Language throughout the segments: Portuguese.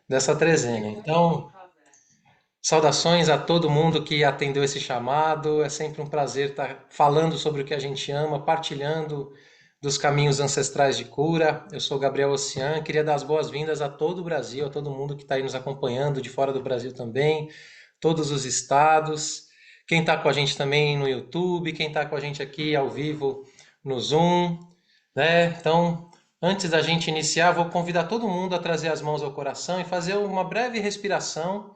dessa trezena. Então, saudações a todo mundo que atendeu esse chamado. É sempre um prazer estar falando sobre o que a gente ama, partilhando dos caminhos ancestrais de cura. Eu sou Gabriel Ocean, queria dar as boas-vindas a todo o Brasil, a todo mundo que está aí nos acompanhando, de fora do Brasil também, todos os estados. Quem está com a gente também no YouTube, quem está com a gente aqui ao vivo no Zoom, né? Então, antes da gente iniciar, vou convidar todo mundo a trazer as mãos ao coração e fazer uma breve respiração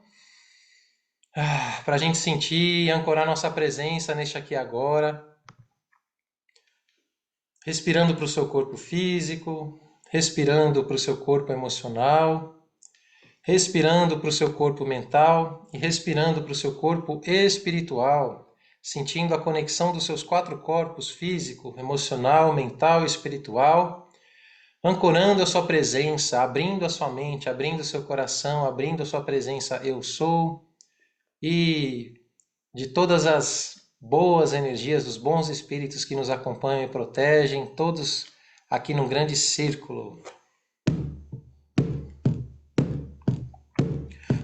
para a gente sentir e ancorar nossa presença neste aqui e agora, respirando para o seu corpo físico, respirando para o seu corpo emocional, respirando para o seu corpo mental e respirando para o seu corpo espiritual, sentindo a conexão dos seus quatro corpos físico, emocional, mental e espiritual, ancorando a sua presença, abrindo a sua mente, abrindo o seu coração, abrindo a sua presença eu sou e de todas as boas energias, dos bons espíritos que nos acompanham e protegem, todos aqui num grande círculo.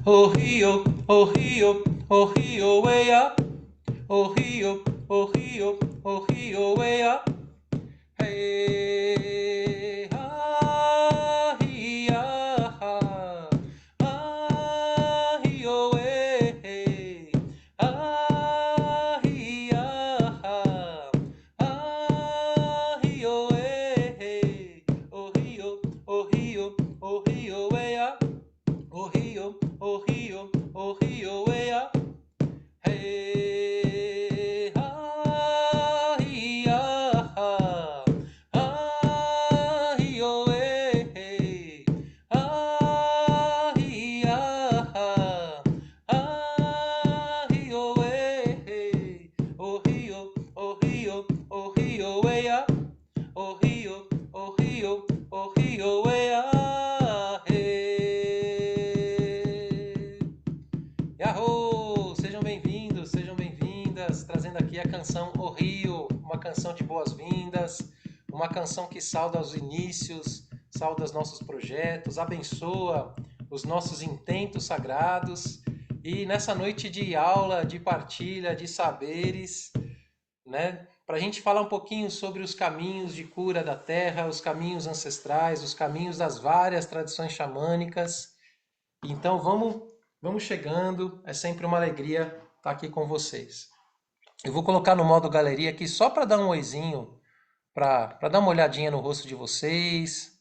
Oh Rio, oh Rio, oh Rio, way up. Oh Rio, oh Rio, oh Rio, way up. Hey, ah, hi, ah, hi, oh, hey, ah, hi, ah, hi, oh, hey, oh, Rio, oh, Rio, oh, Rio, way up. Oh, Rio, oh, Rio, oh, Rio, way up. Hey, ah, hi, ah, hi, oh, hey, ah, hi, ah, hi, oh, hey, oh, Rio, oh, Rio, oh, Rio, way up. Oh, Rio, oh, Rio, oh, Rio, way up. Hey. Yahoo! Sejam bem-vindos, sejam bem-vindas, trazendo aqui a canção O Rio, uma canção de boas-vindas, uma canção que sauda os inícios, sauda os nossos projetos, abençoa os nossos intentos sagrados. E nessa noite de aula, de partilha, de saberes, né, para a gente falar um pouquinho sobre os caminhos de cura da terra, os caminhos ancestrais, os caminhos das várias tradições xamânicas. Então vamos chegando, é sempre uma alegria estar aqui com vocês. Eu vou colocar no modo galeria aqui só para dar um oizinho, para dar uma olhadinha no rosto de vocês,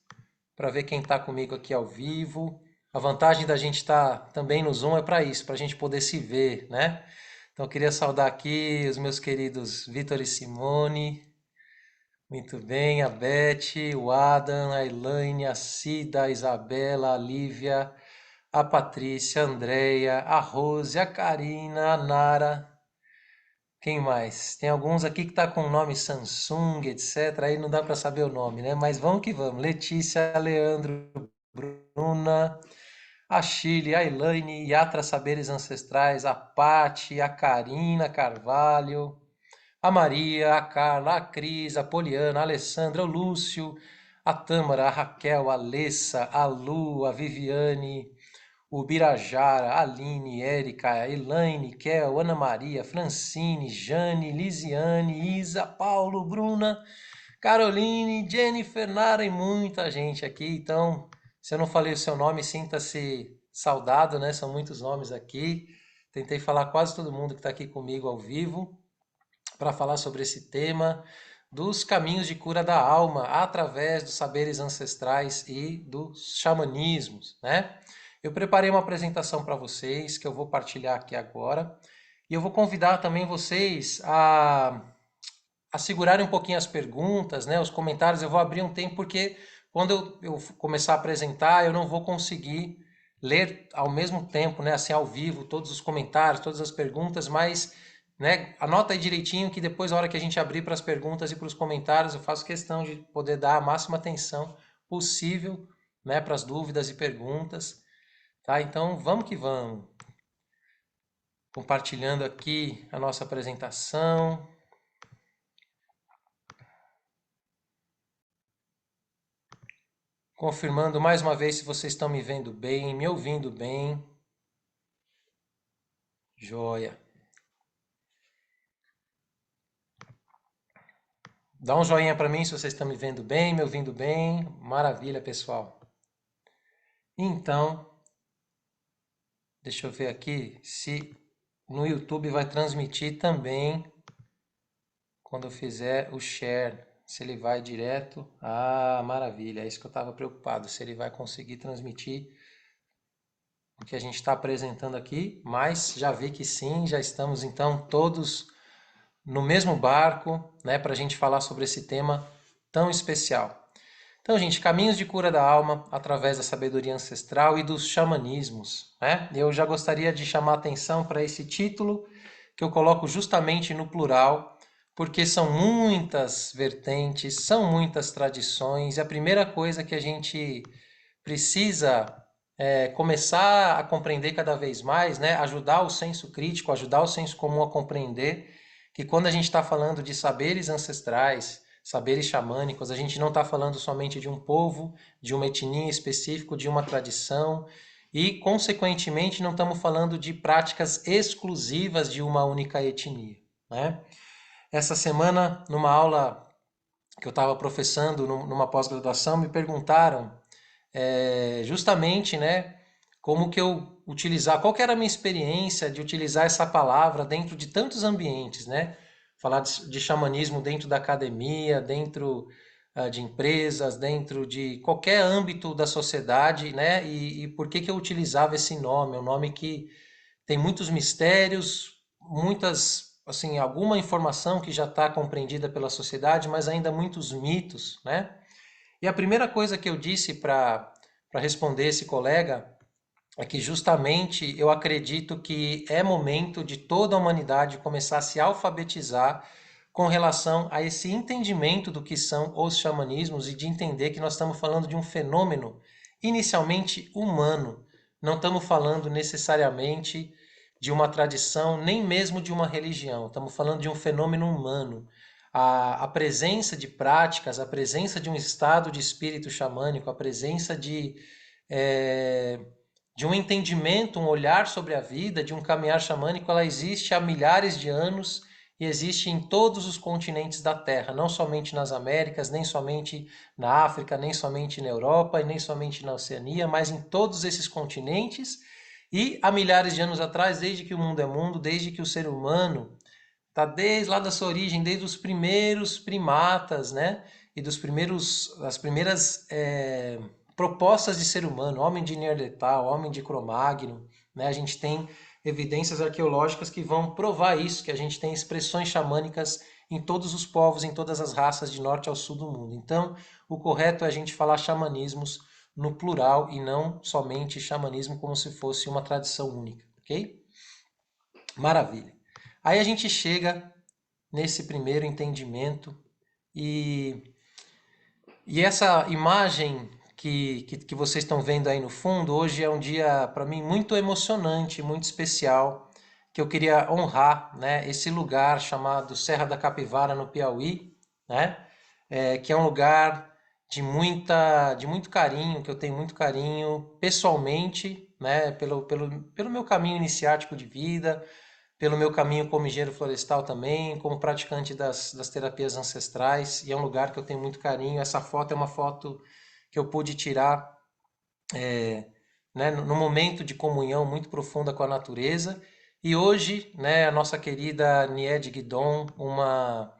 para ver quem está comigo aqui ao vivo. A vantagem da gente estar também no Zoom é para isso, para a gente poder se ver, né? Então eu queria saudar aqui os meus queridos Vitor e Simone, muito bem, a Beth, o Adam, a Elaine, a Cida, a Isabela, a Lívia, a Patrícia, a Andréia, a Rose, a Karina, a Nara. Quem mais? Tem alguns aqui que tá com o nome Samsung, etc. Aí não dá para saber o nome, né? Mas vamos que vamos. Letícia, Leandro, Bruna, a Chile, a Elaine, Yatra Saberes Ancestrais, a Pati, a Karina Carvalho, a Maria, a Carla, a Cris, a Poliana, a Alessandra, o Lúcio, a Tâmara, a Raquel, a Alessa, a Lu, a Viviane, o Birajara, a Aline, Érica, a Elaine, Kel, Ana Maria, Francine, Jane, Lisiane, Isa, Paulo, Bruna, Caroline, Jennifer, Nara e muita gente aqui. Então, se eu não falei o seu nome, sinta-se saudado, né? São muitos nomes aqui. Tentei falar quase todo mundo que está aqui comigo ao vivo para falar sobre esse tema dos caminhos de cura da alma através dos saberes ancestrais e dos xamanismos, né? Eu preparei uma apresentação para vocês que eu vou partilhar aqui agora e eu vou convidar também vocês a segurarem um pouquinho as perguntas, né? Os comentários. Eu vou abrir um tempo porque quando eu começar a apresentar eu não vou conseguir ler ao mesmo tempo, né? Assim ao vivo todos os comentários, todas as perguntas, mas né? Anota aí direitinho que depois, na hora que a gente abrir para as perguntas e para os comentários, eu faço questão de poder dar a máxima atenção possível, né, para as dúvidas e perguntas, tá? Então, vamos que vamos. Compartilhando aqui a nossa apresentação. Confirmando mais uma vez se vocês estão me vendo bem, me ouvindo bem. Joia. Dá um joinha para mim se vocês estão me vendo bem, me ouvindo bem. Maravilha, pessoal. Então, deixa eu ver aqui se no YouTube vai transmitir também quando eu fizer o share. Se ele vai direto. Ah, maravilha. É isso que eu estava preocupado. Se ele vai conseguir transmitir o que a gente está apresentando aqui. Mas já vi que sim, já estamos então todos no mesmo barco, né, para a gente falar sobre esse tema tão especial. Então, gente, caminhos de cura da alma através da sabedoria ancestral e dos xamanismos, né? Eu já gostaria de chamar a atenção para esse título que eu coloco justamente no plural, porque são muitas vertentes, são muitas tradições, e a primeira coisa que a gente precisa começar a compreender cada vez mais, né? Ajudar o senso crítico, ajudar o senso comum a compreender que quando a gente está falando de saberes ancestrais, saberes xamânicos, a gente não está falando somente de um povo, de uma etnia específica, de uma tradição, e, consequentemente, não estamos falando de práticas exclusivas de uma única etnia, né? Essa semana, numa aula que eu estava professando numa pós-graduação, me perguntaram justamente, né, como que eu utilizar, qual que era a minha experiência de utilizar essa palavra dentro de tantos ambientes, né? Falar de xamanismo dentro da academia, dentro de empresas, dentro de qualquer âmbito da sociedade, né? E por que que eu utilizava esse nome? É um nome que tem muitos mistérios, muitas, assim, alguma informação que já está compreendida pela sociedade, mas ainda muitos mitos, né? E a primeira coisa que eu disse para responder esse colega é que justamente eu acredito que é momento de toda a humanidade começar a se alfabetizar com relação a esse entendimento do que são os xamanismos e de entender que nós estamos falando de um fenômeno inicialmente humano. Não estamos falando necessariamente de uma tradição, nem mesmo de uma religião. Estamos falando de um fenômeno humano. A presença de práticas, a presença de um estado de espírito xamânico, a presença é, de um entendimento, um olhar sobre a vida, de um caminhar xamânico, ela existe há milhares de anos e existe em todos os continentes da Terra, não somente nas Américas, nem somente na África, nem somente na Europa e nem somente na Oceania, mas em todos esses continentes e há milhares de anos atrás, desde que o mundo é mundo, desde que o ser humano está desde lá da sua origem, desde os primeiros primatas, né? E das primeiras propostas de ser humano, homem de Neandertal, homem de Cro-Magnon, né? A gente tem evidências arqueológicas que vão provar isso, que a gente tem expressões xamânicas em todos os povos, em todas as raças, de norte ao sul do mundo. Então, o correto é a gente falar xamanismos no plural e não somente xamanismo como se fosse uma tradição única, ok? Maravilha. Aí a gente chega nesse primeiro entendimento e, e essa imagem que vocês estão vendo aí no fundo, hoje é um dia para mim muito emocionante, muito especial, que eu queria honrar, né, esse lugar chamado Serra da Capivara, no Piauí, né, que é um lugar de muito carinho, que eu tenho muito carinho pessoalmente, né, pelo meu caminho iniciático de vida, pelo meu caminho como engenheiro florestal também, como praticante das terapias ancestrais, e é um lugar que eu tenho muito carinho. Essa foto é uma foto que eu pude tirar, né, no momento de comunhão muito profunda com a natureza. E hoje, né, a nossa querida Niede Guidon, uma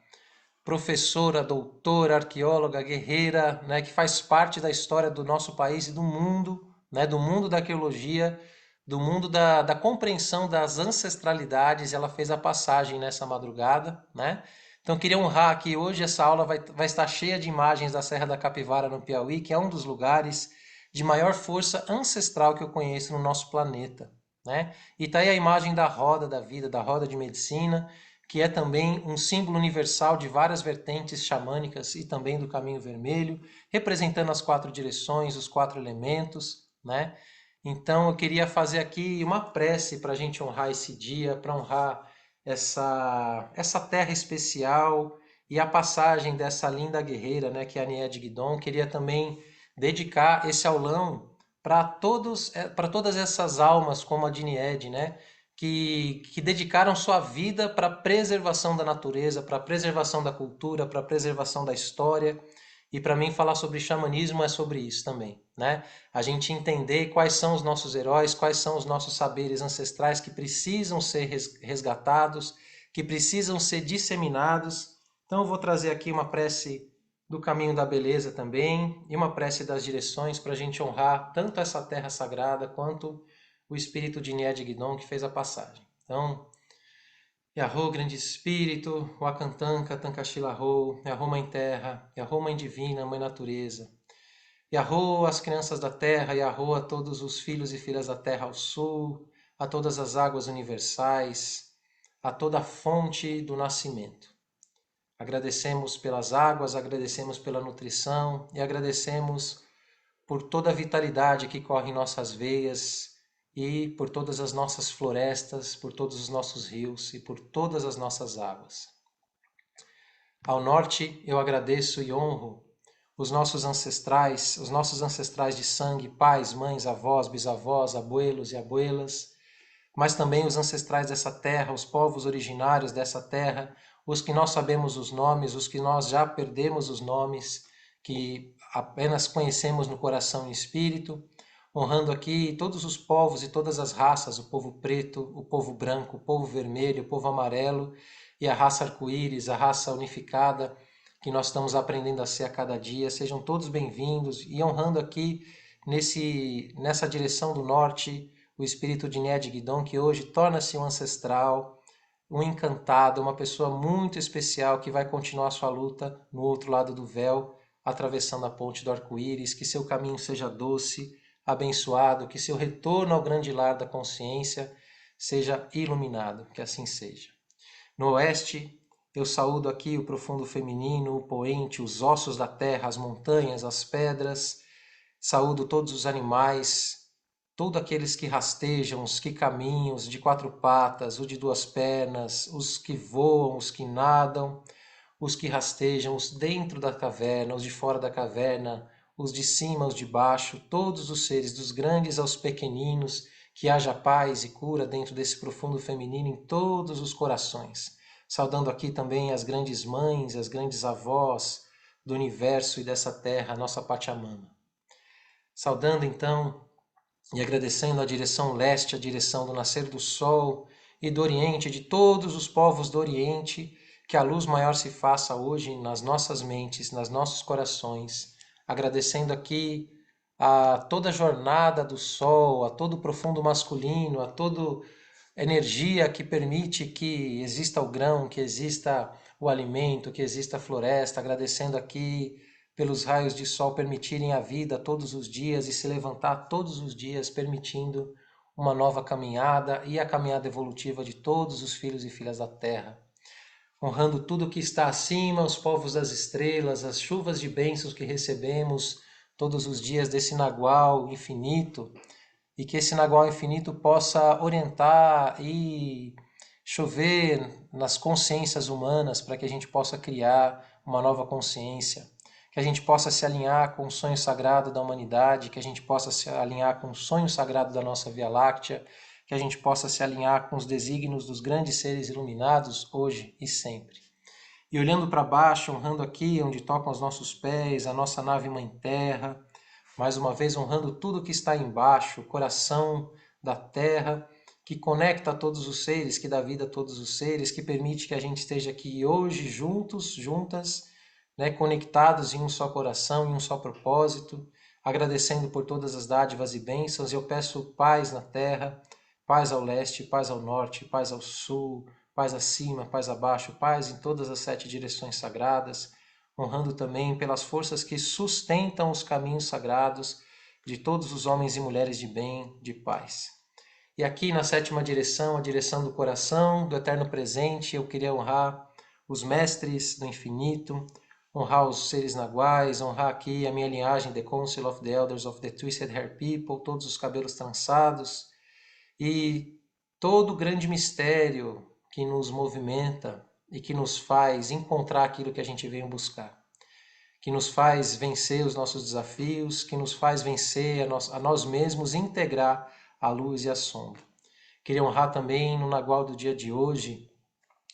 professora, doutora, arqueóloga, guerreira, né, que faz parte da história do nosso país e do mundo, né, do mundo da arqueologia, do mundo da compreensão das ancestralidades. Ela fez a passagem nessa madrugada, né? Então, queria honrar aqui hoje. Essa aula vai estar cheia de imagens da Serra da Capivara, no Piauí, que é um dos lugares de maior força ancestral que eu conheço no nosso planeta, né? E tá aí a imagem da roda da vida, da roda de medicina, que é também um símbolo universal de várias vertentes xamânicas e também do caminho vermelho, representando as quatro direções, os quatro elementos, né? Então eu queria fazer aqui uma prece para a gente honrar esse dia, para honrar essa terra especial e a passagem dessa linda guerreira, né, que é a Niede Guidon. Queria também dedicar esse aulão para todas essas almas como a Dinied, né? Que dedicaram sua vida para a preservação da natureza, para a preservação da cultura, para a preservação da história. E para mim falar sobre xamanismo é sobre isso também, né? A gente entender quais são os nossos heróis, quais são os nossos saberes ancestrais que precisam ser resgatados, que precisam ser disseminados. Então eu vou trazer aqui uma prece do caminho da beleza também e uma prece das direções para a gente honrar tanto essa terra sagrada quanto o espírito de Nye Gidon que fez a passagem. Então, Yahô, grande espírito, Wakantanka, Tankashila-ho, Yahô, mãe terra, Yahô, mãe divina, mãe natureza. Yahô, as crianças da terra, Yahô, a todos os filhos e filhas da terra ao sul, a todas as águas universais, a toda a fonte do nascimento. Agradecemos pelas águas, agradecemos pela nutrição e agradecemos por toda a vitalidade que corre em nossas veias e por todas as nossas florestas, por todos os nossos rios e por todas as nossas águas. Ao norte, eu agradeço e honro os nossos ancestrais de sangue, pais, mães, avós, bisavós, abuelos e abuelas, mas também os ancestrais dessa terra, os povos originários dessa terra, os que nós sabemos os nomes, os que nós já perdemos os nomes, que apenas conhecemos no coração e espírito, honrando aqui todos os povos e todas as raças, o povo preto, o povo branco, o povo vermelho, o povo amarelo e a raça arco-íris, a raça unificada, que nós estamos aprendendo a ser a cada dia. Sejam todos bem-vindos e honrando aqui nessa direção do norte, o espírito de Nye Gidon, que hoje torna-se um ancestral, um encantado, uma pessoa muito especial que vai continuar sua luta no outro lado do véu, atravessando a ponte do arco-íris, que seu caminho seja doce, abençoado, que seu retorno ao grande lar da consciência seja iluminado, que assim seja. No oeste, eu saúdo aqui o profundo feminino, o poente, os ossos da terra, as montanhas, as pedras, saúdo todos os animais, todos aqueles que rastejam, os que caminham, os de quatro patas, os de duas pernas, os que voam, os que nadam, os que rastejam, os dentro da caverna, os de fora da caverna, os de cima, os de baixo, todos os seres, dos grandes aos pequeninos, que haja paz e cura dentro desse profundo feminino em todos os corações. Saudando aqui também as grandes mães, as grandes avós do universo e dessa terra, a nossa Pachamama. Saudando então e agradecendo a direção leste, a direção do nascer do sol e do oriente, de todos os povos do oriente, que a luz maior se faça hoje nas nossas mentes, nos nossos corações, agradecendo aqui a toda a jornada do sol, a todo o profundo masculino, a toda energia que permite que exista o grão, que exista o alimento, que exista a floresta, agradecendo aqui pelos raios de sol permitirem a vida todos os dias e se levantar todos os dias, permitindo uma nova caminhada e a caminhada evolutiva de todos os filhos e filhas da Terra. Honrando tudo que está acima, os povos das estrelas, as chuvas de bênçãos que recebemos todos os dias desse Nagual infinito, e que esse Nagual infinito possa orientar e chover nas consciências humanas para que a gente possa criar uma nova consciência, que a gente possa se alinhar com o sonho sagrado da humanidade, que a gente possa se alinhar com o sonho sagrado da nossa Via Láctea, que a gente possa se alinhar com os desígnios dos grandes seres iluminados hoje e sempre. E olhando para baixo, honrando aqui onde tocam os nossos pés, a nossa nave Mãe Terra, mais uma vez honrando tudo que está embaixo, o coração da Terra, que conecta todos os seres, que dá vida a todos os seres, que permite que a gente esteja aqui hoje juntos, juntas, né, conectados em um só coração, em um só propósito, agradecendo por todas as dádivas e bênçãos. Eu peço paz na Terra, paz ao leste, paz ao norte, paz ao sul, paz acima, paz abaixo, paz em todas as 7 direções sagradas, honrando também pelas forças que sustentam os caminhos sagrados de todos os homens e mulheres de bem, de paz. E aqui na 7ª direção, a direção do coração, do eterno presente, eu queria honrar os mestres do infinito, honrar os seres naguais, honrar aqui a minha linhagem, The Council of the Elders of the Twisted Hair People, todos os cabelos trançados, e todo o grande mistério que nos movimenta e que nos faz encontrar aquilo que a gente veio buscar. Que que nos faz vencer os nossos desafios, que nos faz vencer a nós mesmos e integrar a luz e a sombra. Queria honrar também no Nagual do dia de hoje,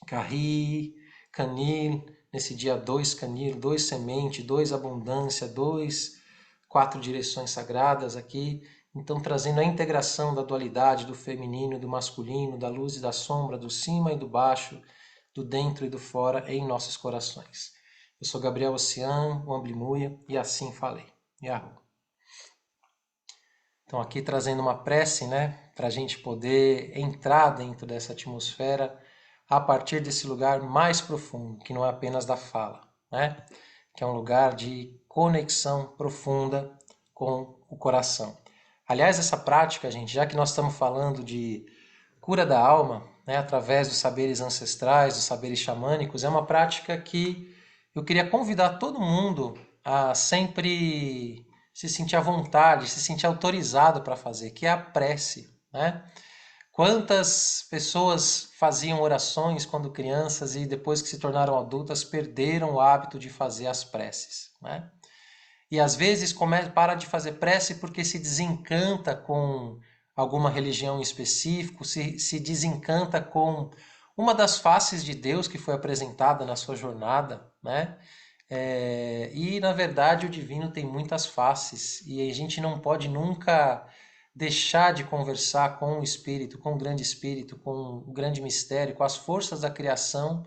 Carri, Canil, nesse dia 2 Canil, 2 semente, 2 abundância, 2, 4 direções sagradas aqui. Então, trazendo a integração da dualidade do feminino e do masculino, da luz e da sombra, do cima e do baixo, do dentro e do fora em nossos corações. Eu sou Gabriel Ocean, o Amblimuia, e assim falei. Yahoo! Então, aqui trazendo uma prece, né, para a gente poder entrar dentro dessa atmosfera a partir desse lugar mais profundo, que não é apenas da fala, né, que é um lugar de conexão profunda com o coração. Aliás, essa prática, gente, já que nós estamos falando de cura da alma, né, através dos saberes ancestrais, dos saberes xamânicos, é uma prática que eu queria convidar todo mundo a sempre se sentir à vontade, se sentir autorizado para fazer, que é a prece, né? Quantas pessoas faziam orações quando crianças e depois que se tornaram adultas perderam o hábito de fazer as preces, né? E às vezes para de fazer prece porque se desencanta com alguma religião em específico, se desencanta com uma das faces de Deus que foi apresentada na sua jornada, né? E na verdade o divino tem muitas faces e a gente não pode nunca deixar de conversar com o Espírito, com o grande Espírito, com o grande mistério, com as forças da criação,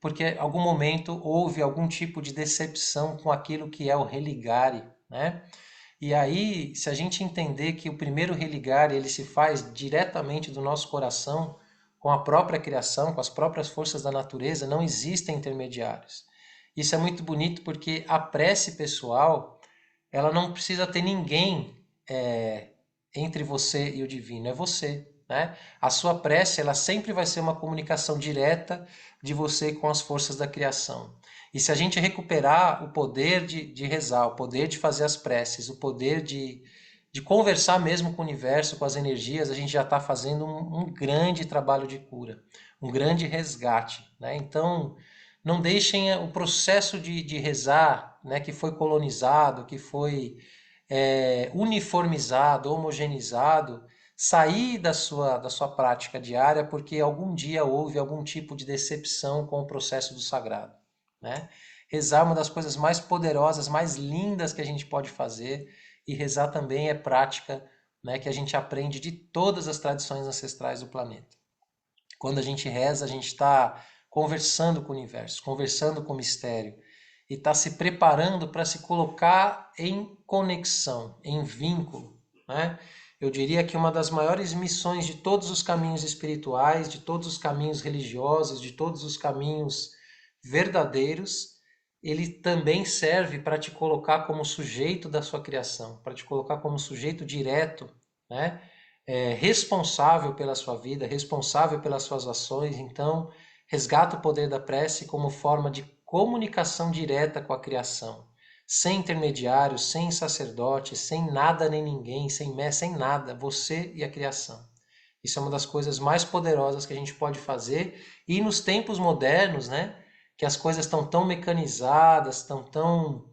porque em algum momento houve algum tipo de decepção com aquilo que é o religare, né? E aí, se a gente entender que o primeiro religare ele se faz diretamente do nosso coração, com a própria criação, com as próprias forças da natureza, não existem intermediários. Isso é muito bonito porque a prece pessoal, ela não precisa ter ninguém entre você e o divino, é você, né? A sua prece, ela sempre vai ser uma comunicação direta de você com as forças da criação. E se a gente recuperar o poder de rezar, o poder de fazer as preces, o poder de conversar mesmo com o universo, com as energias, a gente já está fazendo um grande trabalho de cura, um grande resgate, né? Então, não deixem o processo de rezar, né, que foi colonizado, que foi uniformizado, homogeneizado, sair da sua prática diária porque algum dia houve algum tipo de decepção com o processo do sagrado, né? Rezar é uma das coisas mais poderosas, mais lindas que a gente pode fazer, e rezar também é prática, né, que a gente aprende de todas as tradições ancestrais do planeta. Quando a gente reza, a gente está conversando com o universo, conversando com o mistério, e está se preparando para se colocar em conexão, em vínculo, né? Eu diria que uma das maiores missões de todos os caminhos espirituais, de todos os caminhos religiosos, de todos os caminhos verdadeiros, ele também serve para te colocar como sujeito da sua criação, para te colocar como sujeito direto, né? Responsável pela sua vida, responsável pelas suas ações. Então, resgata o poder da prece como forma de comunicação direta com a criação, sem intermediários, sem sacerdote, sem nada nem ninguém, sem nada, você e a criação. Isso é uma das coisas mais poderosas que a gente pode fazer, e nos tempos modernos, né, que as coisas estão tão mecanizadas, estão tão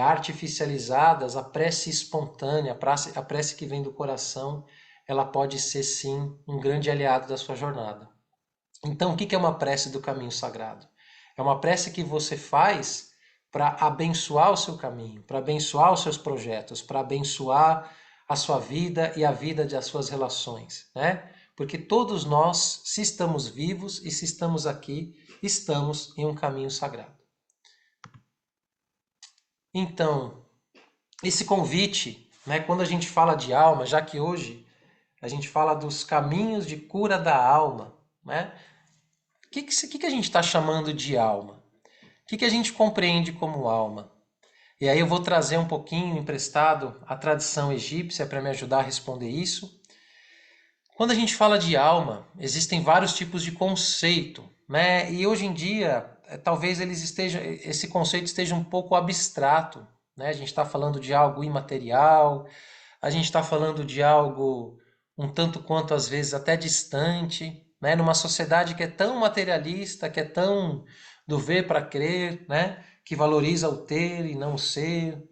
artificializadas, a prece espontânea, a prece que vem do coração, ela pode ser sim um grande aliado da sua jornada. Então, o que é uma prece do caminho sagrado? É uma prece que você faz para abençoar o seu caminho, para abençoar os seus projetos, para abençoar a sua vida e a vida das suas relações, né? Porque todos nós, se estamos vivos e se estamos aqui, estamos em um caminho sagrado. Então, esse convite, né, quando a gente fala de alma, já que hoje a gente fala dos caminhos de cura da alma, né? O que a gente está chamando de alma? O que a gente compreende como alma? E aí eu vou trazer um pouquinho emprestado a tradição egípcia para me ajudar a responder isso. Quando a gente fala de alma, existem vários tipos de conceito, né? E hoje em dia, talvez esse conceito esteja um pouco abstrato, né? A gente está falando de algo imaterial, a gente está falando de algo um tanto quanto às vezes até distante, né? Numa sociedade que é tão materialista, que é tão do ver para crer, né? que valoriza o ter e não o ser.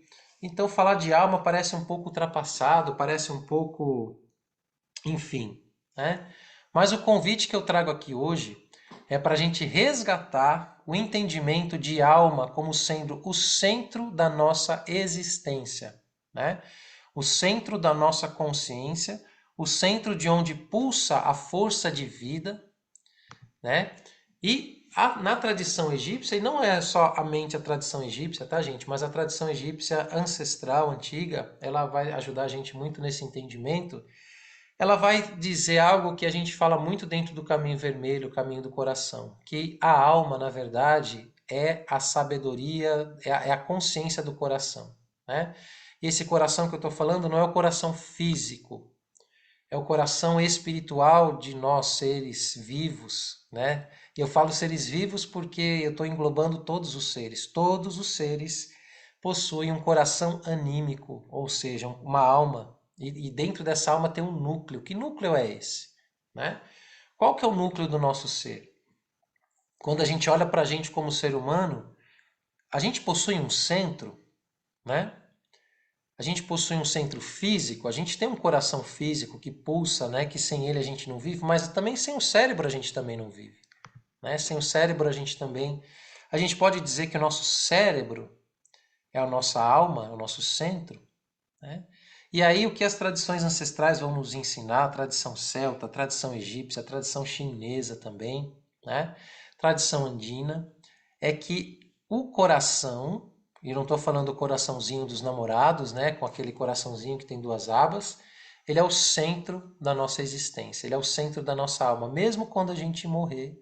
Então falar de alma parece um pouco ultrapassado, parece um pouco, enfim, né? Mas o convite que eu trago aqui hoje é para a gente resgatar o entendimento de alma como sendo o centro da nossa existência, né? O centro da nossa consciência, o centro de onde pulsa a força de vida, né? E na tradição egípcia, e não é só a mente a tradição egípcia, tá, gente? Mas a tradição egípcia ancestral, antiga, ela vai ajudar a gente muito nesse entendimento. Ela vai dizer algo que a gente fala muito dentro do caminho vermelho, o caminho do coração, que a alma, na verdade, é a sabedoria, é a consciência do coração, né? E esse coração que eu estou falando não é o coração físico, é o coração espiritual de nós seres vivos, né? E eu falo seres vivos porque eu estou englobando todos os seres. Todos os seres possuem um coração anímico, ou seja, uma alma. E dentro dessa alma tem um núcleo. Que núcleo é esse? Né? Qual que é o núcleo do nosso ser? Quando a gente olha para a gente como ser humano, a gente possui um centro, né? A gente possui um centro físico, a gente tem um coração físico que pulsa, né? Que sem ele a gente não vive, mas também sem o cérebro a gente também não vive, né? Sem o cérebro a gente também... A gente pode dizer que o nosso cérebro é a nossa alma, é o nosso centro, né? E aí o que as tradições ancestrais vão nos ensinar, a tradição celta, a tradição egípcia, a tradição chinesa também, né? Tradição andina, é que o coração, e não estou falando do coraçãozinho dos namorados, né? Com aquele coraçãozinho que tem duas abas, ele é o centro da nossa existência, ele é o centro da nossa alma. Mesmo quando a gente morrer,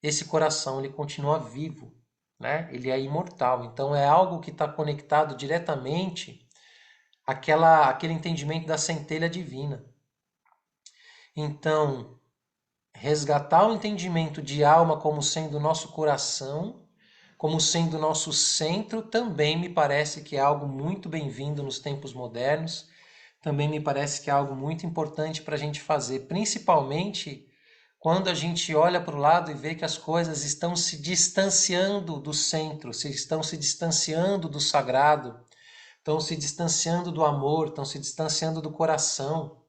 esse coração ele continua vivo, né? Ele é imortal. Então é algo que está conectado diretamente aquele entendimento da centelha divina. Então, resgatar o entendimento de alma como sendo o nosso coração, como sendo o nosso centro, também me parece que é algo muito bem-vindo nos tempos modernos. Também me parece que é algo muito importante para a gente fazer, principalmente quando a gente olha para o lado e vê que as coisas estão se distanciando do centro, estão se distanciando do sagrado, estão se distanciando do amor, estão se distanciando do coração,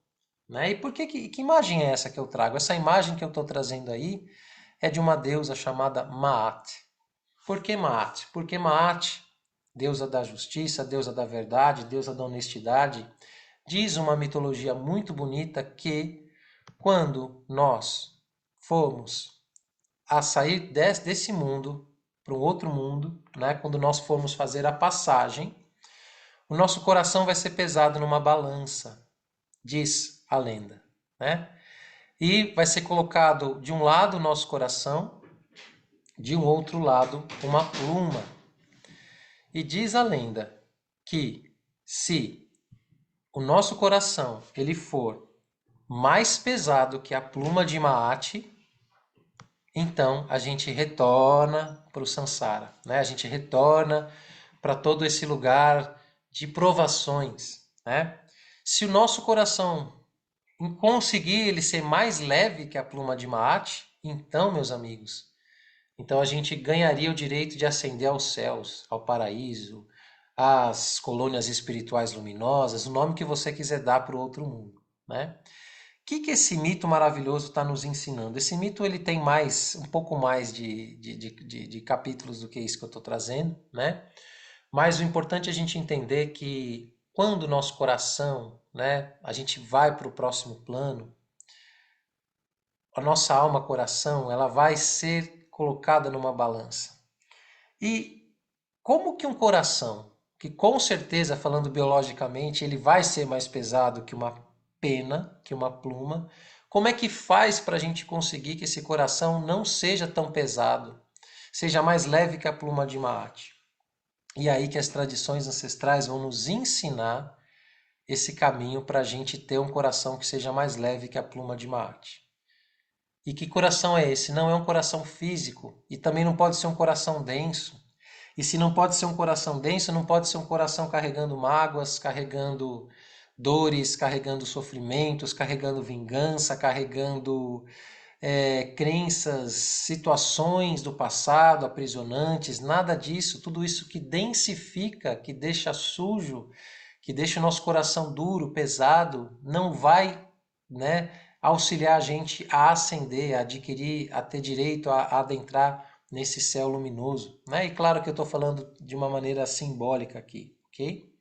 né? E por que imagem é essa que eu trago? Essa imagem que eu estou trazendo aí é de uma deusa chamada Maat. Por que Maat? Porque Maat, deusa da justiça, deusa da verdade, deusa da honestidade, diz uma mitologia muito bonita que quando nós formos a sair desse mundo para um outro mundo, né? Quando nós formos fazer a passagem, o nosso coração vai ser pesado numa balança, diz a lenda, né? E vai ser colocado de um lado o nosso coração, de um outro lado uma pluma. E diz a lenda que se o nosso coração ele for mais pesado que a pluma de Maat, então a gente retorna para o Sansara, né? A gente retorna para todo esse lugar de provações, né? Se o nosso coração conseguir ele ser mais leve que a pluma de Maat, então, meus amigos, então a gente ganharia o direito de ascender aos céus, ao paraíso, às colônias espirituais luminosas, o nome que você quiser dar para o outro mundo, né? O que esse mito maravilhoso está nos ensinando? Esse mito ele tem um pouco mais de capítulos do que isso que eu estou trazendo, né? Mas o importante é a gente entender que quando o nosso coração, né, a gente vai para o próximo plano, a nossa alma, coração, ela vai ser colocada numa balança. E como que um coração, que com certeza, falando biologicamente, ele vai ser mais pesado que uma pena, que uma pluma, como é que faz para a gente conseguir que esse coração não seja tão pesado, seja mais leve que a pluma de Maat? E aí que as tradições ancestrais vão nos ensinar esse caminho para a gente ter um coração que seja mais leve que a pluma de Maat. E que coração é esse? Não é um coração físico e também não pode ser um coração denso. E se não pode ser um coração denso, não pode ser um coração carregando mágoas, carregando dores, carregando sofrimentos, carregando vingança, carregando crenças, situações do passado aprisionantes, nada disso, tudo isso que densifica, que deixa sujo, que deixa o nosso coração duro, pesado, não vai, né, auxiliar a gente a ascender, a adquirir, a ter direito a adentrar nesse céu luminoso, né? E claro que eu estou falando de uma maneira simbólica aqui, ok?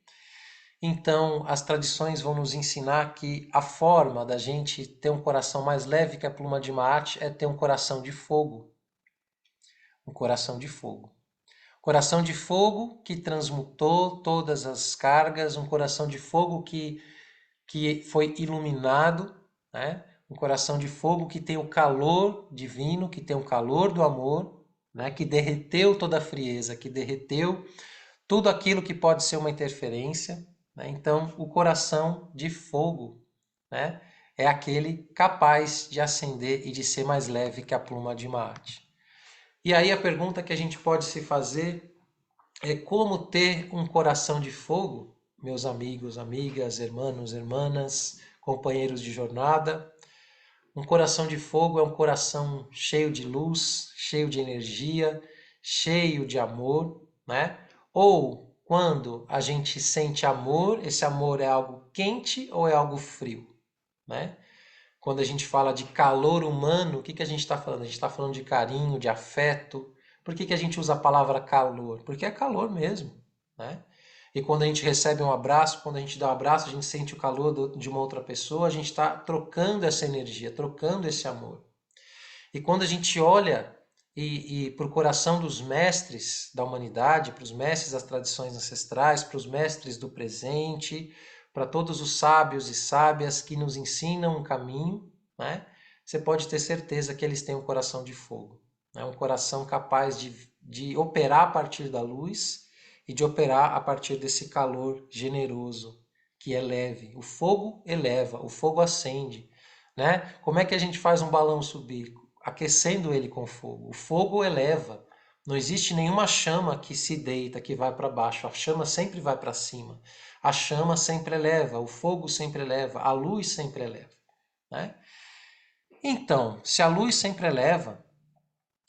Então, as tradições vão nos ensinar que a forma da gente ter um coração mais leve que a pluma de Maat é ter um coração de fogo. Um coração de fogo. Coração de fogo que transmutou todas as cargas, um coração de fogo que foi iluminado, né? Um coração de fogo que tem o calor divino, que tem o calor do amor, né? Que derreteu toda a frieza, que derreteu tudo aquilo que pode ser uma interferência, né? Então, o coração de fogo, né, é aquele capaz de acender e de ser mais leve que a pluma de Maat. E aí a pergunta que a gente pode se fazer é como ter um coração de fogo, meus amigos, amigas, irmãos, irmãs, companheiros de jornada. Um coração de fogo é um coração cheio de luz, cheio de energia, cheio de amor, né? Ou quando a gente sente amor, esse amor é algo quente ou é algo frio, né? Quando a gente fala de calor humano, o que a gente está falando? A gente está falando de carinho, de afeto. Por que a gente usa a palavra calor? Porque é calor mesmo, né? E quando a gente recebe um abraço, quando a gente dá um abraço, a gente sente o calor de uma outra pessoa, a gente está trocando essa energia, trocando esse amor. E quando a gente olha para o coração dos mestres da humanidade, para os mestres das tradições ancestrais, para os mestres do presente, para todos os sábios e sábias que nos ensinam um caminho, né? Você pode ter certeza que eles têm um coração de fogo, né? Um coração capaz de operar a partir da luz e de operar a partir desse calor generoso que é leve. O fogo eleva, o fogo acende, né? Como é que a gente faz um balão subir? Aquecendo ele com fogo. O fogo eleva. Não existe nenhuma chama que se deita, que vai para baixo. A chama sempre vai para cima. A chama sempre eleva, o fogo sempre eleva, a luz sempre eleva, né? Então, se a luz sempre eleva,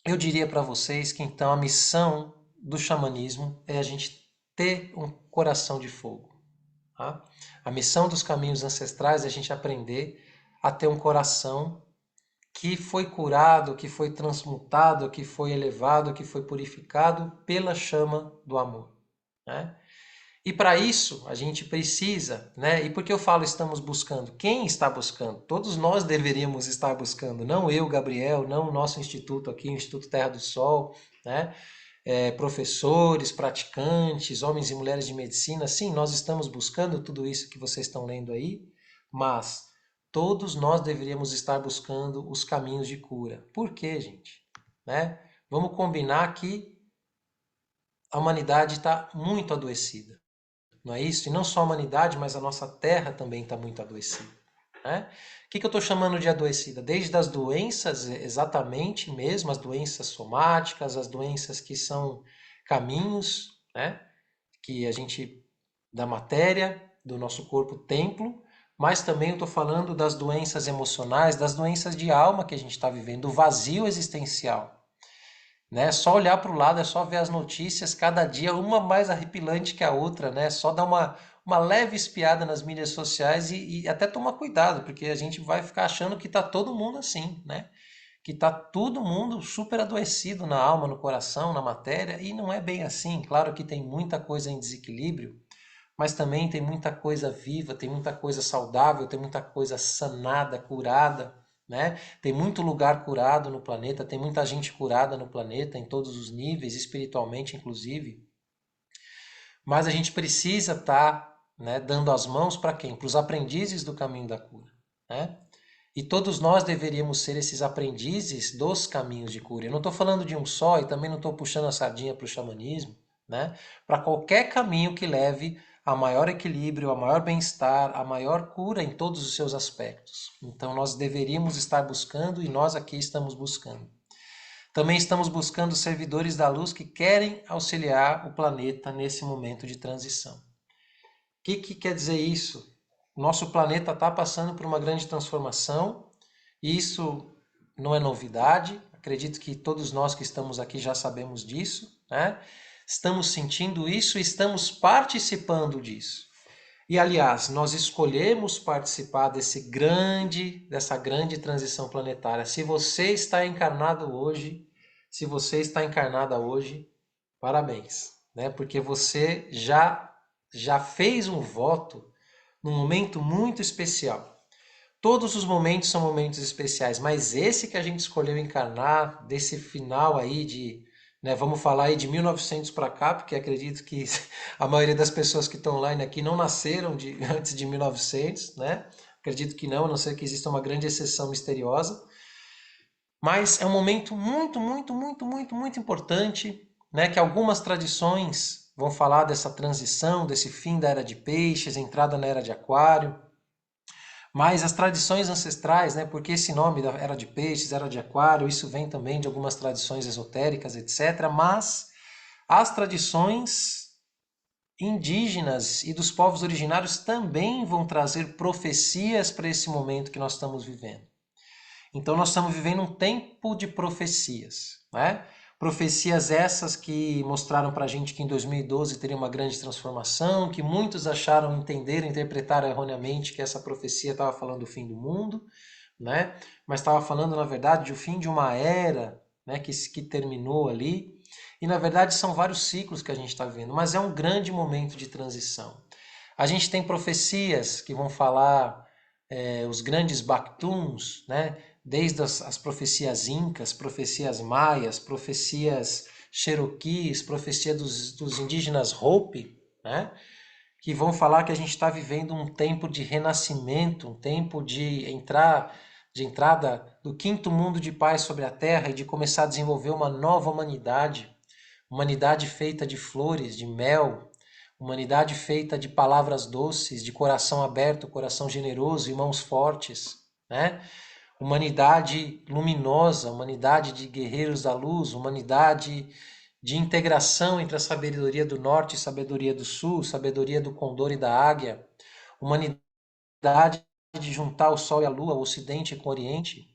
eu diria para vocês que então a missão do xamanismo é a gente ter um coração de fogo. Tá? A missão dos caminhos ancestrais é a gente aprender a ter um coração que foi curado, que foi transmutado, que foi elevado, que foi purificado pela chama do amor, né? E para isso a gente precisa, né? E por que eu falo estamos buscando? Quem está buscando? Todos nós deveríamos estar buscando, não eu, Gabriel, não o nosso instituto aqui, o Instituto Terra do Sol, né? Professores, praticantes, homens e mulheres de medicina, sim, nós estamos buscando tudo isso que vocês estão lendo aí, mas todos nós deveríamos estar buscando os caminhos de cura. Por quê, gente? Né? Vamos combinar que a humanidade está muito adoecida, não é isso? E não só a humanidade, mas a nossa terra também está muito adoecida. Né? O que eu estou chamando de adoecida? Desde as doenças, exatamente mesmo, as doenças somáticas, as doenças que são caminhos, né? Que a gente, da matéria, do nosso corpo templo, mas também eu estou falando das doenças emocionais, das doenças de alma que a gente está vivendo, do vazio existencial. Né? Só olhar para o lado, é só ver as notícias, cada dia uma mais arrepilante que a outra, né? Só dar uma leve espiada nas mídias sociais e até tomar cuidado, porque a gente vai ficar achando que está todo mundo assim, né? Que está todo mundo super adoecido na alma, no coração, na matéria, e não é bem assim. Claro que tem muita coisa em desequilíbrio, mas também tem muita coisa viva, tem muita coisa saudável, tem muita coisa sanada, curada, né? Tem muito lugar curado no planeta, tem muita gente curada no planeta, em todos os níveis, espiritualmente inclusive. Mas a gente precisa estar, né, dando as mãos para quem? Para os aprendizes do caminho da cura, né? E todos nós deveríamos ser esses aprendizes dos caminhos de cura. Eu não estou falando de um só e também não estou puxando a sardinha para o xamanismo, né? Para qualquer caminho que leve a maior equilíbrio, a maior bem-estar, a maior cura em todos os seus aspectos. Então nós deveríamos estar buscando e nós aqui estamos buscando. Também estamos buscando servidores da luz que querem auxiliar o planeta nesse momento de transição. O que quer dizer isso? Nosso planeta está passando por uma grande transformação e isso não é novidade, acredito que todos nós que estamos aqui já sabemos disso, né? Estamos sentindo isso e estamos participando disso. E aliás, nós escolhemos participar dessa grande transição planetária. Se você está encarnado hoje, se você está encarnada hoje, parabéns, né? Porque você já fez um voto num momento muito especial. Todos os momentos são momentos especiais, mas esse que a gente escolheu encarnar, desse final aí de, né, vamos falar aí de 1900 para cá, porque acredito que a maioria das pessoas que estão online aqui não nasceram antes de 1900, né? Acredito que não, a não ser que exista uma grande exceção misteriosa. Mas é um momento muito, muito, muito, muito, muito importante, né? Que algumas tradições vão falar dessa transição, desse fim da era de peixes, entrada na era de aquário. Mas as tradições ancestrais, né, porque esse nome da era de peixes, era de aquário, isso vem também de algumas tradições esotéricas, etc. Mas as tradições indígenas e dos povos originários também vão trazer profecias para esse momento que nós estamos vivendo. Então nós estamos vivendo um tempo de profecias, né? Profecias essas que mostraram para a gente que em 2012 teria uma grande transformação, que muitos acharam, entenderam, interpretaram erroneamente que essa profecia estava falando do fim do mundo, né? Mas estava falando, na verdade, do fim de uma era, né, que terminou ali. E na verdade são vários ciclos que a gente está vivendo, mas é um grande momento de transição. A gente tem profecias que vão falar os grandes Bactuns, né? Desde as profecias incas, profecias maias, profecias cherokees, profecia dos indígenas Hopi, né? Que vão falar que a gente está vivendo um tempo de renascimento, um tempo de entrada do quinto mundo de paz sobre a Terra e de começar a desenvolver uma nova humanidade feita de flores, de mel, humanidade feita de palavras doces, de coração aberto, coração generoso e mãos fortes, né? Humanidade luminosa, humanidade de guerreiros da luz, humanidade de integração entre a sabedoria do norte e sabedoria do sul, sabedoria do condor e da águia, humanidade de juntar o sol e a lua, o ocidente com o oriente,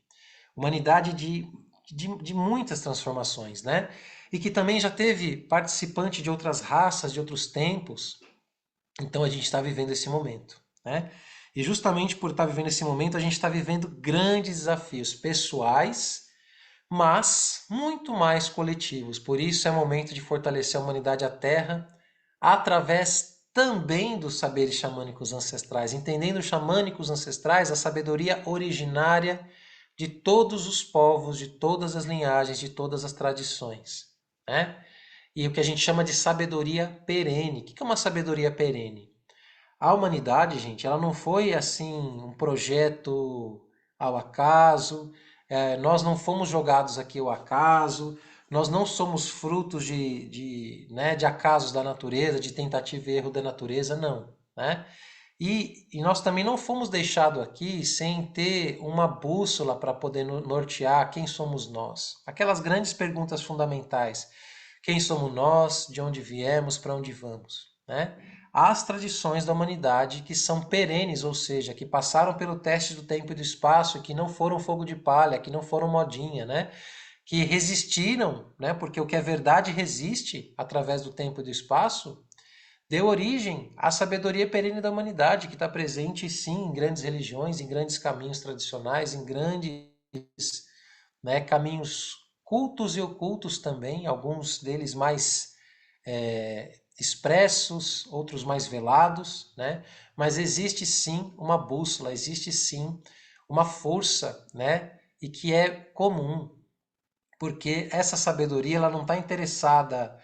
humanidade de muitas transformações, né? E que também já teve participante de outras raças, de outros tempos. Então a gente está vivendo esse momento, né? E justamente por estar vivendo esse momento, a gente está vivendo grandes desafios pessoais, mas muito mais coletivos. Por isso é momento de fortalecer a humanidade à Terra, através também dos saberes xamânicos ancestrais, entendendo os xamânicos ancestrais, a sabedoria originária de todos os povos, de todas as linhagens, de todas as tradições, né? E o que a gente chama de sabedoria perene. O que é uma sabedoria perene? A humanidade, gente, ela não foi assim um projeto ao acaso, nós não fomos jogados aqui ao acaso, nós não somos frutos né, de acasos da natureza, de tentativa e erro da natureza, não, né? E nós também não fomos deixados aqui sem ter uma bússola para poder nortear quem somos nós. Aquelas grandes perguntas fundamentais. Quem somos nós? De onde viemos? Para onde vamos? Né? As tradições da humanidade que são perenes, ou seja, que passaram pelo teste do tempo e do espaço, que não foram fogo de palha, que não foram modinha, né? Que resistiram, né? Porque o que é verdade resiste através do tempo e do espaço, deu origem à sabedoria perene da humanidade, que está presente, sim, em grandes religiões, em grandes caminhos tradicionais, em grandes, né, caminhos cultos e ocultos também, alguns deles mais expressos, outros mais velados, né? Mas existe sim uma bússola, existe sim uma força, né? E que é comum, porque essa sabedoria ela não está interessada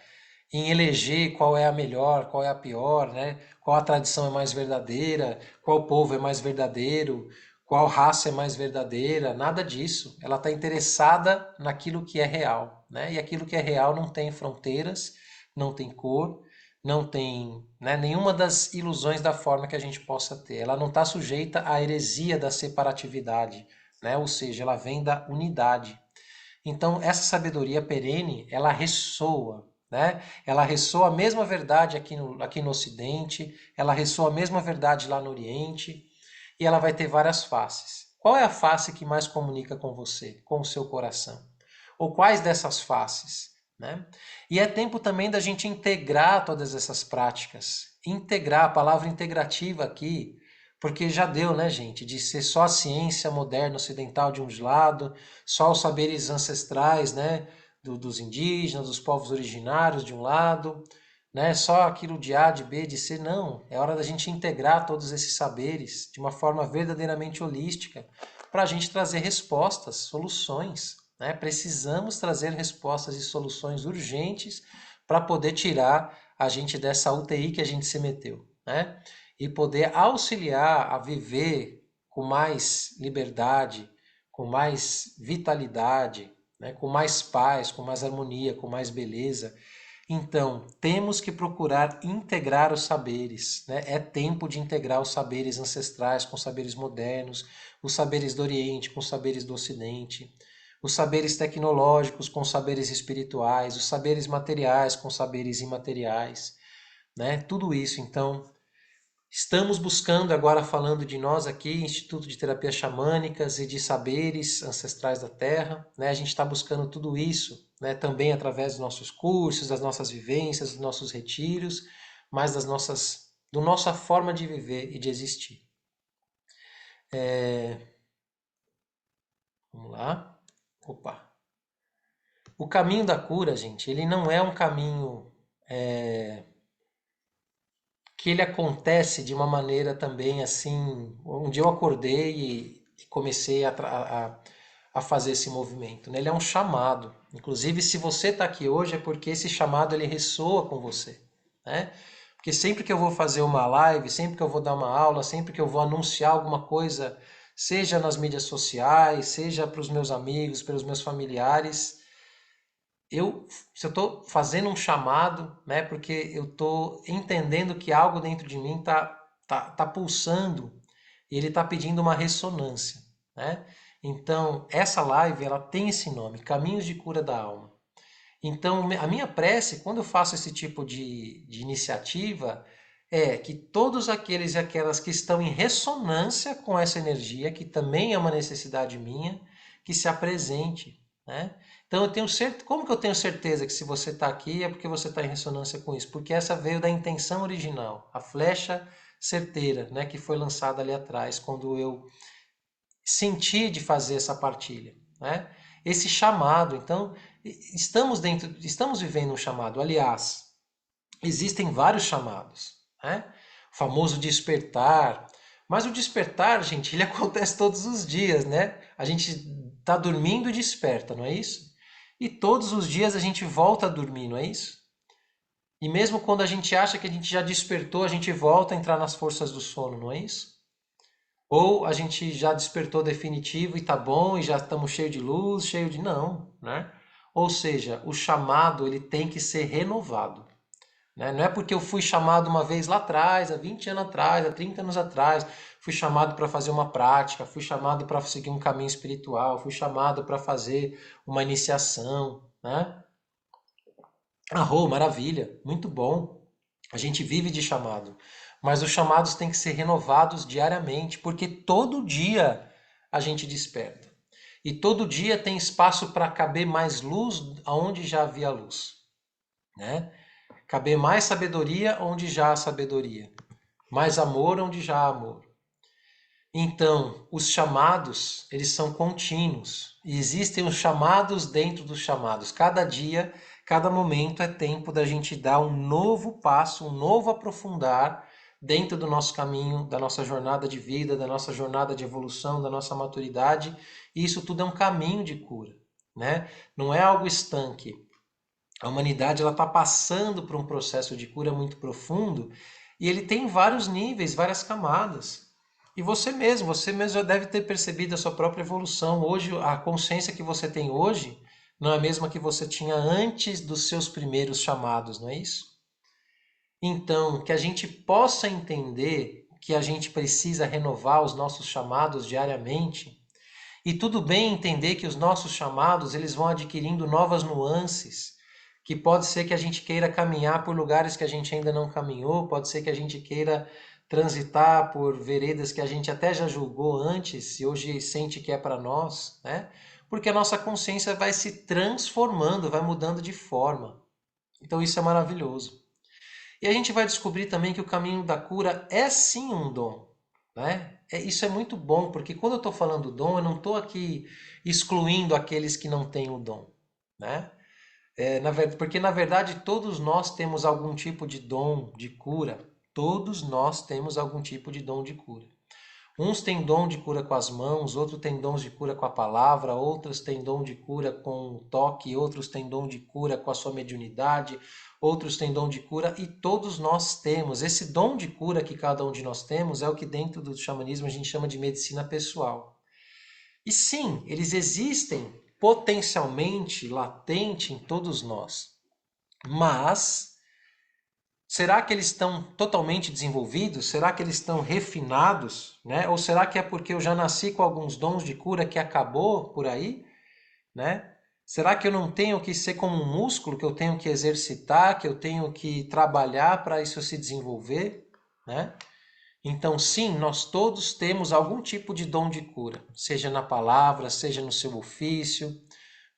em eleger qual é a melhor, qual é a pior, né? Qual a tradição é mais verdadeira, qual povo é mais verdadeiro, qual raça é mais verdadeira, nada disso. Ela está interessada naquilo que é real, né? E aquilo que é real não tem fronteiras, não tem cor, não tem, né, nenhuma das ilusões da forma que a gente possa ter. Ela não está sujeita à heresia da separatividade, né? Ou seja, ela vem da unidade. Então, essa sabedoria perene, ela ressoa, né? Ela ressoa a mesma verdade aqui no Ocidente, ela ressoa a mesma verdade lá no Oriente, e ela vai ter várias faces. Qual é a face que mais comunica com você, com o seu coração? Ou quais dessas faces? Né? E é tempo também da gente integrar todas essas práticas. Integrar, a palavra integrativa aqui, porque já deu, né, gente, de ser só a ciência moderna ocidental de um lado, só os saberes ancestrais, né, dos indígenas, dos povos originários de um lado, né, só aquilo de A, de B, de C. Não, é hora da gente integrar todos esses saberes de uma forma verdadeiramente holística para a gente trazer respostas, soluções. Né? Precisamos trazer respostas e soluções urgentes para poder tirar a gente dessa UTI que a gente se meteu. Né? E poder auxiliar a viver com mais liberdade, com mais vitalidade, né? Com mais paz, com mais harmonia, com mais beleza. Então, temos que procurar integrar os saberes. Né? É tempo de integrar os saberes ancestrais com os saberes modernos, os saberes do Oriente com os saberes do Ocidente, os saberes tecnológicos com os saberes espirituais, os saberes materiais com os saberes imateriais. Né? Tudo isso, então, estamos buscando, agora falando de nós aqui, Instituto de Terapias Xamânicas e de Saberes Ancestrais da Terra, né? A gente está buscando tudo isso, né? Também através dos nossos cursos, das nossas vivências, dos nossos retiros, mas da nossa forma de viver e de existir. Vamos lá. Opa. O caminho da cura, gente, ele não é um caminho que ele acontece de uma maneira também assim. Um dia eu acordei e comecei a fazer esse movimento. Né? Ele é um chamado. Inclusive, se você está aqui hoje é porque esse chamado ele ressoa com você. Né? Porque sempre que eu vou fazer uma live, sempre que eu vou dar uma aula, sempre que eu vou anunciar alguma coisa, seja nas mídias sociais, seja para os meus amigos, pelos meus familiares, se eu estou fazendo um chamado, né, porque eu estou entendendo que algo dentro de mim tá pulsando e ele está pedindo uma ressonância, né? Então, essa live, ela tem esse nome, Caminhos de Cura da Alma. Então, a minha prece, quando eu faço esse tipo de iniciativa, é que todos aqueles e aquelas que estão em ressonância com essa energia, que também é uma necessidade minha, que se apresente, né? Então, eu tenho certeza. Como que eu tenho certeza que se você está aqui é porque você está em ressonância com isso? Porque essa veio da intenção original, a flecha certeira, né, que foi lançada ali atrás, quando eu senti de fazer essa partilha, né? Esse chamado, então, estamos vivendo um chamado. Aliás, existem vários chamados, né? O famoso despertar. Mas o despertar, gente, ele acontece todos os dias, né? A gente está dormindo e desperta, não é isso? E todos os dias a gente volta a dormir, não é isso? E mesmo quando a gente acha que a gente já despertou, a gente volta a entrar nas forças do sono, não é isso? Ou a gente já despertou definitivo e tá bom e já estamos cheio de luz, cheio de não, né? Ou seja, o chamado ele tem que ser renovado. Né? Não é porque eu fui chamado uma vez lá atrás, há 20 anos atrás, há 30 anos atrás, fui chamado para fazer uma prática, fui chamado para seguir um caminho espiritual, fui chamado para fazer uma iniciação. Né? Maravilha, muito bom. A gente vive de chamado. Mas os chamados têm que ser renovados diariamente, porque todo dia a gente desperta. E todo dia tem espaço para caber mais luz aonde já havia luz. Né? Caber mais sabedoria onde já há sabedoria. Mais amor onde já há amor. Então, os chamados, eles são contínuos. E existem os chamados dentro dos chamados. Cada dia, cada momento é tempo da gente dar um novo passo, um novo aprofundar dentro do nosso caminho, da nossa jornada de vida, da nossa jornada de evolução, da nossa maturidade. E isso tudo é um caminho de cura, né? Não é algo estanque. A humanidade ela está passando por um processo de cura muito profundo e ele tem vários níveis, várias camadas. E você mesmo já deve ter percebido a sua própria evolução. Hoje, a consciência que você tem hoje não é a mesma que você tinha antes dos seus primeiros chamados, não é isso? Então, que a gente possa entender que a gente precisa renovar os nossos chamados diariamente. E tudo bem entender que os nossos chamados eles vão adquirindo novas nuances, que pode ser que a gente queira caminhar por lugares que a gente ainda não caminhou, pode ser que a gente queira transitar por veredas que a gente até já julgou antes e hoje sente que é para nós, né? Porque a nossa consciência vai se transformando, vai mudando de forma. Então isso é maravilhoso. E a gente vai descobrir também que o caminho da cura é sim um dom, né? Isso é muito bom, porque quando eu estou falando dom, eu não estou aqui excluindo aqueles que não têm o dom, né? Porque na verdade todos nós temos algum tipo de dom de cura. Todos nós temos algum tipo de dom de cura. Uns têm dom de cura com as mãos, outros têm dons de cura com a palavra, outros têm dom de cura com o toque, outros têm dom de cura com a sua mediunidade, outros têm dom de cura e todos nós temos. Esse dom de cura que cada um de nós temos é o que dentro do xamanismo a gente chama de medicina pessoal. E sim, eles existem potencialmente latente em todos nós. Mas será que eles estão totalmente desenvolvidos? Será que eles estão refinados, né? Ou será que é porque eu já nasci com alguns dons de cura que acabou por aí, né? Será que eu não tenho que ser como um músculo que eu tenho que exercitar, que eu tenho que trabalhar para isso se desenvolver, né? Então, sim, nós todos temos algum tipo de dom de cura, seja na palavra, seja no seu ofício,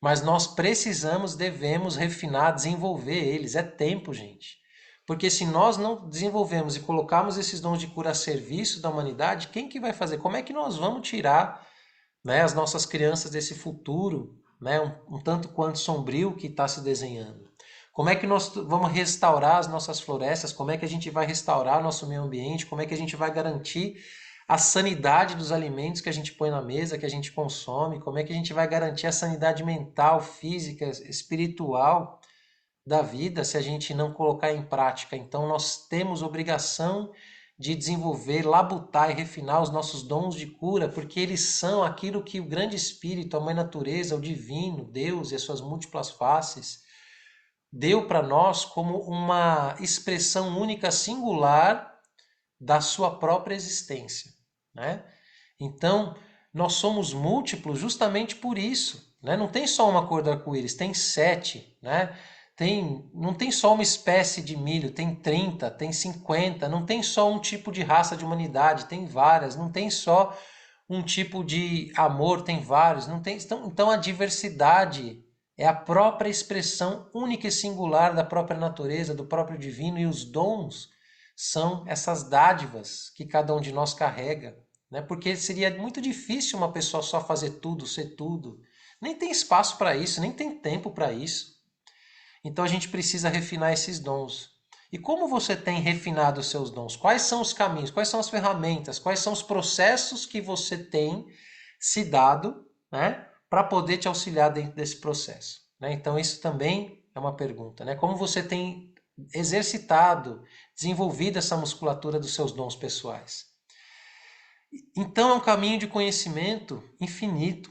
mas nós precisamos, devemos refinar, desenvolver eles. É tempo, gente. Porque se nós não desenvolvemos e colocarmos esses dons de cura a serviço da humanidade, quem que vai fazer? Como é que nós vamos tirar, né, as nossas crianças desse futuro, né, um tanto quanto sombrio que está se desenhando? Como é que nós vamos restaurar as nossas florestas? Como é que a gente vai restaurar nosso meio ambiente? Como é que a gente vai garantir a sanidade dos alimentos que a gente põe na mesa, que a gente consome? Como é que a gente vai garantir a sanidade mental, física, espiritual da vida se a gente não colocar em prática? Então nós temos obrigação de desenvolver, labutar e refinar os nossos dons de cura, porque eles são aquilo que o grande espírito, a mãe natureza, o divino, Deus e as suas múltiplas faces deu para nós como uma expressão única, singular da sua própria existência, né? Então, nós somos múltiplos justamente por isso, né? Não tem só uma cor do arco-íris, tem 7, né? Não tem só uma espécie de milho, tem 30, tem 50, não tem só um tipo de raça de humanidade, tem várias, não tem só um tipo de amor, tem vários, não tem, então a diversidade é a própria expressão única e singular da própria natureza, do próprio divino, e os dons são essas dádivas que cada um de nós carrega, né? Porque seria muito difícil uma pessoa só fazer tudo, ser tudo. Nem tem espaço para isso, nem tem tempo para isso. Então a gente precisa refinar esses dons. E como você tem refinado os seus dons? Quais são os caminhos? Quais são as ferramentas? Quais são os processos que você tem se dado, né, para poder te auxiliar dentro desse processo? Né? Então isso também é uma pergunta. Né? Como você tem exercitado, desenvolvido essa musculatura dos seus dons pessoais? Então é um caminho de conhecimento infinito.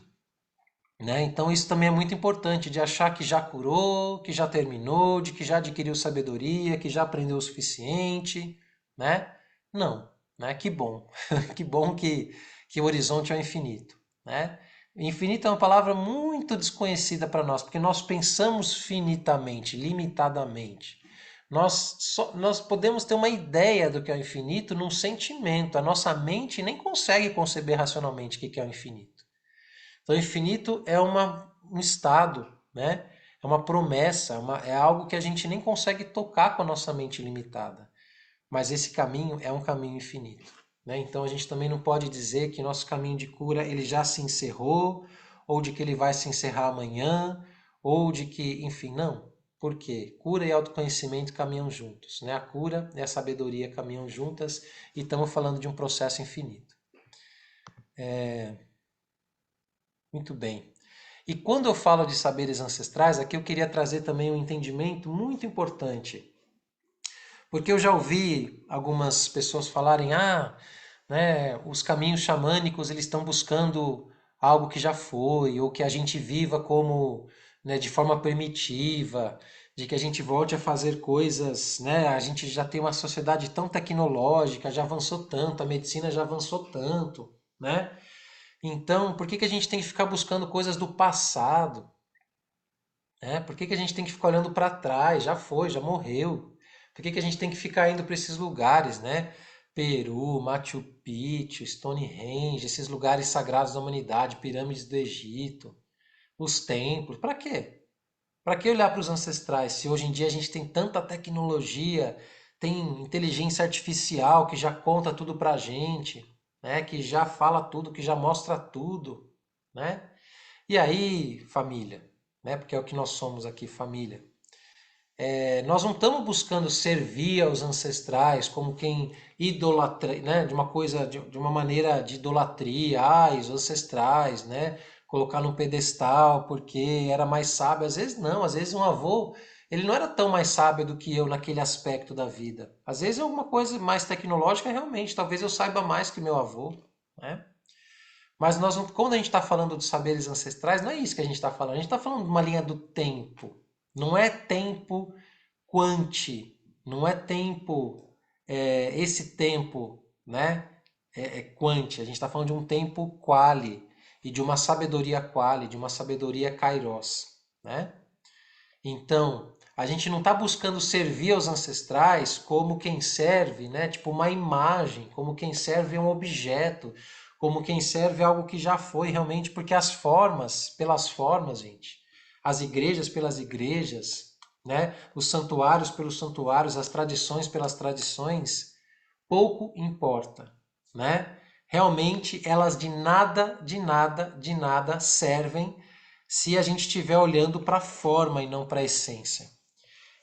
Né? Então isso também é muito importante, de achar que já curou, que já terminou, de que já adquiriu sabedoria, que já aprendeu o suficiente, né? Não, né? Que bom, que bom que o horizonte é o infinito, né? Infinito é uma palavra muito desconhecida para nós, porque nós pensamos finitamente, limitadamente. Nós podemos ter uma ideia do que é o infinito num sentimento, a nossa mente nem consegue conceber racionalmente o que é o infinito. Então, infinito é um estado, né? É uma promessa, é algo que a gente nem consegue tocar com a nossa mente limitada. Mas esse caminho é um caminho infinito, né? Então, a gente também não pode dizer que nosso caminho de cura ele já se encerrou, ou de que ele vai se encerrar amanhã, ou de que, enfim, não. Por quê? Cura e autoconhecimento caminham juntos, né? A cura e a sabedoria caminham juntas e estamos falando de um processo infinito. Muito bem. E quando eu falo de saberes ancestrais, aqui eu queria trazer também um entendimento muito importante. Porque eu já ouvi algumas pessoas falarem, né, os caminhos xamânicos eles estão buscando algo que já foi, ou que a gente viva como, né, de forma primitiva, de que a gente volte a fazer coisas, né? A gente já tem uma sociedade tão tecnológica, já avançou tanto, a medicina já avançou tanto, né? Então, por que que a gente tem que ficar buscando coisas do passado? Né? Por que que a gente tem que ficar olhando para trás? Já foi, já morreu. Por que que a gente tem que ficar indo para esses lugares, né? Peru, Machu Picchu, Stonehenge, esses lugares sagrados da humanidade, pirâmides do Egito, os templos. Para quê? Para que olhar para os ancestrais se hoje em dia a gente tem tanta tecnologia, tem inteligência artificial que já conta tudo para a gente, né? Que já fala tudo, que já mostra tudo, né? E aí, família, né? Porque é o que nós somos aqui, família. Nós não estamos buscando servir aos ancestrais como quem idolatra, né? De uma coisa, de uma maneira de idolatria, os ancestrais, né? Colocar num pedestal porque era mais sábio. Às vezes não, às vezes um avô, ele não era tão mais sábio do que eu naquele aspecto da vida. Às vezes é alguma coisa mais tecnológica, realmente, talvez eu saiba mais que meu avô, né? Mas nós, quando a gente está falando de saberes ancestrais, não é isso que a gente está falando. A gente está falando de uma linha do tempo. Não é tempo quanti, não é tempo, esse tempo, né? Quanti. A gente está falando de um tempo quali e de uma sabedoria quali, de uma sabedoria kairos, né? Então, a gente não está buscando servir aos ancestrais como quem serve, né? Tipo uma imagem, como quem serve um objeto, como quem serve algo que já foi realmente, porque as formas, pelas formas, gente, as igrejas pelas igrejas, né? Os santuários pelos santuários, as tradições pelas tradições, pouco importa, né? Realmente elas de nada, de nada, de nada servem se a gente estiver olhando para a forma e não para a essência.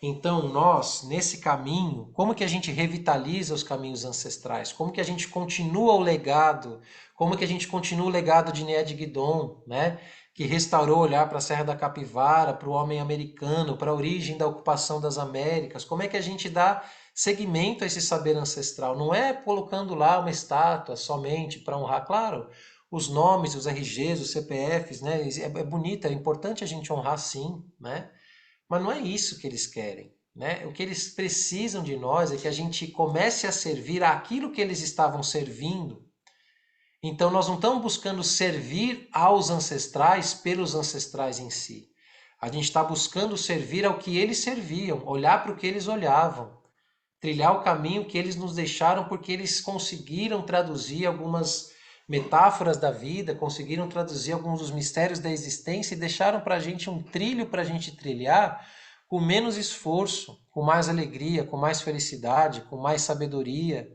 Então, nós, nesse caminho, como que a gente revitaliza os caminhos ancestrais? Como que a gente continua o legado? Como que a gente continua o legado de Néad Guidon, né? Que restaurou olhar para a Serra da Capivara, para o homem americano, para a origem da ocupação das Américas. Como é que a gente dá seguimento a esse saber ancestral? Não é colocando lá uma estátua somente para honrar, claro, os nomes, os RGs, os CPFs, né? É bonito, é importante a gente honrar sim, né? Mas não é isso que eles querem, né? O que eles precisam de nós é que a gente comece a servir aquilo que eles estavam servindo. Então nós não estamos buscando servir aos ancestrais pelos ancestrais em si. A gente está buscando servir ao que eles serviam, olhar para o que eles olhavam, trilhar o caminho que eles nos deixaram, porque eles conseguiram traduzir algumas metáforas da vida, conseguiram traduzir alguns dos mistérios da existência e deixaram para a gente um trilho para a gente trilhar com menos esforço, com mais alegria, com mais felicidade, com mais sabedoria,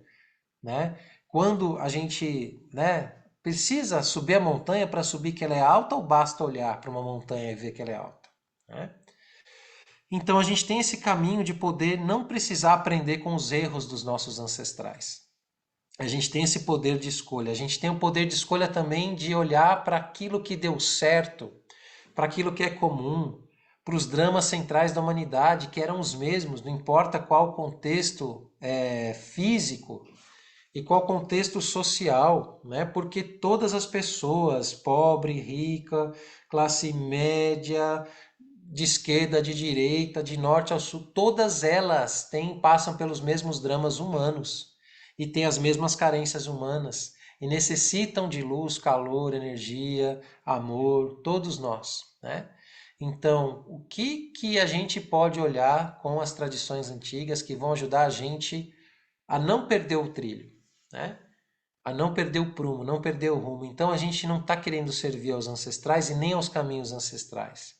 né? Quando a gente, né, precisa subir a montanha para subir que ela é alta ou basta olhar para uma montanha e ver que ela é alta, né? Então a gente tem esse caminho de poder não precisar aprender com os erros dos nossos ancestrais. A gente tem esse poder de escolha. A gente tem o poder de escolha também de olhar para aquilo que deu certo, para aquilo que é comum, para os dramas centrais da humanidade, que eram os mesmos, não importa qual contexto físico e qual contexto social, né? Porque todas as pessoas, pobre, rica, classe média, de esquerda, de direita, de norte ao sul, todas elas passam pelos mesmos dramas humanos e têm as mesmas carências humanas e necessitam de luz, calor, energia, amor, todos nós, né? Então, o que a gente pode olhar com as tradições antigas que vão ajudar a gente a não perder o trilho, né? A não perder o prumo, não perder o rumo. Então, a gente não está querendo servir aos ancestrais e nem aos caminhos ancestrais.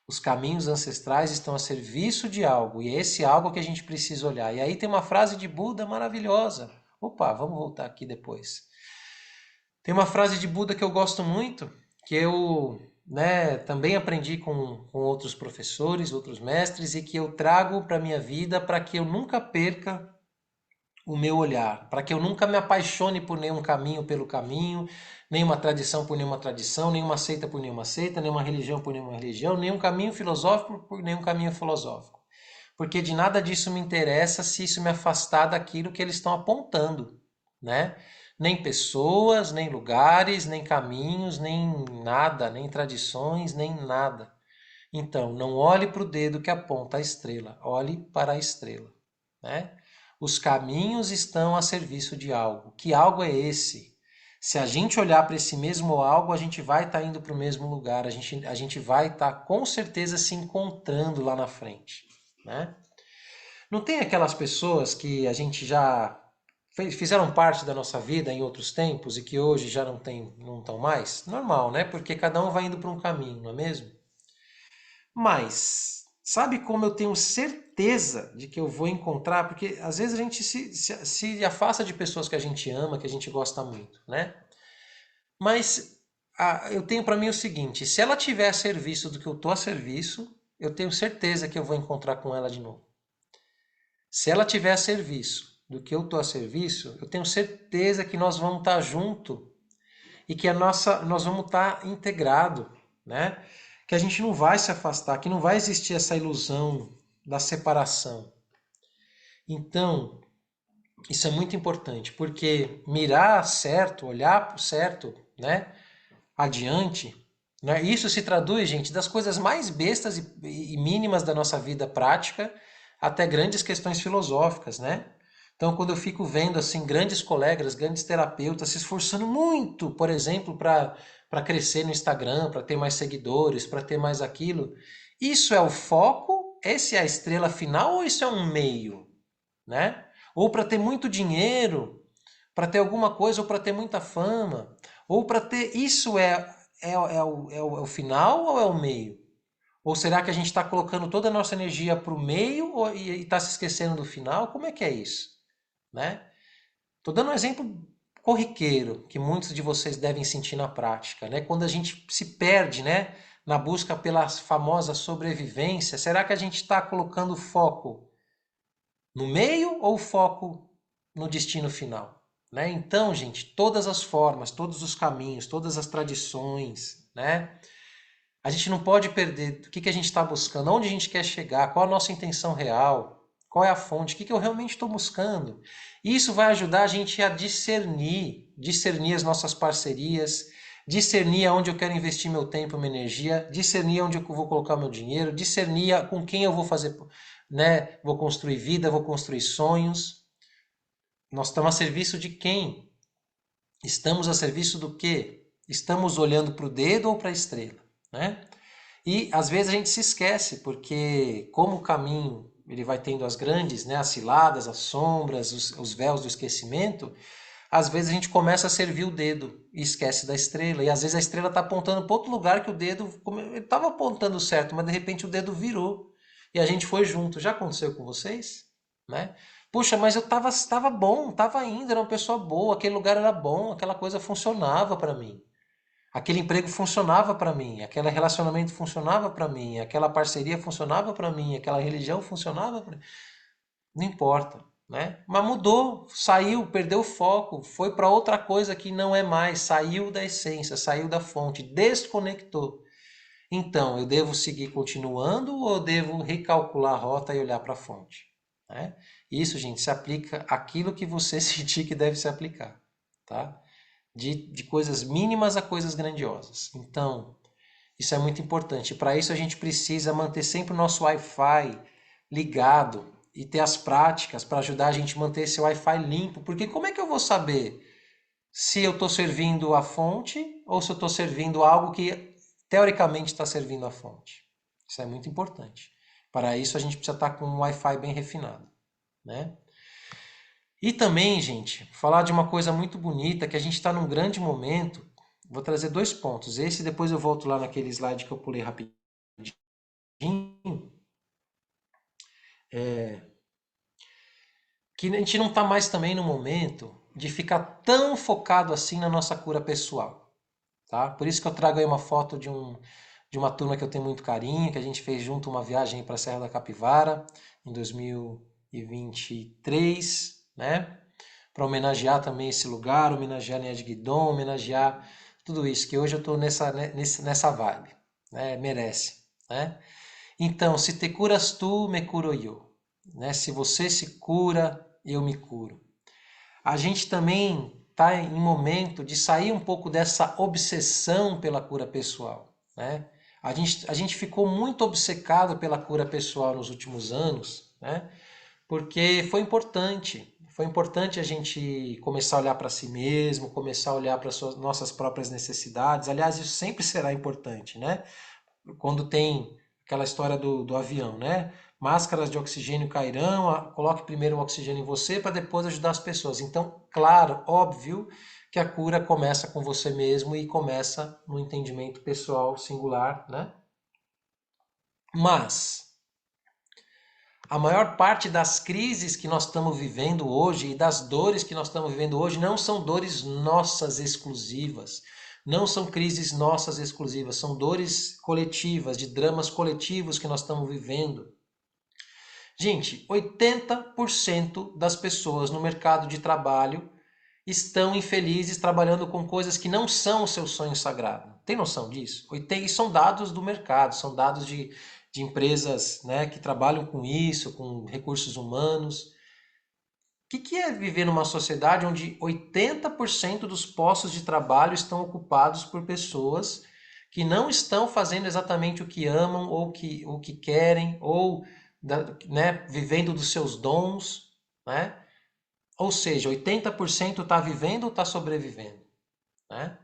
Os caminhos ancestrais estão a serviço de algo, e é esse algo que a gente precisa olhar. E aí tem uma frase de Buda maravilhosa. Opa, vamos voltar aqui depois. Tem uma frase de Buda que eu gosto muito, que eu, né, também aprendi com outros professores, outros mestres, e que eu trago para a minha vida para que eu nunca perca o meu olhar, para que eu nunca me apaixone por nenhum caminho pelo caminho, nenhuma tradição por nenhuma tradição, nenhuma seita por nenhuma seita, nenhuma religião por nenhuma religião, nenhum caminho filosófico por nenhum caminho filosófico. Porque de nada disso me interessa se isso me afastar daquilo que eles estão apontando, né? Nem pessoas, nem lugares, nem caminhos, nem nada, nem tradições, nem nada. Então, não olhe para o dedo que aponta a estrela, olhe para a estrela, né? Os caminhos estão a serviço de algo. Que algo é esse? Se a gente olhar para esse mesmo algo, a gente vai estar indo para o mesmo lugar, a gente vai estar com certeza se encontrando lá na frente, né? Não tem aquelas pessoas que a gente já fizeram parte da nossa vida em outros tempos e que hoje já não estão mais? Normal, né? Porque cada um vai indo para um caminho, não é mesmo? Mas, sabe como eu tenho certeza de que eu vou encontrar? Porque às vezes a gente se afasta de pessoas que a gente ama, que a gente gosta muito, né? Mas eu tenho para mim o seguinte: se ela tiver a serviço do que eu estou a serviço, eu tenho certeza que eu vou encontrar com ela de novo. Se ela tiver a serviço do que eu estou a serviço, eu tenho certeza que nós vamos estar junto e que nós vamos estar integrado, né? Que a gente não vai se afastar, que não vai existir essa ilusão da separação. Então, isso é muito importante, porque mirar certo, olhar para o certo, né? Adiante, né? Isso se traduz, gente, das coisas mais bestas e mínimas da nossa vida prática até grandes questões filosóficas, né? Então, quando eu fico vendo assim grandes colegas, grandes terapeutas se esforçando muito, por exemplo, para crescer no Instagram, para ter mais seguidores, para ter mais aquilo, isso é o foco? Esse é a estrela final ou isso é um meio, né? Ou para ter muito dinheiro, para ter alguma coisa, ou para ter muita fama, ou para ter. Isso é o final ou é o meio? Ou será que a gente está colocando toda a nossa energia para o meio e está se esquecendo do final? Como é que é isso? Né? Estou dando um exemplo corriqueiro que muitos de vocês devem sentir na prática, né? Quando a gente se perde, né, na busca pela famosa sobrevivência, será que a gente está colocando foco no meio ou foco no destino final? Né? Então, gente, todas as formas, todos os caminhos, todas as tradições, né? A gente não pode perder o que a gente está buscando, onde a gente quer chegar, qual a nossa intenção real, qual é a fonte, o que eu realmente estou buscando. Isso vai ajudar a gente a discernir as nossas parcerias, discernir aonde eu quero investir meu tempo, minha energia, discernir onde eu vou colocar meu dinheiro, discernir com quem eu vou fazer, né? Vou construir vida, vou construir sonhos. Nós estamos a serviço de quem? Estamos a serviço do quê? Estamos olhando para o dedo ou para a estrela, né? E às vezes a gente se esquece, porque como o caminho ele vai tendo as grandes, né, as ciladas, as sombras, os véus do esquecimento, às vezes a gente começa a servir o dedo e esquece da estrela. E às vezes a estrela está apontando para outro lugar que o dedo estava apontando certo, mas de repente o dedo virou e a gente foi junto. Já aconteceu com vocês? Né? Puxa, mas eu estava bom, estava indo, era uma pessoa boa, aquele lugar era bom, aquela coisa funcionava para mim. Aquele emprego funcionava para mim, aquele relacionamento funcionava para mim, aquela parceria funcionava para mim, aquela religião funcionava para mim. Não importa, né? Mas mudou, saiu, perdeu o foco, foi para outra coisa que não é mais, saiu da essência, saiu da fonte, desconectou. Então, eu devo seguir continuando ou eu devo recalcular a rota e olhar para a fonte? Né? Isso, gente, se aplica àquilo que você sentir que deve se aplicar, tá? De coisas mínimas a coisas grandiosas. Então, isso é muito importante. Para isso, a gente precisa manter sempre o nosso Wi-Fi ligado e ter as práticas para ajudar a gente a manter esse Wi-Fi limpo. Porque como é que eu vou saber se eu estou servindo a fonte ou se eu estou servindo algo que teoricamente está servindo a fonte? Isso é muito importante. Para isso, a gente precisa estar com um Wi-Fi bem refinado, né? E também, gente, falar de uma coisa muito bonita, que a gente está num grande momento. Vou trazer dois pontos. Esse depois eu volto lá naquele slide que eu pulei rapidinho. Que a gente não está mais também no momento de ficar tão focado assim na nossa cura pessoal. Tá? Por isso que eu trago aí uma foto de uma turma que eu tenho muito carinho, que a gente fez junto uma viagem para a Serra da Capivara em 2023, né? Para homenagear também esse lugar, homenagear a linha de Guidon, homenagear tudo isso, que hoje eu estou nessa vibe, né? Merece, né? Então, se te curas tu, me curo eu, né? Se você se cura, eu me curo. A gente também está em momento de sair um pouco dessa obsessão pela cura pessoal, né? A gente ficou muito obcecado pela cura pessoal nos últimos anos, né? Porque foi importante. Foi importante a gente começar a olhar para si mesmo, começar a olhar para as nossas próprias necessidades. Aliás, isso sempre será importante, né? Quando tem aquela história do avião, né? Máscaras de oxigênio cairão, coloque primeiro o oxigênio em você para depois ajudar as pessoas. Então, claro, óbvio que a cura começa com você mesmo e começa no entendimento pessoal singular, né? Mas a maior parte das crises que nós estamos vivendo hoje e das dores que nós estamos vivendo hoje não são dores nossas exclusivas. Não são crises nossas exclusivas, são dores coletivas, de dramas coletivos que nós estamos vivendo. Gente, 80% das pessoas no mercado de trabalho estão infelizes trabalhando com coisas que não são o seu sonho sagrado. Tem noção disso? E são dados do mercado, são dados de empresas, né, que trabalham com isso, com recursos humanos. O que é viver numa sociedade onde 80% dos postos de trabalho estão ocupados por pessoas que não estão fazendo exatamente o que amam ou o que querem, ou né, vivendo dos seus dons, né? Ou seja, 80% está vivendo ou está sobrevivendo, né?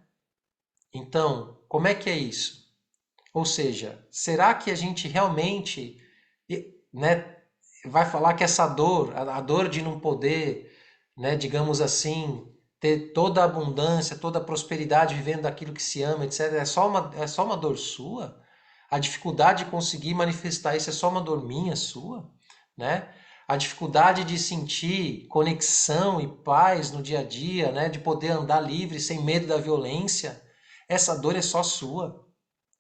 Então, como é que é isso? Ou seja, será que a gente realmente, né, vai falar que essa dor, a dor de não poder, né, digamos assim, ter toda a abundância, toda a prosperidade vivendo daquilo que se ama, etc., é só uma dor sua? A dificuldade de conseguir manifestar isso é só uma dor minha, sua, né? A dificuldade de sentir conexão e paz no dia a dia, né? De poder andar livre, sem medo da violência, essa dor é só sua,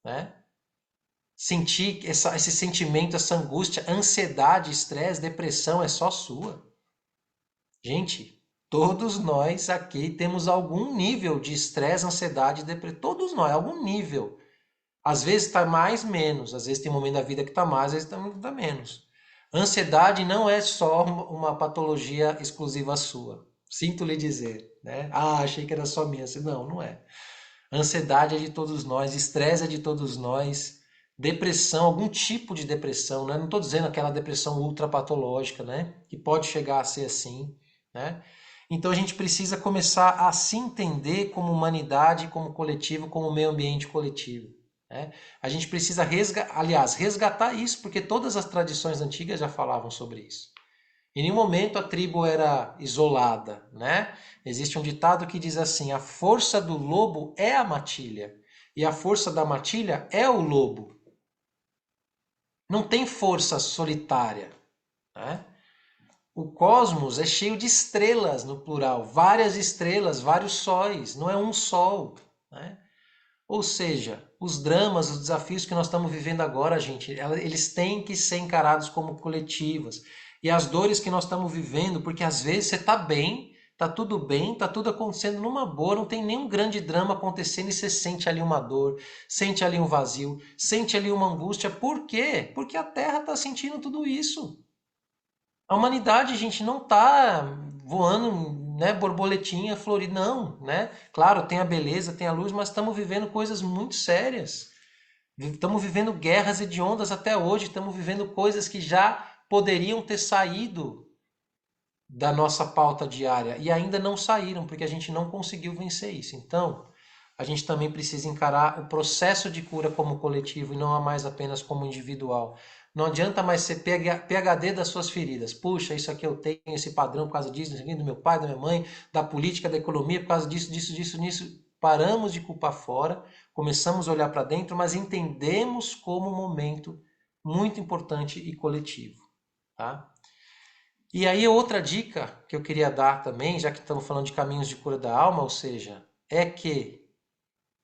né? Sentir esse sentimento, essa angústia, ansiedade, estresse, depressão é só sua. Gente, todos nós aqui temos algum nível de estresse, ansiedade e depressão. Todos nós, algum nível. Às vezes está mais, menos. Às vezes tem um momento da vida que está mais, às vezes está menos. Ansiedade não é só uma patologia exclusiva sua. Sinto lhe dizer, né? Ah, achei que era só minha. Não, não é. Ansiedade é de todos nós, estresse é de todos nós, depressão, algum tipo de depressão, né? Não estou dizendo aquela depressão ultrapatológica, né? Que pode chegar a ser assim, né? Então a gente precisa começar a se entender como humanidade, como coletivo, como meio ambiente coletivo. Né? A gente precisa resgatar isso, porque todas as tradições antigas já falavam sobre isso. Em nenhum momento a tribo era isolada, né? Existe um ditado que diz assim: a força do lobo é a matilha e a força da matilha é o lobo. Não tem força solitária, né? O cosmos é cheio de estrelas no plural, várias estrelas, vários sóis, não é um sol, né? Ou seja, os dramas, os desafios que nós estamos vivendo agora, gente, eles têm que ser encarados como coletivos. E as dores que nós estamos vivendo, porque às vezes você está bem, está tudo acontecendo numa boa, não tem nenhum grande drama acontecendo e você sente ali uma dor, sente ali um vazio, sente ali uma angústia. Por quê? Porque a Terra está sentindo tudo isso. A humanidade, gente, não está voando, né, borboletinha florida, não, né? Claro, tem a beleza, tem a luz, mas estamos vivendo coisas muito sérias. Estamos vivendo guerras hediondas até hoje, estamos vivendo coisas que já poderiam ter saído da nossa pauta diária e ainda não saíram, porque a gente não conseguiu vencer isso. Então, a gente também precisa encarar o processo de cura como coletivo e não mais apenas como individual. Não adianta mais ser PhD das suas feridas. Puxa, isso aqui eu tenho, esse padrão por causa disso, do meu pai, da minha mãe, da política, da economia, por causa disso. Paramos de culpar fora, começamos a olhar para dentro, mas entendemos como um momento muito importante e coletivo. Tá? E aí outra dica que eu queria dar também, já que estamos falando de caminhos de cura da alma, ou seja, é que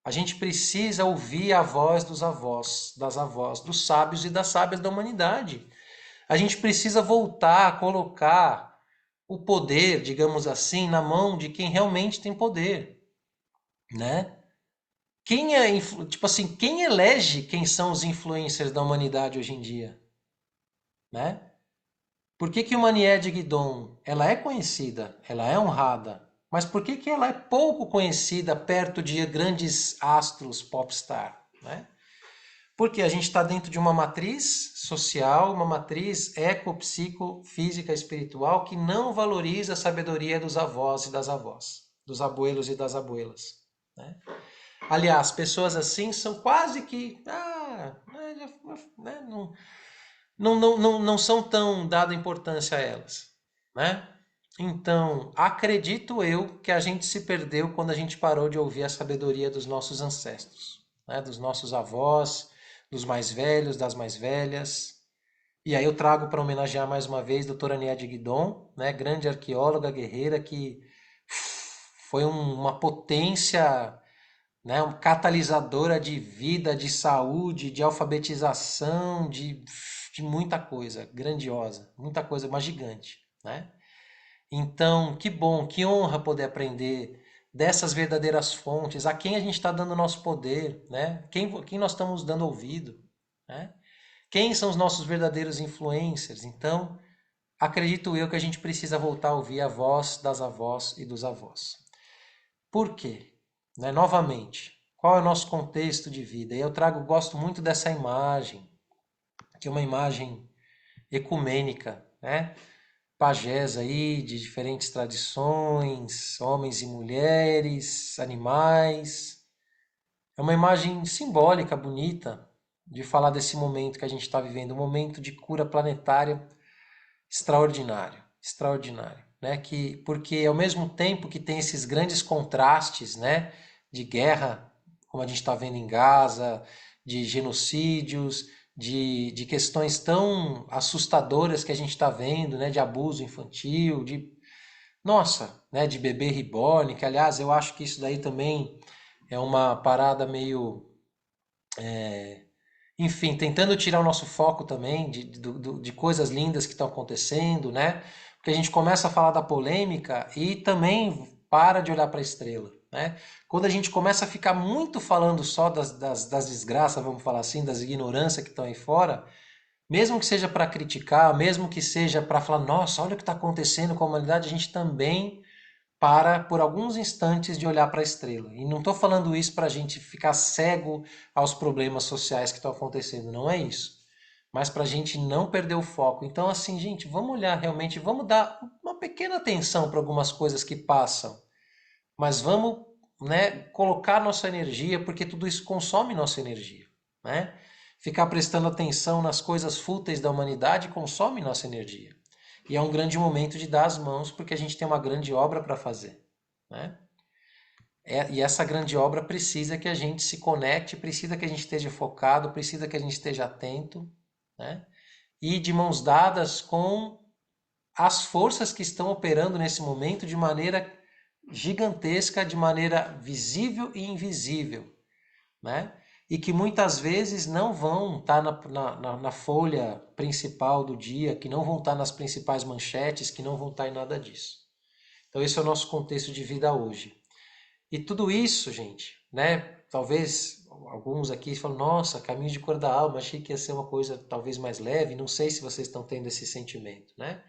a gente precisa ouvir a voz dos avós, das avós, dos sábios e das sábias da humanidade. A gente precisa voltar a colocar o poder, digamos assim, na mão de quem realmente tem poder, né? Quem é, tipo assim, quem elege quem são os influencers da humanidade hoje em dia, né? Por que que uma Nied Guidon, ela é conhecida, ela é honrada, mas por que que ela é pouco conhecida perto de grandes astros popstar, né? Porque a gente está dentro de uma matriz social, uma matriz eco-psico-física espiritual que não valoriza a sabedoria dos avós e das avós, dos abuelos e das abuelas, né? Aliás, pessoas assim são quase que né, não são tão dada importância a elas, né? Então, acredito eu que a gente se perdeu quando a gente parou de ouvir a sabedoria dos nossos ancestros, né? Dos nossos avós, dos mais velhos, das mais velhas. E aí eu trago para homenagear mais uma vez a doutora Niede Guidon, né? Grande arqueóloga, guerreira, que foi uma potência, né, um catalisadora de vida, de saúde, de alfabetização, de muita coisa grandiosa, muita coisa, mas gigante, né? Então, que bom, que honra poder aprender dessas verdadeiras fontes, a quem a gente está dando nosso poder, né? Quem nós estamos dando ouvido, né? Quem são os nossos verdadeiros influencers? Então, acredito eu que a gente precisa voltar a ouvir a voz das avós e dos avós. Por quê? Né? Novamente, qual é o nosso contexto de vida? E eu gosto muito dessa imagem, que é uma imagem ecumênica, né? Pajés aí de diferentes tradições, homens e mulheres, animais. É uma imagem simbólica, bonita, de falar desse momento que a gente está vivendo, um momento de cura planetária extraordinário, extraordinário, né? Porque ao mesmo tempo que tem esses grandes contrastes, né, de guerra, como a gente está vendo em Gaza, de genocídios, de questões tão assustadoras que a gente está vendo, né, de abuso infantil, nossa, né, de bebê reborn, que aliás eu acho que isso daí também é uma parada meio, enfim, tentando tirar o nosso foco também de coisas lindas que estão acontecendo, né? Porque a gente começa a falar da polêmica e também para de olhar para a estrela, né? Quando a gente começa a ficar muito falando só das desgraças, vamos falar assim, das ignorâncias que estão aí fora, mesmo que seja para criticar, mesmo que seja para falar, nossa, olha o que está acontecendo com a humanidade, a gente também para por alguns instantes de olhar para a estrela. E não estou falando isso para a gente ficar cego aos problemas sociais que estão acontecendo, não é isso. Mas para a gente não perder o foco. Então, assim, gente, vamos olhar realmente, vamos dar uma pequena atenção para algumas coisas que passam, mas vamos, né, colocar nossa energia, porque tudo isso consome nossa energia, né? Ficar prestando atenção nas coisas fúteis da humanidade consome nossa energia. E é um grande momento de dar as mãos, porque a gente tem uma grande obra para fazer, né? E essa grande obra precisa que a gente se conecte, precisa que a gente esteja focado, precisa que a gente esteja atento, né? E de mãos dadas com as forças que estão operando nesse momento de maneira gigantesca, de maneira visível e invisível, né? E que muitas vezes não vão estar na folha principal do dia, que não vão estar nas principais manchetes, que não vão estar em nada disso. Então esse é o nosso contexto de vida hoje. E tudo isso, gente, né? Talvez alguns aqui falam, nossa, caminho de cor da alma, achei que ia ser uma coisa talvez mais leve, não sei se vocês estão tendo esse sentimento, né?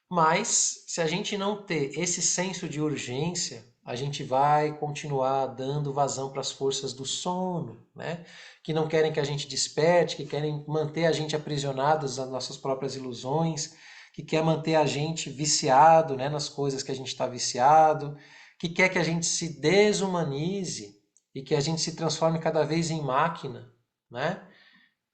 Mas se a gente não ter esse senso de urgência, a gente vai continuar dando vazão para as forças do sono, né? Que não querem que a gente desperte, que querem manter a gente aprisionados às nossas próprias ilusões, que quer manter a gente viciado, né, nas coisas que a gente está viciado, que quer que a gente se desumanize e que a gente se transforme cada vez em máquina, né?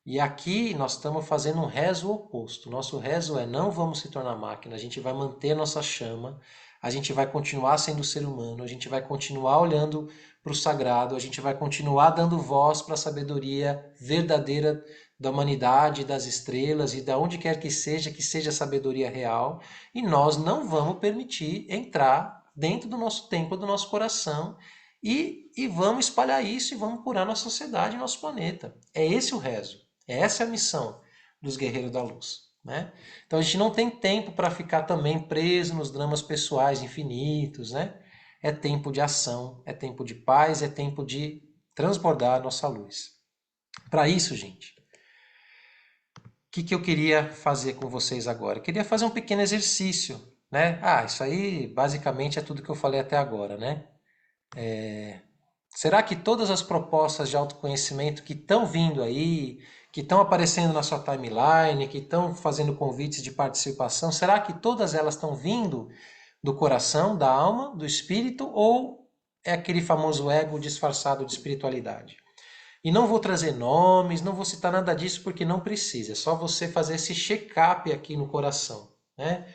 E aqui nós estamos fazendo um rezo oposto. Nosso rezo é não vamos se tornar máquina, a gente vai manter a nossa chama, a gente vai continuar sendo ser humano, a gente vai continuar olhando para o sagrado, a gente vai continuar dando voz para a sabedoria verdadeira da humanidade, das estrelas e da onde quer que seja sabedoria real, e nós não vamos permitir entrar dentro do nosso templo, do nosso coração, e vamos espalhar isso e vamos curar nossa sociedade e nosso planeta. É esse o rezo. Essa é a missão dos guerreiros da luz, né? Então a gente não tem tempo para ficar também preso nos dramas pessoais infinitos, né? É tempo de ação, é tempo de paz, é tempo de transbordar a nossa luz. Para isso, gente, o que eu queria fazer com vocês agora? Eu queria fazer um pequeno exercício, né? Isso aí basicamente é tudo que eu falei até agora, né? Será que todas as propostas de autoconhecimento que estão vindo aí, que estão aparecendo na sua timeline, que estão fazendo convites de participação, será que todas elas estão vindo do coração, da alma, do espírito, ou é aquele famoso ego disfarçado de espiritualidade? E não vou trazer nomes, não vou citar nada disso porque não precisa. É só você fazer esse check-up aqui no coração, né?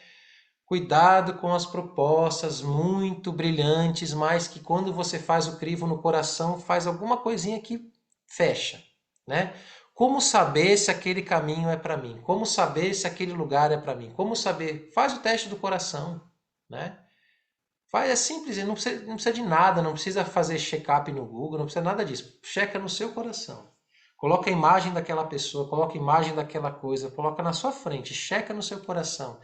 Cuidado com as propostas muito brilhantes, mas que quando você faz o crivo no coração, faz alguma coisinha que fecha, né? Como saber se aquele caminho é para mim? Como saber se aquele lugar é para mim? Como saber? Faz o teste do coração, né? Faz, é simples, não precisa de nada, não precisa fazer check-up no Google, não precisa nada disso. Checa no seu coração. Coloca a imagem daquela pessoa, coloca a imagem daquela coisa, coloca na sua frente, checa no seu coração.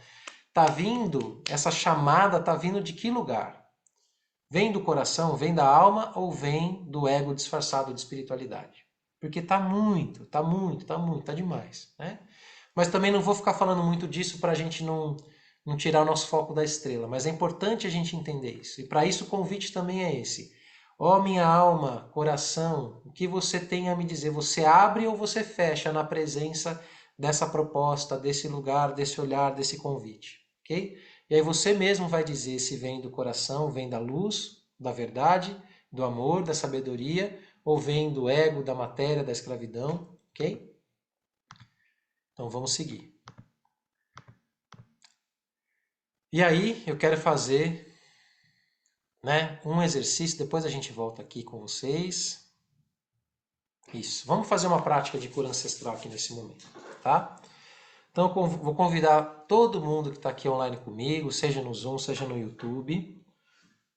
Tá vindo, essa chamada tá vindo de que lugar? Vem do coração, vem da alma ou vem do ego disfarçado de espiritualidade? Porque tá demais, né? Mas também não vou ficar falando muito disso para a gente não tirar o nosso foco da estrela. Mas é importante a gente entender isso. E para isso o convite também é esse. Ó minha alma, coração, o que você tem a me dizer? Você abre ou você fecha na presença dessa proposta, desse lugar, desse olhar, desse convite? Ok? E aí você mesmo vai dizer se vem do coração, vem da luz, da verdade, do amor, da sabedoria, ou vem do ego, da matéria, da escravidão, ok? Então vamos seguir. E aí eu quero fazer, né, um exercício, depois a gente volta aqui com vocês. Isso, vamos fazer uma prática de cura ancestral aqui nesse momento, tá? Então eu vou convidar todo mundo que está aqui online comigo, seja no Zoom, seja no YouTube,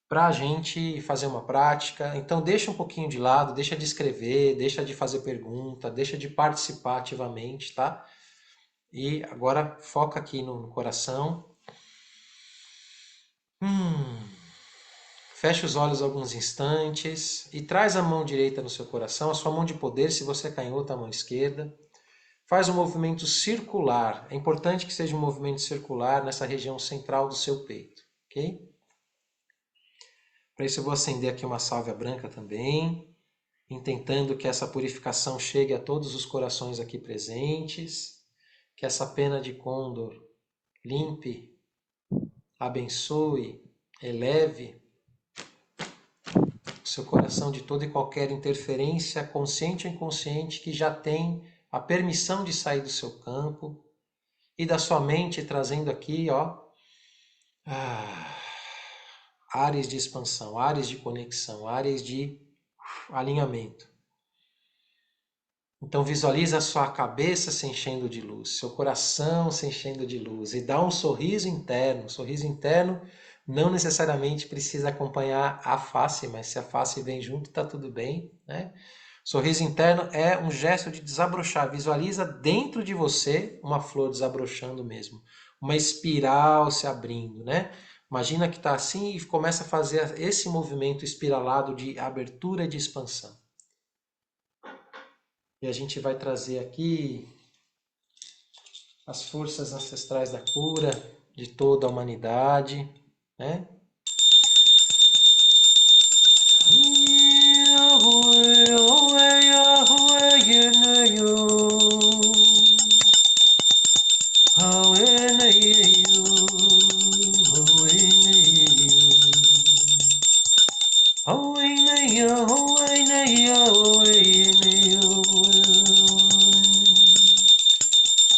para a gente fazer uma prática. Então deixa um pouquinho de lado, deixa de escrever, deixa de fazer pergunta, deixa de participar ativamente, tá? E agora foca aqui no coração. Feche os olhos alguns instantes e traz a mão direita no seu coração, a sua mão de poder, se você é canhoto, a mão esquerda. Faz um movimento circular. É importante que seja um movimento circular nessa região central do seu peito, ok? Para isso eu vou acender aqui uma sálvia branca também, intentando que essa purificação chegue a todos os corações aqui presentes, que essa pena de côndor limpe, abençoe, eleve o seu coração de toda e qualquer interferência, consciente ou inconsciente, que já tem a permissão de sair do seu campo, e da sua mente trazendo aqui, ó, áreas de expansão, áreas de conexão, áreas de alinhamento. Então visualiza a sua cabeça se enchendo de luz, seu coração se enchendo de luz, e dá um sorriso interno. O sorriso interno não necessariamente precisa acompanhar a face, mas se a face vem junto, está tudo bem, né? Sorriso interno é um gesto de desabrochar. Visualiza dentro de você uma flor desabrochando mesmo, uma espiral se abrindo, né? Imagina que está assim e começa a fazer esse movimento espiralado de abertura e de expansão. E a gente vai trazer aqui as forças ancestrais da cura de toda a humanidade, né?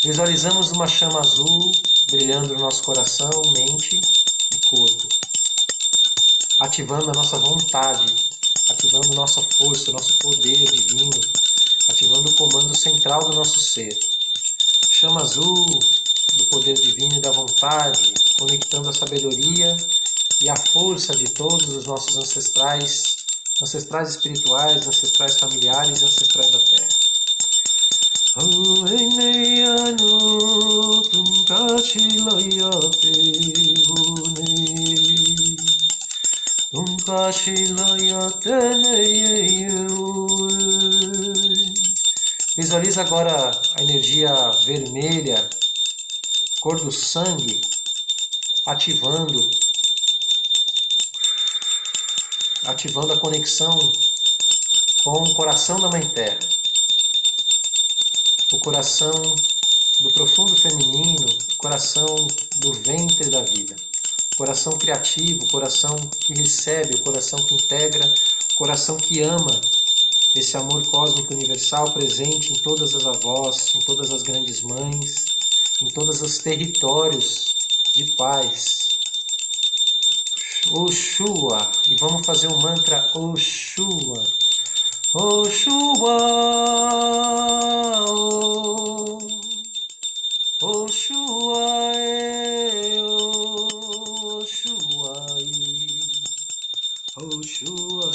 Visualizamos uma chama azul brilhando no nosso coração, mente e corpo, ativando a nossa vontade, ativando nossa força, nosso poder divino, ativando o comando central do nosso ser. Chama azul do poder divino e da vontade, conectando a sabedoria e a força de todos os nossos ancestrais, ancestrais espirituais, ancestrais familiares e ancestrais da Terra. Visualiza agora a energia vermelha, cor do sangue, ativando a conexão com o coração da Mãe Terra. O coração do profundo feminino, o coração do ventre da vida. O coração criativo, o coração que recebe, o coração que integra, o coração que ama, esse amor cósmico universal presente em todas as avós, em todas as grandes mães, em todos os territórios de paz. Oxua, e vamos fazer o mantra Oxua. Oxua, Oxua, Oxua, Oxua,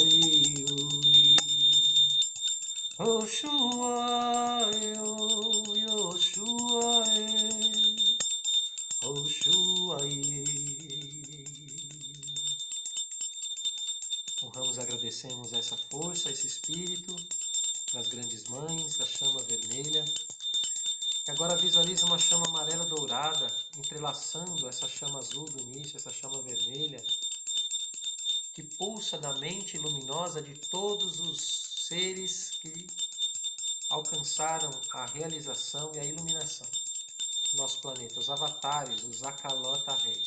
Oxua, Oxua, Oxua. Honramos e agradecemos essa força, esse espírito das grandes mães, da chama vermelha. E agora visualiza uma chama amarela dourada, entrelaçando essa chama azul do início, essa chama vermelha, que pulsa na mente luminosa de todos os seres que alcançaram a realização e a iluminação do nosso planeta, os avatares, os Akalota Rei,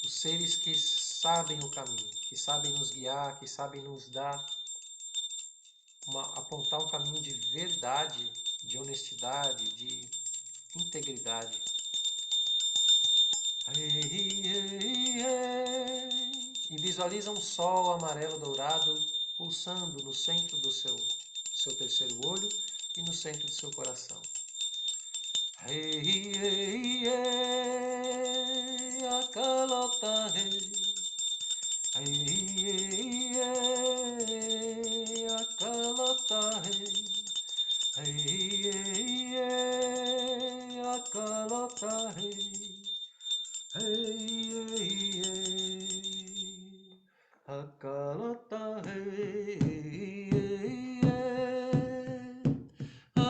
os seres que sabem o caminho, que sabem nos guiar, que sabem nos dar, apontar um caminho de verdade, de honestidade, de integridade. E visualiza um sol amarelo dourado pulsando no centro do seu terceiro olho e no centro do seu coração. Akalota Rei, Akalota Rei, Akalota Rei, Akalota Rei,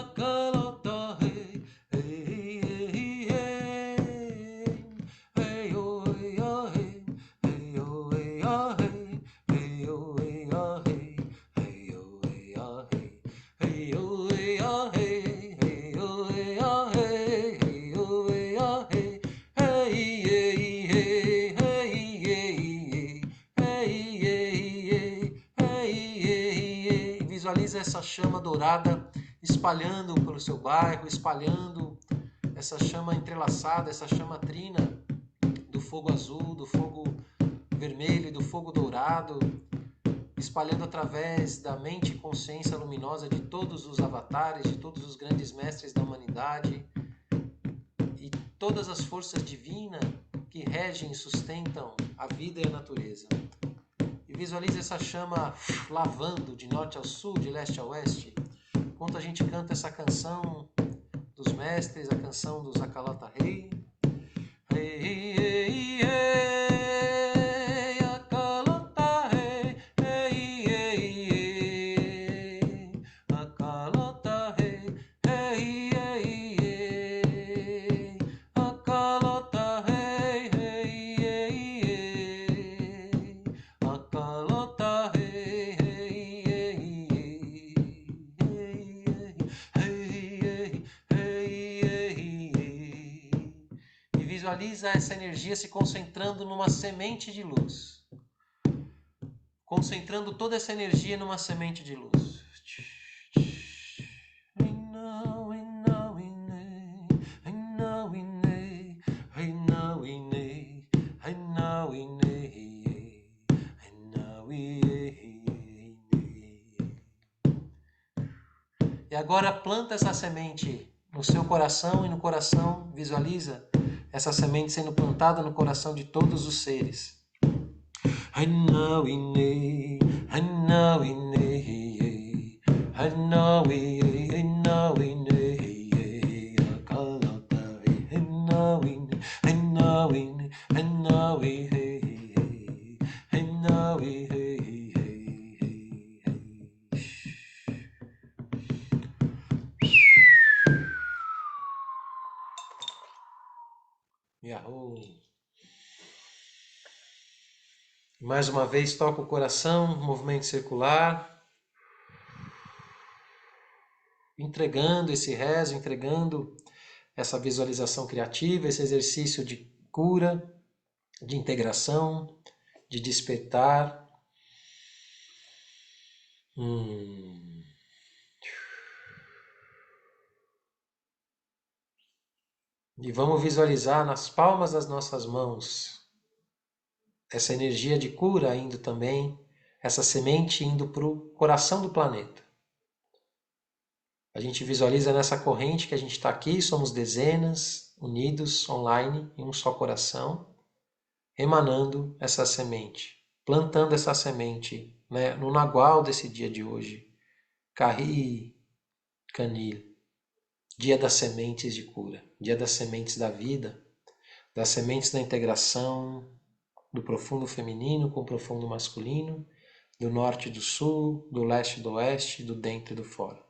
Akalota Rei, Visualiza essa chama dourada espalhando pelo seu bairro, espalhando essa chama entrelaçada, essa chama trina do fogo azul, do fogo vermelho e do fogo dourado, espalhando através da mente e consciência luminosa de todos os avatares, de todos os grandes mestres da humanidade e todas as forças divinas que regem e sustentam a vida e a natureza. E visualize essa chama lavando de norte ao sul, de leste a oeste, enquanto a gente canta essa canção dos mestres, a canção dos Akalota Rei. Visualiza essa energia se concentrando numa semente de luz. Concentrando toda essa energia numa semente de luz. E agora planta essa semente no seu coração e no coração visualiza essa semente sendo plantada no coração de todos os seres. Mais uma vez toca o coração, movimento circular, entregando esse rezo, entregando essa visualização criativa, esse exercício de cura, de integração, de despertar. Hum. E vamos visualizar nas palmas das nossas mãos essa energia de cura indo também, essa semente indo para o coração do planeta. A gente visualiza nessa corrente que a gente está aqui, somos dezenas, unidos online em um só coração, emanando essa semente, plantando essa semente, né, no nagual desse dia de hoje. Carri Canil, dia das sementes de cura, dia das sementes da vida, das sementes da integração do profundo feminino com o profundo masculino, do norte e do sul, do leste e do oeste, do dentro e do fora.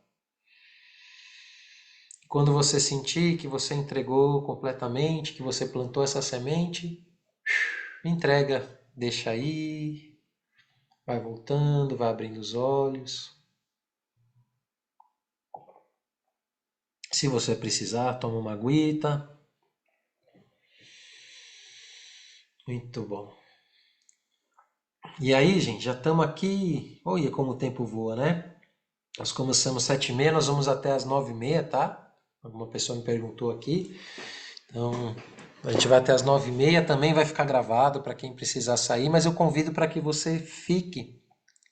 Quando você sentir que você entregou completamente, que você plantou essa semente, entrega, deixa aí, vai voltando, vai abrindo os olhos. Se você precisar, toma uma aguita. Muito bom. E aí, gente, já estamos aqui. Olha como o tempo voa, né? Nós começamos 7h30, nós vamos até as 9h30, tá? Alguma pessoa me perguntou aqui. Então, a gente vai até as 9h30, também vai ficar gravado para quem precisar sair, mas eu convido para que você fique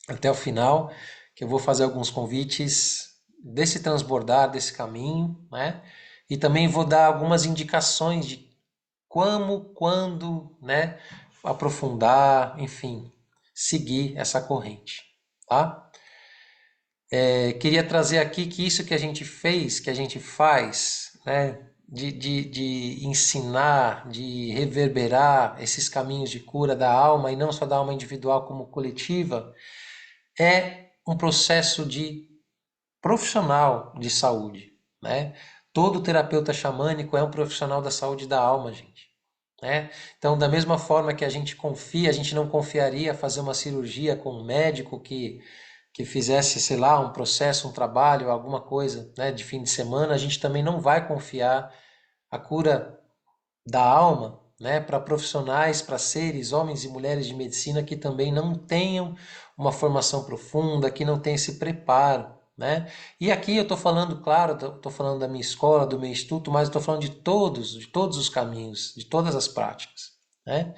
até o final, que eu vou fazer alguns convites desse transbordar, desse caminho, né? E também vou dar algumas indicações de como, quando, né? Aprofundar, enfim, seguir essa corrente, tá? Queria trazer aqui que isso que a gente fez, que a gente faz, né? De ensinar, de reverberar esses caminhos de cura da alma, e não só da alma individual como coletiva, é um processo de profissional de saúde, né? Todo terapeuta xamânico é um profissional da saúde da alma, gente, né? Então, da mesma forma que a gente confia, a gente não confiaria fazer uma cirurgia com um médico que fizesse, sei lá, um processo, um trabalho, alguma coisa, né, de fim de semana, a gente também não vai confiar a cura da alma, né, para profissionais, para seres, homens e mulheres de medicina que também não tenham uma formação profunda, que não tenham esse preparo, né? E aqui eu estou falando, claro, estou falando da minha escola, do meu instituto, mas estou falando de todos os caminhos, de todas as práticas, né?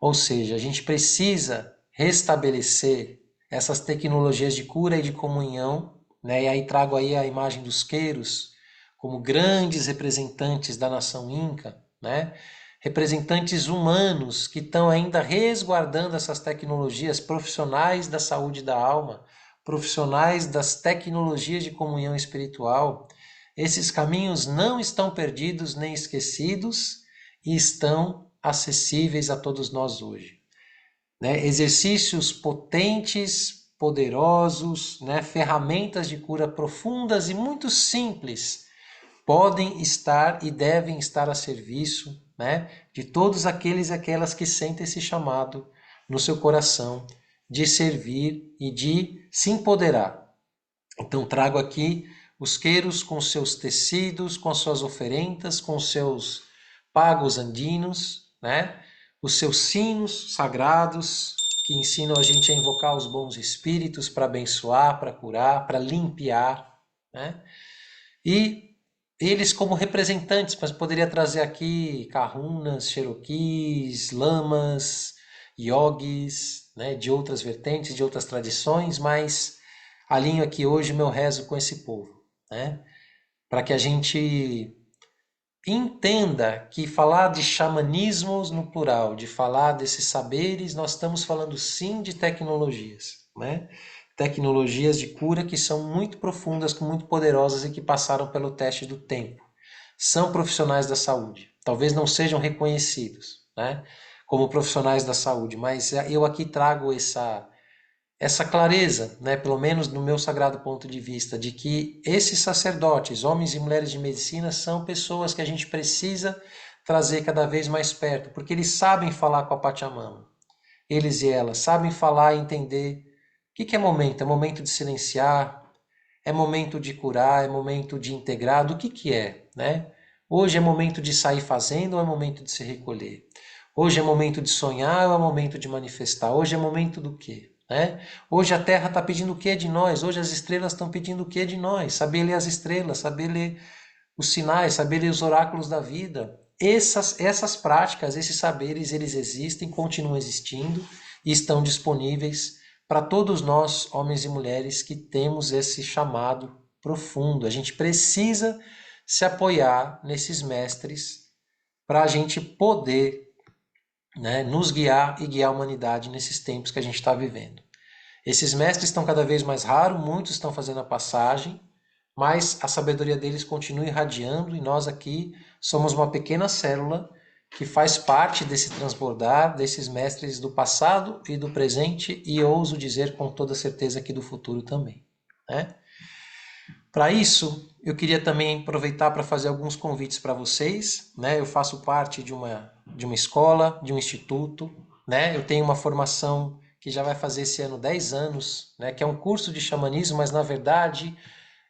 Ou seja, a gente precisa restabelecer essas tecnologias de cura e de comunhão, né? E aí trago aí a imagem dos queiros como grandes representantes da nação inca, né? Representantes humanos que estão ainda resguardando essas tecnologias, profissionais da saúde da alma, profissionais das tecnologias de comunhão espiritual. Esses caminhos não estão perdidos nem esquecidos e estão acessíveis a todos nós hoje, né? Exercícios potentes, poderosos, né? Ferramentas de cura profundas e muito simples podem estar e devem estar a serviço, né? De todos aqueles e aquelas que sentem esse chamado no seu coração de servir e de se empoderar. Então trago aqui os queiros com seus tecidos, com suas oferendas, com seus pagos andinos, né? Os seus sinos sagrados que ensinam a gente a invocar os bons espíritos para abençoar, para curar, para limpiar, né? E eles como representantes, mas poderia trazer aqui kahunas, cherokees, lamas, yogis, né? De outras vertentes, de outras tradições, mas alinho aqui hoje meu rezo com esse povo, né? Para que a gente entenda que falar de xamanismos no plural, de falar desses saberes, nós estamos falando sim de tecnologias, né? Tecnologias de cura que são muito profundas, muito poderosas e que passaram pelo teste do tempo. São profissionais da saúde. Talvez não sejam reconhecidos, né? Como profissionais da saúde, mas eu aqui trago essa clareza, né, pelo menos no meu sagrado ponto de vista, de que esses sacerdotes, homens e mulheres de medicina, são pessoas que a gente precisa trazer cada vez mais perto, porque eles sabem falar com a Pachamama. Eles e elas sabem falar e entender o que é momento. É momento de silenciar, é momento de curar, é momento de integrar, do que é, né? Hoje é momento de sair fazendo ou é momento de se recolher? Hoje é momento de sonhar ou é momento de manifestar? Hoje é momento do quê? né? Hoje a Terra está pedindo o que de nós? Hoje as estrelas estão pedindo o que de nós? Saber ler as estrelas, saber ler os sinais, saber ler os oráculos da vida. Essas práticas, esses saberes, eles existem, continuam existindo e estão disponíveis para todos nós, homens e mulheres, que temos esse chamado profundo. A gente precisa se apoiar nesses mestres para a gente poder, né, nos guiar e guiar a humanidade nesses tempos que a gente está vivendo. Esses mestres estão cada vez mais raros, muitos estão fazendo a passagem, mas a sabedoria deles continua irradiando e nós aqui somos uma pequena célula que faz parte desse transbordar desses mestres do passado e do presente e ouso dizer com toda certeza que do futuro também, né? Para isso, eu queria também aproveitar para fazer alguns convites para vocês, né? Eu faço parte de uma escola, de um instituto, né? Eu tenho uma formação que já vai fazer esse ano 10 anos, né? Que é um curso de xamanismo, mas na verdade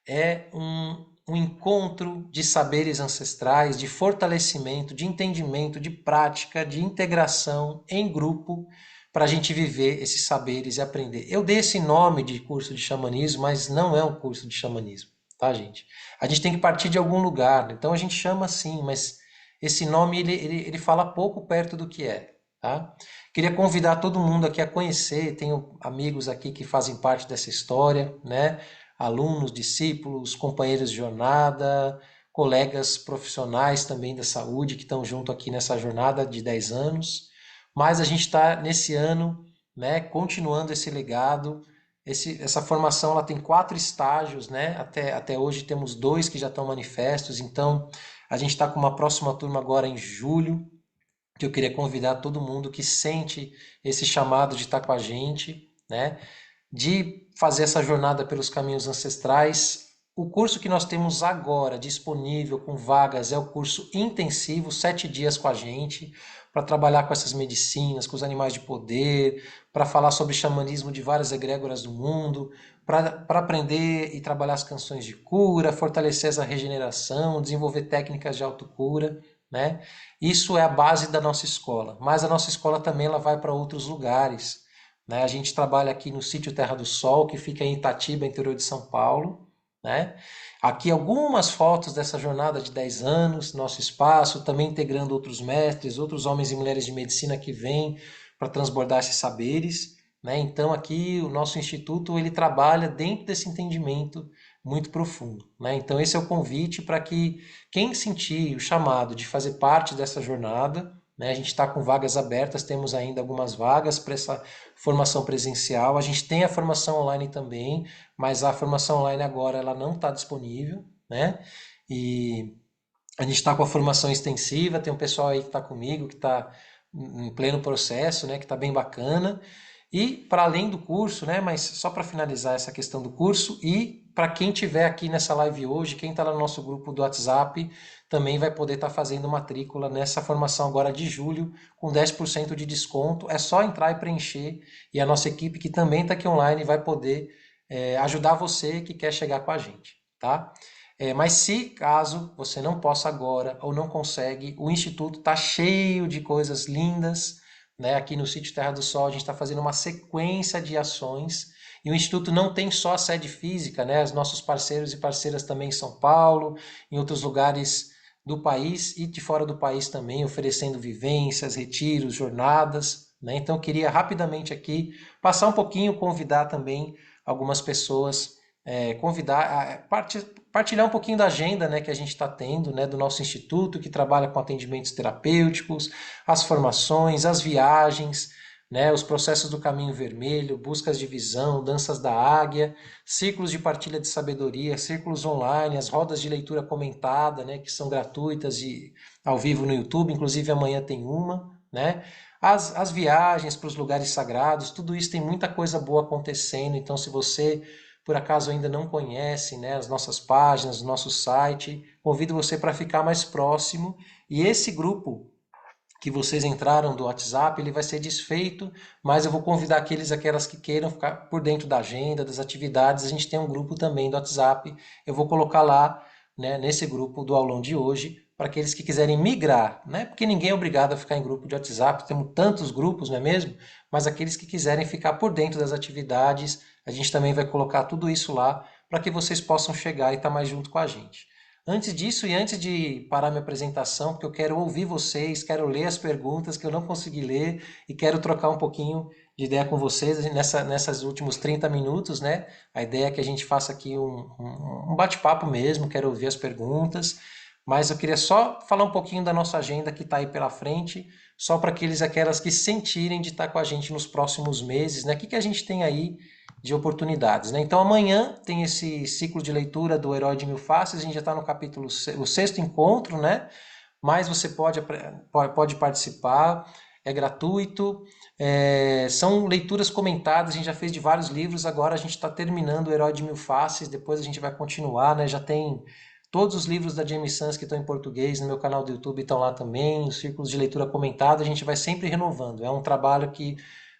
é um encontro de saberes ancestrais, de fortalecimento, de entendimento, de prática, de integração em grupo para a gente viver esses saberes e aprender. Eu dei esse nome de curso de xamanismo, mas não é um curso de xamanismo, tá, gente? A gente tem que partir de algum lugar, então a gente chama assim, mas esse nome ele fala pouco perto do que é, tá? Queria convidar todo mundo aqui a conhecer, tenho amigos aqui que fazem parte dessa história, né? Alunos, discípulos, companheiros de jornada, colegas profissionais também da saúde que estão junto aqui nessa jornada de 10 anos. Mas a gente está nesse ano, né, continuando esse legado. Essa formação ela tem 4 estágios, né? Até hoje temos 2 que já estão manifestos. Então a gente está com uma próxima turma agora em julho, que eu queria convidar todo mundo que sente esse chamado de estar com a gente, né? De fazer essa jornada pelos caminhos ancestrais. O curso que nós temos agora disponível com vagas é o curso intensivo, 7 dias com a gente, para trabalhar com essas medicinas, com os animais de poder, para falar sobre xamanismo de várias egrégoras do mundo, para aprender e trabalhar as canções de cura, fortalecer essa regeneração, desenvolver técnicas de autocura, né? Isso é a base da nossa escola, mas a nossa escola também ela vai para outros lugares, né? A gente trabalha aqui no sítio Terra do Sol, que fica em Itatiba, interior de São Paulo, né? Aqui algumas fotos dessa jornada de 10 anos, nosso espaço, também integrando outros mestres, outros homens e mulheres de medicina que vêm para transbordar esses saberes, né? Então aqui o nosso instituto ele trabalha dentro desse entendimento muito profundo, né? Então esse é o convite para que quem sentir o chamado de fazer parte dessa jornada, né? A gente está com vagas abertas, temos ainda algumas vagas para essa formação presencial. A gente tem a formação online também, mas a formação online agora ela não está disponível, né? E a gente está com a formação extensiva, tem um pessoal aí que está comigo, que está em pleno processo, né? Que está bem bacana. E para além do curso, né? Mas só para finalizar essa questão do curso, e para quem tiver aqui nessa live hoje, quem está no nosso grupo do WhatsApp, também vai poder estar fazendo matrícula nessa formação agora de julho, com 10% de desconto. É só entrar e preencher, e a nossa equipe, que também está aqui online, vai poder ajudar você que quer chegar com a gente, tá? Mas se caso você não possa agora ou não consegue, o Instituto está cheio de coisas lindas, né? Aqui no sítio Terra do Sol a gente está fazendo uma sequência de ações e o Instituto não tem só a sede física, né? Os nossos parceiros e parceiras também em São Paulo, em outros lugares do país e de fora do país também, oferecendo vivências, retiros, jornadas, né? Então eu queria rapidamente aqui passar um pouquinho, convidar também algumas pessoas, convidar, partilhar um pouquinho da agenda, né, que a gente está tendo, né, do nosso instituto, que trabalha com atendimentos terapêuticos, as formações, as viagens, né, os processos do Caminho Vermelho, buscas de visão, danças da águia, círculos de partilha de sabedoria, círculos online, as rodas de leitura comentada, né, que são gratuitas e ao vivo no YouTube, inclusive amanhã tem uma, né? As viagens para os lugares sagrados, tudo isso tem muita coisa boa acontecendo, então se você por acaso ainda não conhece, né, as nossas páginas, o nosso site, convido você para ficar mais próximo. E esse grupo que vocês entraram do WhatsApp, ele vai ser desfeito, mas eu vou convidar aquelas que queiram ficar por dentro da agenda, das atividades. A gente tem um grupo também do WhatsApp, eu vou colocar lá, né, nesse grupo do aulão de hoje, para aqueles que quiserem migrar, né? Porque ninguém é obrigado a ficar em grupo de WhatsApp, temos tantos grupos, não é mesmo? Mas aqueles que quiserem ficar por dentro das atividades, a gente também vai colocar tudo isso lá para que vocês possam chegar e estar mais junto com a gente. Antes disso e antes de parar minha apresentação, porque eu quero ouvir vocês, quero ler as perguntas que eu não consegui ler e quero trocar um pouquinho de ideia com vocês nessas últimos 30 minutos, né? A ideia é que a gente faça aqui um bate-papo mesmo, quero ouvir as perguntas, mas eu queria só falar um pouquinho da nossa agenda que está aí pela frente, só para aqueles e aquelas que sentirem de estar com a gente nos próximos meses, né? O que a gente tem aí de oportunidades, né? Então amanhã tem esse ciclo de leitura do Herói de Mil Faces, a gente já está no capítulo, o sexto encontro, né? Mas você pode participar, é gratuito, são leituras comentadas, a gente já fez de vários livros, agora a gente está terminando o Herói de Mil Faces, depois a gente vai continuar, né? Já tem todos os livros da Jamie Sams que estão em português no meu canal do YouTube estão lá também, os círculos de leitura comentada, a gente vai sempre renovando, é um trabalho que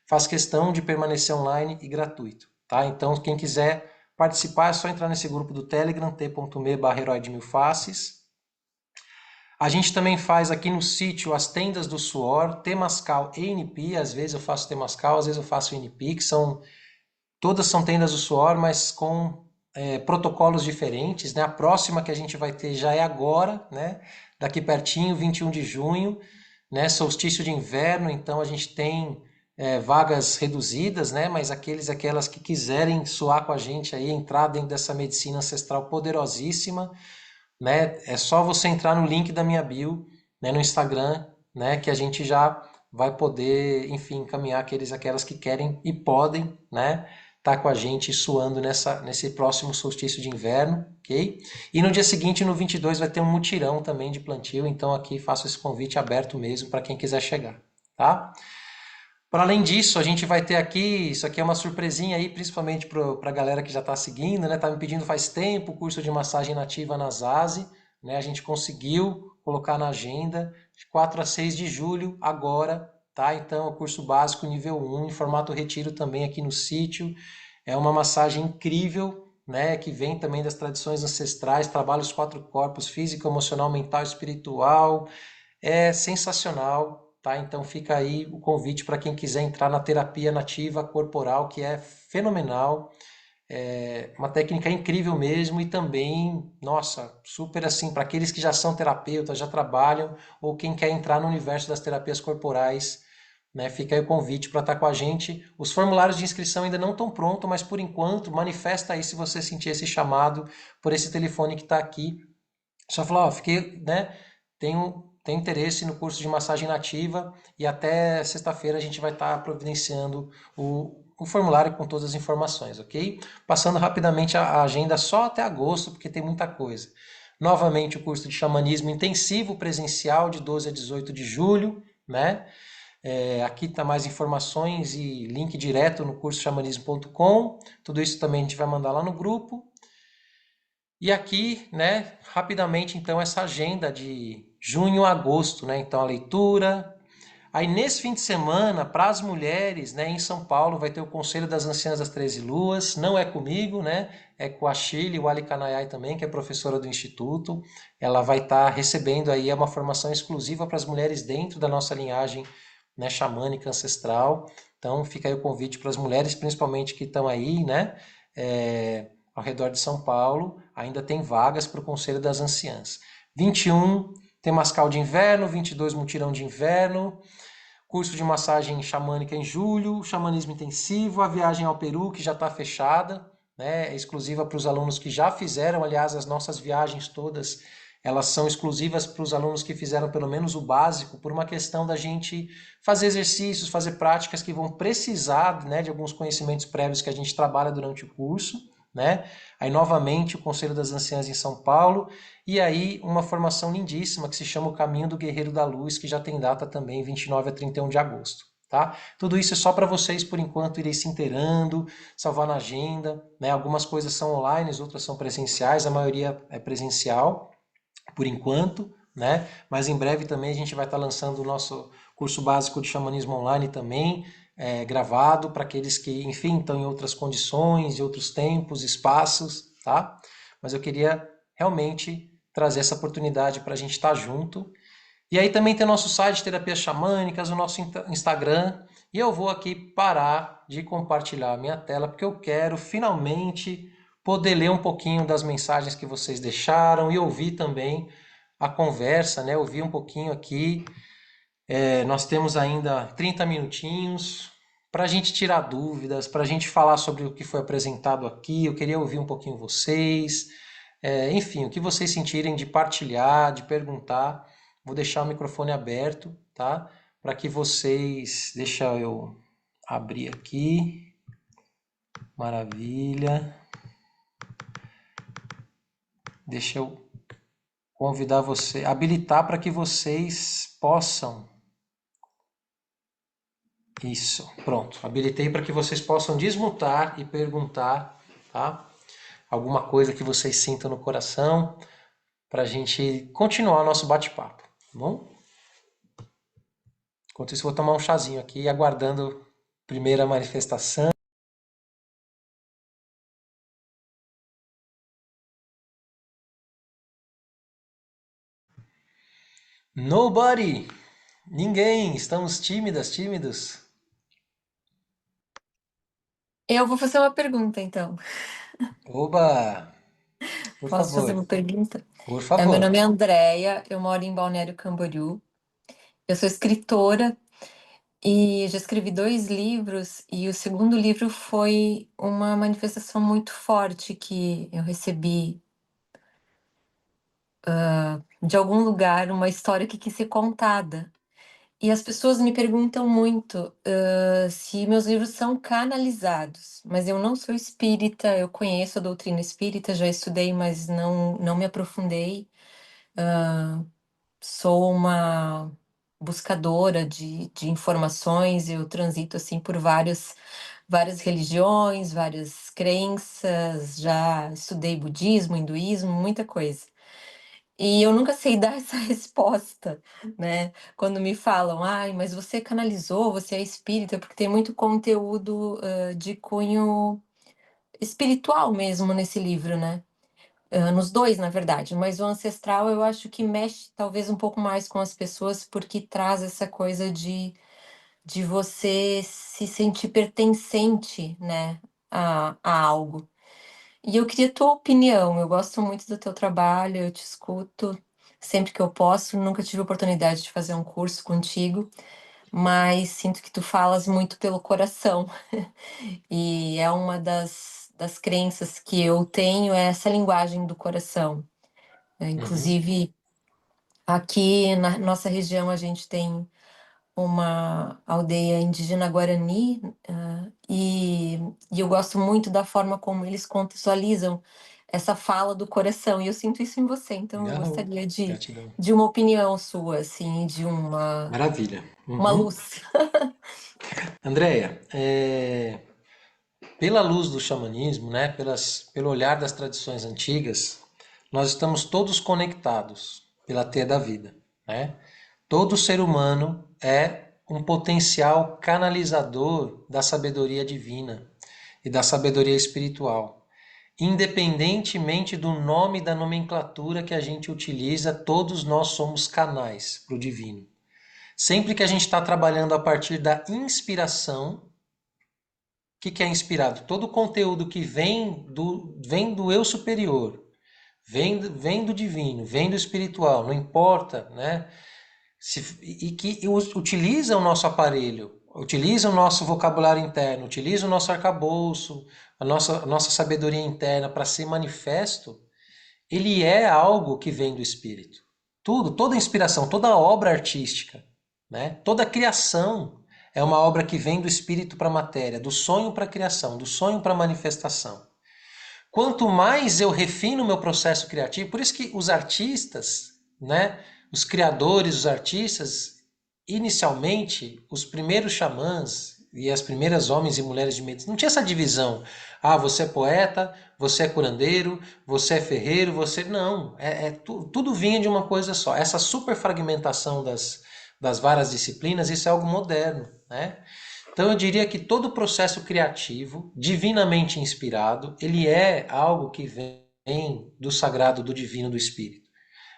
faz questão de permanecer online e gratuito, tá? Então quem quiser participar é só entrar nesse grupo do Telegram, t.me/Herói de Mil Faces. A gente também faz aqui no sítio as tendas do suor, Temascal e NP, às vezes eu faço Temascal, às vezes eu faço NP, que todas são tendas do suor, mas com protocolos diferentes, né? A próxima que a gente vai ter já é agora, né? Daqui pertinho, 21 de junho, né? Solstício de inverno, então a gente tem vagas reduzidas, né? Mas aquelas que quiserem suar com a gente aí, entrar dentro dessa medicina ancestral poderosíssima, né? É só você entrar no link da minha bio, né, no Instagram, né, que a gente já vai poder, enfim, encaminhar aquelas que querem e podem, né, tá com a gente suando nesse próximo solstício de inverno, ok? E no dia seguinte, no 22, vai ter um mutirão também de plantio, então aqui faço esse convite aberto mesmo para quem quiser chegar, tá? Para além disso, a gente vai ter aqui, isso aqui é uma surpresinha aí, principalmente para a galera que já está seguindo, né? Tá me pedindo faz tempo o curso de massagem nativa na Zazi, né? A gente conseguiu colocar na agenda de 4 a 6 de julho agora, tá? Então, o curso básico nível 1, em formato retiro também aqui no sítio. É uma massagem incrível, né? Que vem também das tradições ancestrais, trabalha os 4 corpos, físico, emocional, mental, espiritual. É sensacional, tá? Então fica aí o convite para quem quiser entrar na terapia nativa corporal, que é fenomenal, é uma técnica incrível mesmo e também, nossa, super assim, para aqueles que já são terapeutas, já trabalham, ou quem quer entrar no universo das terapias corporais, né? Fica aí o convite para estar com a gente. Os formulários de inscrição ainda não estão prontos, mas por enquanto, manifesta aí se você sentir esse chamado por esse telefone que está aqui. Só falar, ó, fiquei, né? Tenho interesse no curso de massagem nativa e até sexta-feira a gente vai estar providenciando o formulário com todas as informações, ok? Passando rapidamente a agenda só até agosto, porque tem muita coisa. Novamente o curso de xamanismo intensivo presencial de 12 a 18 de julho, né? Aqui está mais informações e link direto no curso xamanismo.com. Tudo isso também a gente vai mandar lá no grupo. E aqui, né, rapidamente, então, essa agenda de junho a agosto, né? Então, a leitura. Aí, nesse fim de semana, para as mulheres, né, em São Paulo, vai ter o Conselho das Anciãs das 13 Luas. Não é comigo, né? É com a Shirley Wali Kanayai também, que é professora do Instituto. Ela vai estar recebendo aí uma formação exclusiva para as mulheres dentro da nossa linhagem, né, xamânica ancestral. Então, fica aí o convite para as mulheres, principalmente que estão aí, né? Ao redor de São Paulo, ainda tem vagas para o Conselho das Anciãs. 21 tem Mascal de Inverno, 22 Mutirão de Inverno, curso de massagem xamânica em julho, xamanismo intensivo, a viagem ao Peru, que já está fechada, né, é exclusiva para os alunos que já fizeram, aliás, as nossas viagens todas, elas são exclusivas para os alunos que fizeram pelo menos o básico, por uma questão da gente fazer exercícios, fazer práticas que vão precisar, né, de alguns conhecimentos prévios que a gente trabalha durante o curso, né? Aí novamente o Conselho das Anciãs em São Paulo e aí uma formação lindíssima que se chama o Caminho do Guerreiro da Luz, que já tem data também 29 a 31 de agosto, tá? Tudo isso é só para vocês por enquanto irem se inteirando, salvar na agenda, né? Algumas coisas são online, outras são presenciais, a maioria é presencial por enquanto, né? Mas em breve também a gente vai estar lançando o nosso curso básico de xamanismo online também, gravado para aqueles que, enfim, estão em outras condições, em outros tempos, espaços, tá? Mas eu queria realmente trazer essa oportunidade para a gente estar junto. E aí também tem o nosso site Terapias Xamânicas, o nosso Instagram. E eu vou aqui parar de compartilhar a minha tela, porque eu quero finalmente poder ler um pouquinho das mensagens que vocês deixaram e ouvir também a conversa, né? Ouvir um pouquinho aqui. Nós temos ainda 30 minutinhos para a gente tirar dúvidas, para a gente falar sobre o que foi apresentado aqui. Eu queria ouvir um pouquinho vocês. Enfim, o que vocês sentirem de partilhar, de perguntar. Vou deixar o microfone aberto, tá? Para que vocês. Deixa eu abrir aqui. Maravilha. Deixa eu convidar você, habilitar para que vocês possam. Isso, pronto. Habilitei para que vocês possam desmutar e perguntar, tá? Alguma coisa que vocês sintam no coração para a gente continuar o nosso bate-papo, tá bom? Enquanto isso, vou tomar um chazinho aqui, aguardando a primeira manifestação. Nobody! Ninguém! Estamos tímidas, tímidos. Eu vou fazer uma pergunta, então. Oba! Por Posso fazer favor, uma pergunta? por Meu favor. nome é Andréia, eu moro em Balneário Camboriú. Eu sou escritora e já escrevi 2 livros, e o segundo livro foi uma manifestação muito forte que eu recebi de algum lugar, uma história que quis ser contada. E as pessoas me perguntam muito, se meus livros são canalizados, mas eu não sou espírita, eu conheço a doutrina espírita, já estudei, mas não me aprofundei. Sou uma buscadora de informações, eu transito assim por várias religiões, várias crenças, já estudei budismo, hinduísmo, muita coisa. E eu nunca sei dar essa resposta, né? Quando me falam, ai, mas você canalizou, você é espírita, porque tem muito conteúdo de cunho espiritual mesmo nesse livro, né? Nos dois, na verdade, mas o ancestral eu acho que mexe talvez um pouco mais com as pessoas, porque traz essa coisa de você se sentir pertencente, né, a algo. E eu queria tua opinião, eu gosto muito do teu trabalho, eu te escuto sempre que eu posso, nunca tive oportunidade de fazer um curso contigo, mas sinto que tu falas muito pelo coração. E é uma das crenças que eu tenho, é essa linguagem do coração. Uhum, Inclusive, aqui na nossa região, a gente tem uma aldeia indígena Guarani, e eu gosto muito da forma como eles contextualizam essa fala do coração, e eu sinto isso em você, então eu Yahoo! gostaria Gratidão. de uma opinião sua, assim, de Maravilha. uma Uhum. luz. Andréia, pela luz do xamanismo, né, pelo olhar das tradições antigas, nós estamos todos conectados pela teia da vida, né? Todo ser humano é um potencial canalizador da sabedoria divina e da sabedoria espiritual. Independentemente do nome e da nomenclatura que a gente utiliza, todos nós somos canais para o divino. Sempre que a gente está trabalhando a partir da inspiração, que é inspirado? Todo o conteúdo que vem do eu superior, vem do divino, vem do espiritual, não importa, né? E que utiliza o nosso aparelho, utiliza o nosso vocabulário interno, utiliza o nosso arcabouço, a nossa sabedoria interna para ser manifesto, ele é algo que vem do espírito. Tudo, toda inspiração, toda obra artística, né? Toda criação é uma obra que vem do espírito para a matéria, do sonho para a criação, do sonho para a manifestação. Quanto mais eu refino o meu processo criativo, por isso que os artistas, né, os criadores, os artistas, inicialmente, os primeiros xamãs e as primeiras homens e mulheres de medicina, não tinha essa divisão. Ah, você é poeta, você é curandeiro, você é ferreiro, você... Não, tudo vinha de uma coisa só. Essa superfragmentação das várias disciplinas, isso é algo moderno, né? Então eu diria que todo o processo criativo, divinamente inspirado, ele é algo que vem do sagrado, do divino, do espírito.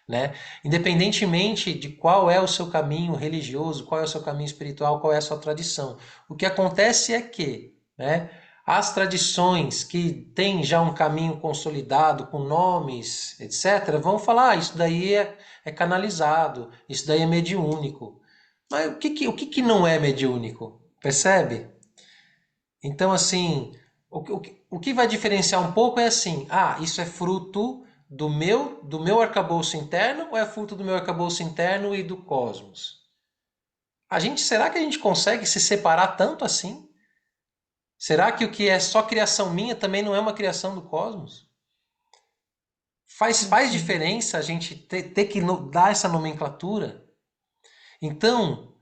né? Independentemente de qual é o seu caminho religioso, qual é o seu caminho espiritual, qual é a sua tradição. O que acontece é que, né, as tradições que têm já um caminho consolidado, com nomes, etc., vão falar, isso daí é canalizado, isso daí é mediúnico. Mas o que não é mediúnico? Percebe? Então, assim, o que vai diferenciar um pouco é assim, isso é fruto do meu arcabouço interno ou é fruto do meu arcabouço interno e do cosmos? Será que a gente consegue se separar tanto assim? Será que o que é só criação minha também não é uma criação do cosmos? Faz Uhum. diferença a gente ter que dar essa nomenclatura? Então,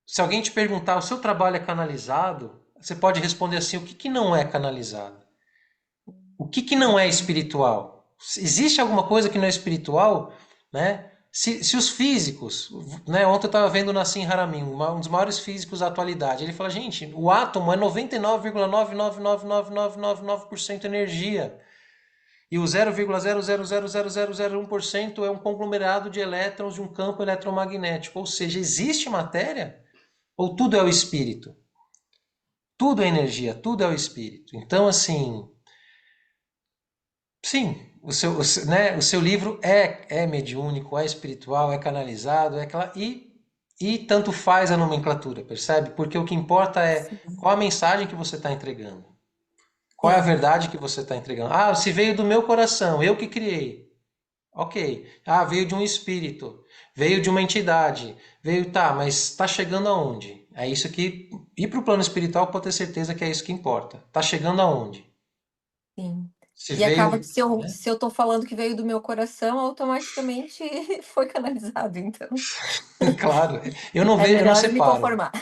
se alguém te perguntar, o seu trabalho é canalizado? Você pode responder assim, o que não é canalizado? O que não é espiritual? Existe alguma coisa que não é espiritual? Né? Se os físicos, né? Ontem eu estava vendo o Nassim Haramein, um dos maiores físicos da atualidade, ele fala, gente, o átomo é 99,9999999% energia. E o 0,0000001% é um conglomerado de elétrons de um campo eletromagnético. Ou seja, existe matéria? Ou tudo é o espírito? Tudo é energia, tudo é o espírito. Então, assim, sim, o seu livro é mediúnico, é espiritual, é canalizado, e tanto faz a nomenclatura, percebe? Porque o que importa é Sim, qual a mensagem que você está entregando, qual é a sim, verdade que você está entregando. Se veio do meu coração, eu que criei. Ok. Veio de um espírito, veio de uma entidade, tá, mas está chegando aonde? É isso que. Ir para o plano espiritual pode ter certeza que é isso que importa. Está chegando aonde? sim. Se E acaba que veio. se eu tô falando que veio do meu coração, automaticamente foi canalizado, então Claro, eu não é vejo, eu não melhor me separo. conformar.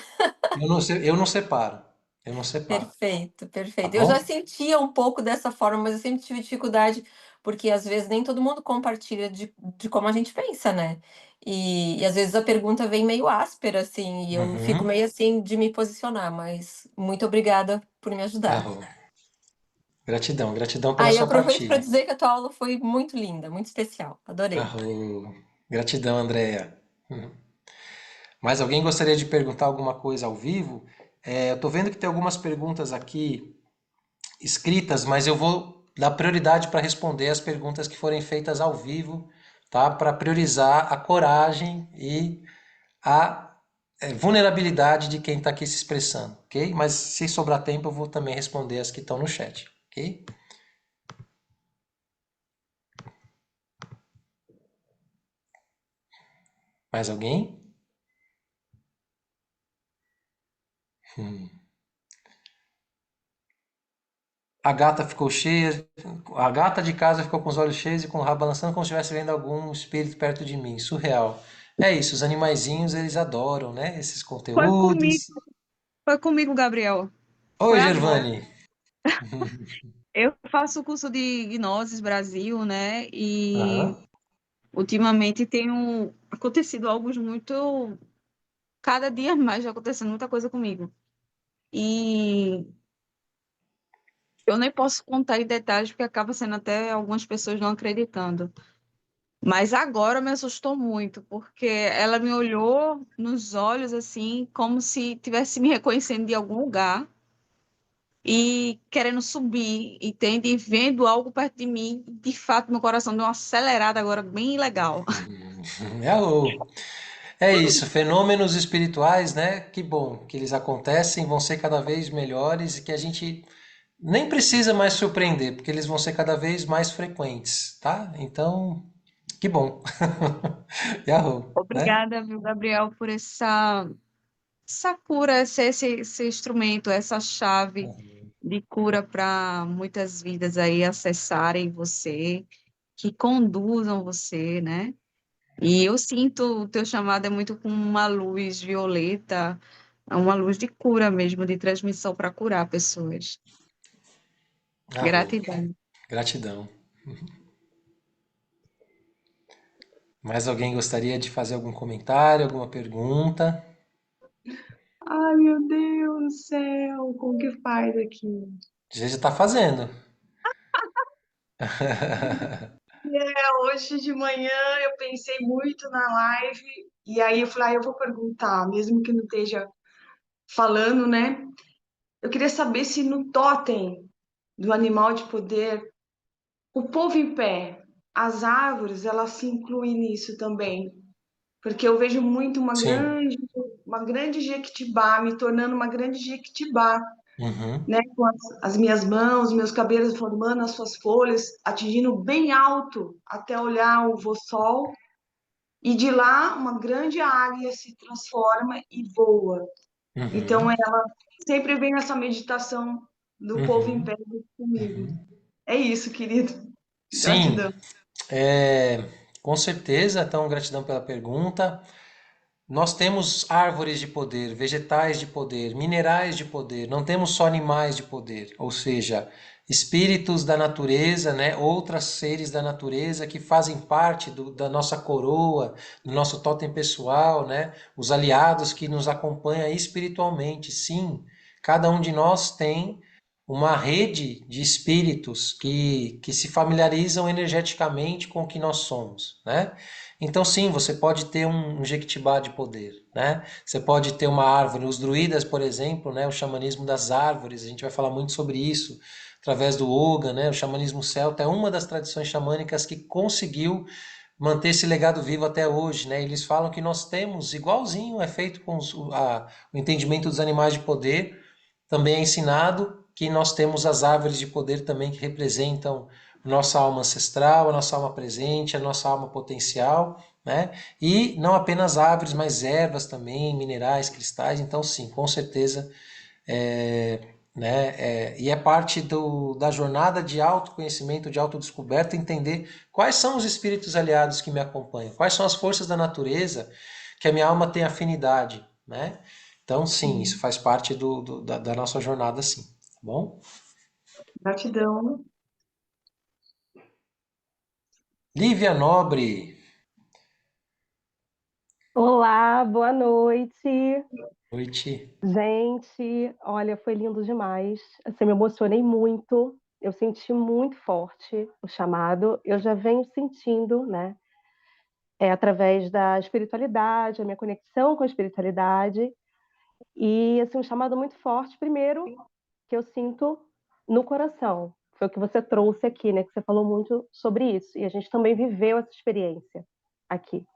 Eu não separo. Eu não separo. Perfeito, Tá perfeito. Eu já bom? sentia um pouco dessa forma, mas eu sempre tive dificuldade, porque às vezes nem todo mundo compartilha de como a gente pensa, né. E às vezes a pergunta vem meio áspera, assim, e eu fico Uhum. meio assim de me posicionar, mas muito obrigada por me ajudar. Arro. Gratidão, gratidão pela Ah, e eu sua aproveito para partilha. dizer que a tua aula foi muito linda, muito especial, adorei. Arro. Gratidão, Andréia. Uhum. Mais alguém gostaria de perguntar alguma coisa ao vivo? Eu estou vendo que tem algumas perguntas aqui escritas, mas eu vou dar prioridade para responder as perguntas que forem feitas ao vivo, tá? Para priorizar a coragem e a vulnerabilidade de quem está aqui se expressando, ok? Mas se sobrar tempo, eu vou também responder as que estão no chat, ok? Mais alguém? Hum. A gata ficou cheia, a gata de casa ficou com os olhos cheios e com o rabo balançando como se estivesse vendo algum espírito perto de mim. Surreal. É isso, os animaizinhos, eles adoram, né? Esses Foi comigo, conteúdos. foi comigo, Gabriel. Oi, Foi agora. Gervane. Eu faço o curso de Gnoses Brasil, né? E Aham. ultimamente tem acontecido algo muito. Cada dia mais já acontecendo muita coisa comigo. E eu nem posso contar em detalhes, porque acaba sendo até algumas pessoas não acreditando. Mas agora me assustou muito, porque ela me olhou nos olhos, assim, como se tivesse me reconhecendo de algum lugar. E querendo subir, entende? E vendo algo perto de mim, de fato, meu coração deu uma acelerada agora, bem legal. É isso, fenômenos espirituais, né? Que bom que eles acontecem, vão ser cada vez melhores e que a gente nem precisa mais surpreender, porque eles vão ser cada vez mais frequentes, tá? Então, que bom. Yahoo, né? Obrigada, viu, Gabriel, por essa cura, esse instrumento, essa chave de cura para muitas vidas aí acessarem você, que conduzam você, né? E eu sinto o teu chamado é muito como uma luz violeta, é uma luz de cura mesmo, de transmissão para curar pessoas. Yahoo. Gratidão. Gratidão. Mais alguém gostaria de fazer algum comentário, alguma pergunta? Ai, meu Deus do céu, como que faz aqui? Já está fazendo. Hoje de manhã eu pensei muito na live e aí eu falei, eu vou perguntar, mesmo que não esteja falando, né? Eu queria saber se no totem do animal de poder, o povo em pé, as árvores, elas se incluem nisso também. Porque eu vejo muito Sim. uma grande Jequitibá, me tornando uma grande Jequitibá, Uhum. né? Com as minhas mãos, meus cabelos formando as suas folhas, atingindo bem alto até olhar o vossol. E de lá, uma grande águia se transforma e voa. Então, Uhum. ela sempre vem nessa meditação do povo em pé Uhum. comigo. Uhum. É isso, querido. Sim, Gratidão. com certeza. Então, gratidão pela pergunta. Nós temos árvores de poder, vegetais de poder, minerais de poder, não temos só animais de poder, ou seja, espíritos da natureza, né, outros seres da natureza que fazem parte da nossa coroa, do nosso totem pessoal, né, os aliados que nos acompanham espiritualmente. Sim, cada um de nós tem uma rede de espíritos que se familiarizam energeticamente com o que nós somos, né? Então, sim, você pode ter um jequitibá de poder, né? Você pode ter uma árvore. Os druidas, por exemplo, né? O xamanismo das árvores, a gente vai falar muito sobre isso através do Oga, né? O xamanismo celta é uma das tradições xamânicas que conseguiu manter esse legado vivo até hoje, né? Eles falam que nós temos, igualzinho é feito com o entendimento dos animais de poder, também é ensinado que nós temos as árvores de poder também que representam a nossa alma ancestral, a nossa alma presente, a nossa alma potencial, né? E não apenas árvores, mas ervas também, minerais, cristais. Então, sim, com certeza, e é parte da jornada de autoconhecimento, de autodescoberta, entender quais são os espíritos aliados que me acompanham, quais são as forças da natureza que a minha alma tem afinidade, né? Então, sim, isso Sim, faz parte da nossa jornada, sim. Tá bom? gratidão. Lívia Nobre, Olá, boa noite. noite. Gente, olha, foi lindo demais. Assim, me emocionei muito. Eu senti muito forte o chamado. Eu já venho sentindo, né? Através da espiritualidade, a minha conexão com a espiritualidade. E, assim, um chamado muito forte, primeiro, que eu sinto no coração. Foi o que você trouxe aqui, né? Que você falou muito sobre isso. E a gente também viveu essa experiência aqui.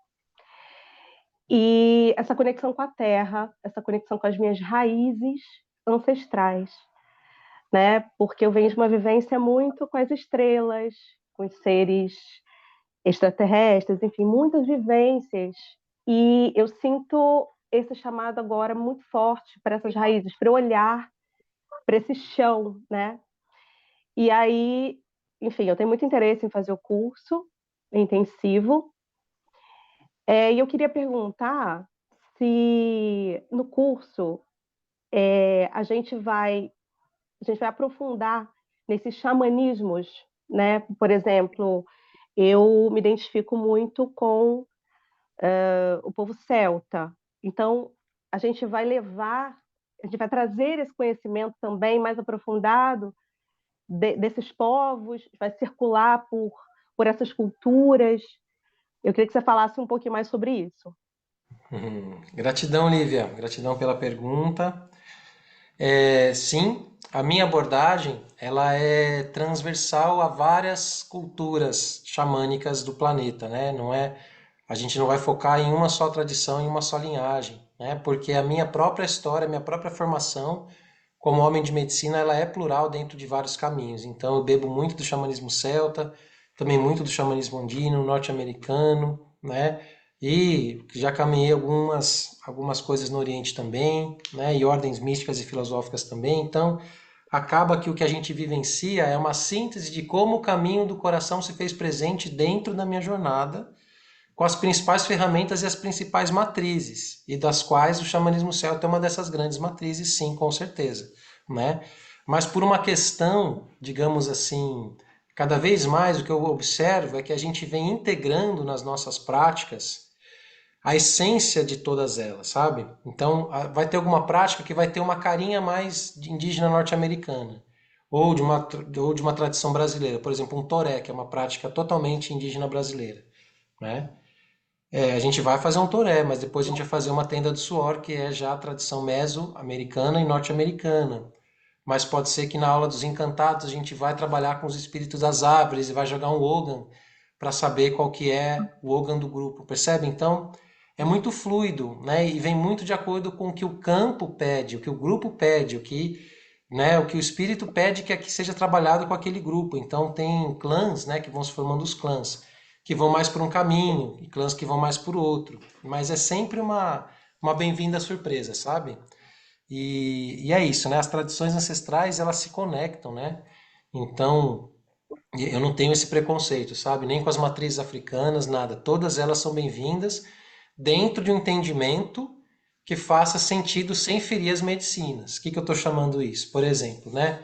E essa conexão com a terra, essa conexão com as minhas raízes ancestrais, né? Porque eu venho de uma vivência muito com as estrelas, com os seres extraterrestres, enfim, muitas vivências. E eu sinto esse chamado agora muito forte para essas raízes, para eu olhar para esse chão, né? E aí, enfim, eu tenho muito interesse em fazer o curso intensivo. E eu queria perguntar se no curso a gente vai aprofundar nesses xamanismos, né? Por exemplo, eu me identifico muito com o povo celta. Então, a gente vai levar, a gente vai trazer esse conhecimento também mais aprofundado desses povos, vai circular por essas culturas. Eu queria que você falasse um pouquinho mais sobre isso. Gratidão, Lívia. Gratidão pela pergunta. Sim, a minha abordagem ela é transversal a várias culturas xamânicas do planeta, né? A gente não vai focar em uma só tradição, em uma só linhagem, né? Porque a minha própria história, a minha própria formação como homem de medicina, ela é plural dentro de vários caminhos. Então, eu bebo muito do xamanismo celta, também muito do xamanismo andino, norte-americano, né? E já caminhei algumas coisas no Oriente também, né? E ordens místicas e filosóficas também. Então, acaba que o que a gente vivencia é uma síntese de como o caminho do coração se fez presente dentro da minha jornada, com as principais ferramentas e as principais matrizes, e das quais o xamanismo celta é uma dessas grandes matrizes, sim, com certeza, né? Mas por uma questão, digamos assim, cada vez mais o que eu observo é que a gente vem integrando nas nossas práticas a essência de todas elas, sabe? Então, vai ter alguma prática que vai ter uma carinha mais indígena norte-americana, ou de uma tradição brasileira. Por exemplo, um toré, que é uma prática totalmente indígena brasileira, né? A gente vai fazer um toré, mas depois a gente vai fazer uma tenda do suor, que é já a tradição meso-americana e norte-americana. Mas pode ser que na aula dos encantados a gente vai trabalhar com os espíritos das árvores e vai jogar um Wogan para saber qual que é o Wogan do grupo, percebe? Então, é muito fluido, né? E vem muito de acordo com o que o campo pede, o que o grupo pede, o que o espírito pede que aqui seja trabalhado com aquele grupo. Então, tem clãs, né, que vão se formando os clãs, que vão mais por um caminho e clãs que vão mais por outro. Mas é sempre uma bem-vinda surpresa, sabe? E é isso, né? As tradições ancestrais, elas se conectam, né? Então, eu não tenho esse preconceito, sabe? Nem com as matrizes africanas, nada. Todas elas são bem-vindas dentro de um entendimento que faça sentido sem ferir as medicinas. O que que eu estou chamando isso? Por exemplo, né?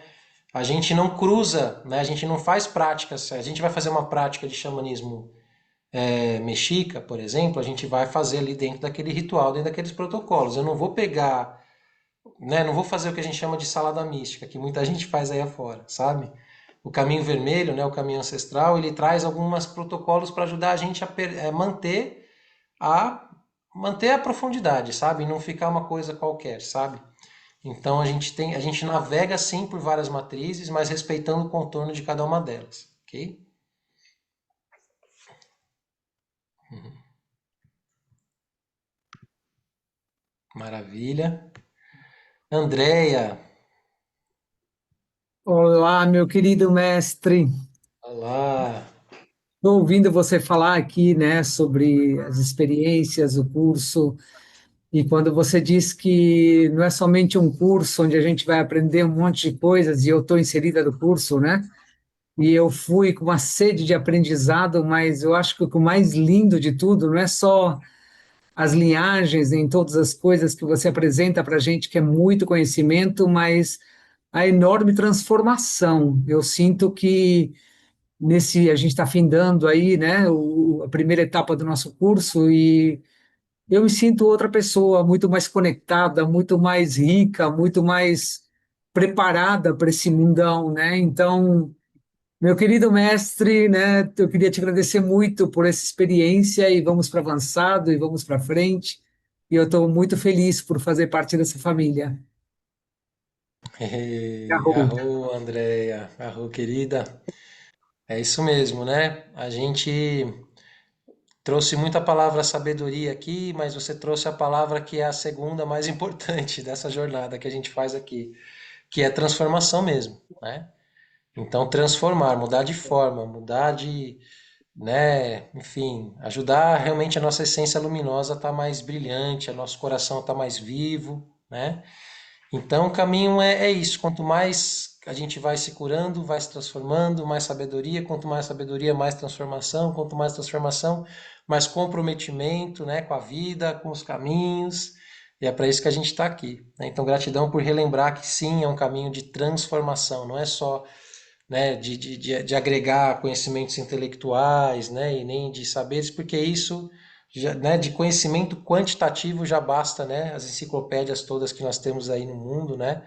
A gente não cruza, né? A gente não faz práticas. A gente vai fazer uma prática de xamanismo mexica, por exemplo, a gente vai fazer ali dentro daquele ritual, dentro daqueles protocolos. Eu não vou pegar, né? Não vou fazer o que a gente chama de salada mística, que muita gente faz aí afora, sabe? O caminho vermelho, né, o caminho ancestral, ele traz alguns protocolos para ajudar a gente a manter a profundidade, sabe? E não ficar uma coisa qualquer, sabe? Então a gente navega sim por várias matrizes, mas respeitando o contorno de cada uma delas, ok? Maravilha. Andréia, Olá, meu querido mestre. olá. Estou ouvindo você falar aqui, né, sobre as experiências, o curso, e quando você diz que não é somente um curso onde a gente vai aprender um monte de coisas, e eu estou inserida no curso, né? E eu fui com uma sede de aprendizado, mas eu acho que o mais lindo de tudo não é só as linhagens em todas as coisas que você apresenta para a gente, que é muito conhecimento, mas a enorme transformação. Eu sinto que a gente está findando aí, né, a primeira etapa do nosso curso e eu me sinto outra pessoa, muito mais conectada, muito mais rica, muito mais preparada para esse mundão, né? Então, meu querido mestre, né, eu queria te agradecer muito por essa experiência e vamos para avançado e vamos para frente. E eu estou muito feliz por fazer parte dessa família. Arro. Arro, Andréia, arro, querida. É isso mesmo, né? A gente trouxe muita palavra sabedoria aqui, mas você trouxe a palavra que é a segunda mais importante dessa jornada que a gente faz aqui, que é transformação mesmo, né? Então, transformar, mudar de forma, mudar de, né, enfim, ajudar realmente a nossa essência luminosa a estar mais brilhante, a nosso coração a estar mais vivo, né? Então, o caminho é isso. Quanto mais a gente vai se curando, vai se transformando, mais sabedoria. Quanto mais sabedoria, mais transformação. Quanto mais transformação, mais comprometimento, né, com a vida, com os caminhos. E é para isso que a gente está aqui, né? Então, gratidão por relembrar que sim, é um caminho de transformação. Não é só, né, de agregar conhecimentos intelectuais, né, e nem de saberes, porque isso já, né, de conhecimento quantitativo já basta, né, as enciclopédias todas que nós temos aí no mundo, né,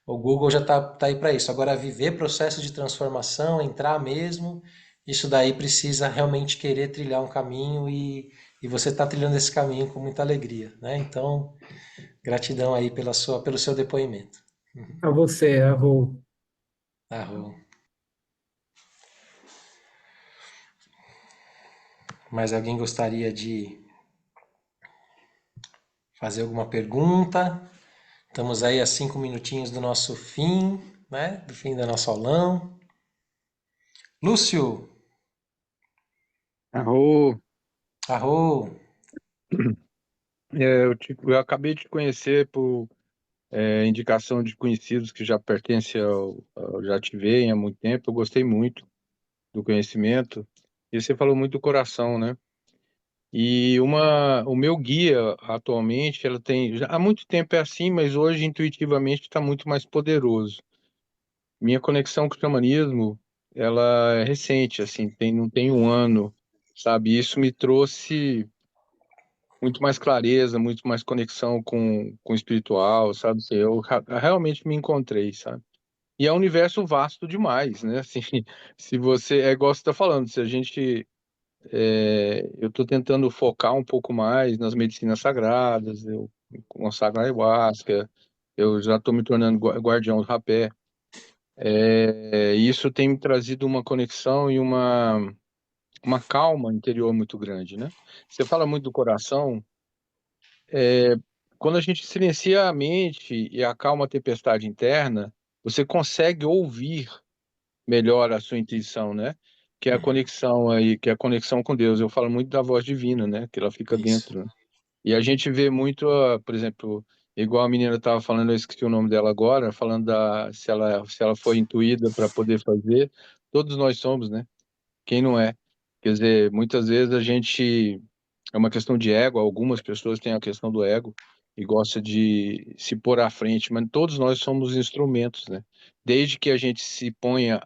o Google já tá aí para isso. Agora, viver processo de transformação, entrar mesmo, isso daí precisa realmente querer trilhar um caminho e você está trilhando esse caminho com muita alegria, né? Então, gratidão aí pelo seu depoimento. A você, Arro. Arro. Mais alguém gostaria de fazer alguma pergunta? Estamos aí a 5 minutinhos do nosso fim, né? Do fim da nossa aulão. Lúcio, Arro, arro, eu acabei de te conhecer por indicação de conhecidos que já pertencem já te veem há muito tempo. Eu gostei muito do conhecimento. E você falou muito do coração, né? E o meu guia atualmente, ela tem há muito tempo é assim, mas hoje intuitivamente está muito mais poderoso. Minha conexão com o xamanismo, ela é recente, assim, não tem um ano, sabe? Isso me trouxe muito mais clareza, muito mais conexão com o espiritual, sabe? Assim, eu realmente me encontrei, sabe? E é um universo vasto demais, né? Assim, se você, é igual você está falando, se a gente, eu estou tentando focar um pouco mais nas medicinas sagradas, eu consagro a ayahuasca, eu já estou me tornando guardião do rapé. E isso tem me trazido uma conexão e uma calma interior muito grande, né? Você fala muito do coração, quando a gente silencia a mente e acalma a tempestade interna, você consegue ouvir melhor a sua intuição, né? Que é a conexão aí, que é a conexão com Deus. Eu falo muito da voz divina, né? Que ela fica Isso. dentro, né? E a gente vê muito, por exemplo, igual a menina estava falando, eu esqueci o nome dela agora, falando se ela foi intuída para poder fazer. Todos nós somos, né? Quem não é? Quer dizer, muitas vezes a gente é uma questão de ego, algumas pessoas têm a questão do ego e gosta de se pôr à frente, mas todos nós somos instrumentos, né? Desde que a gente se ponha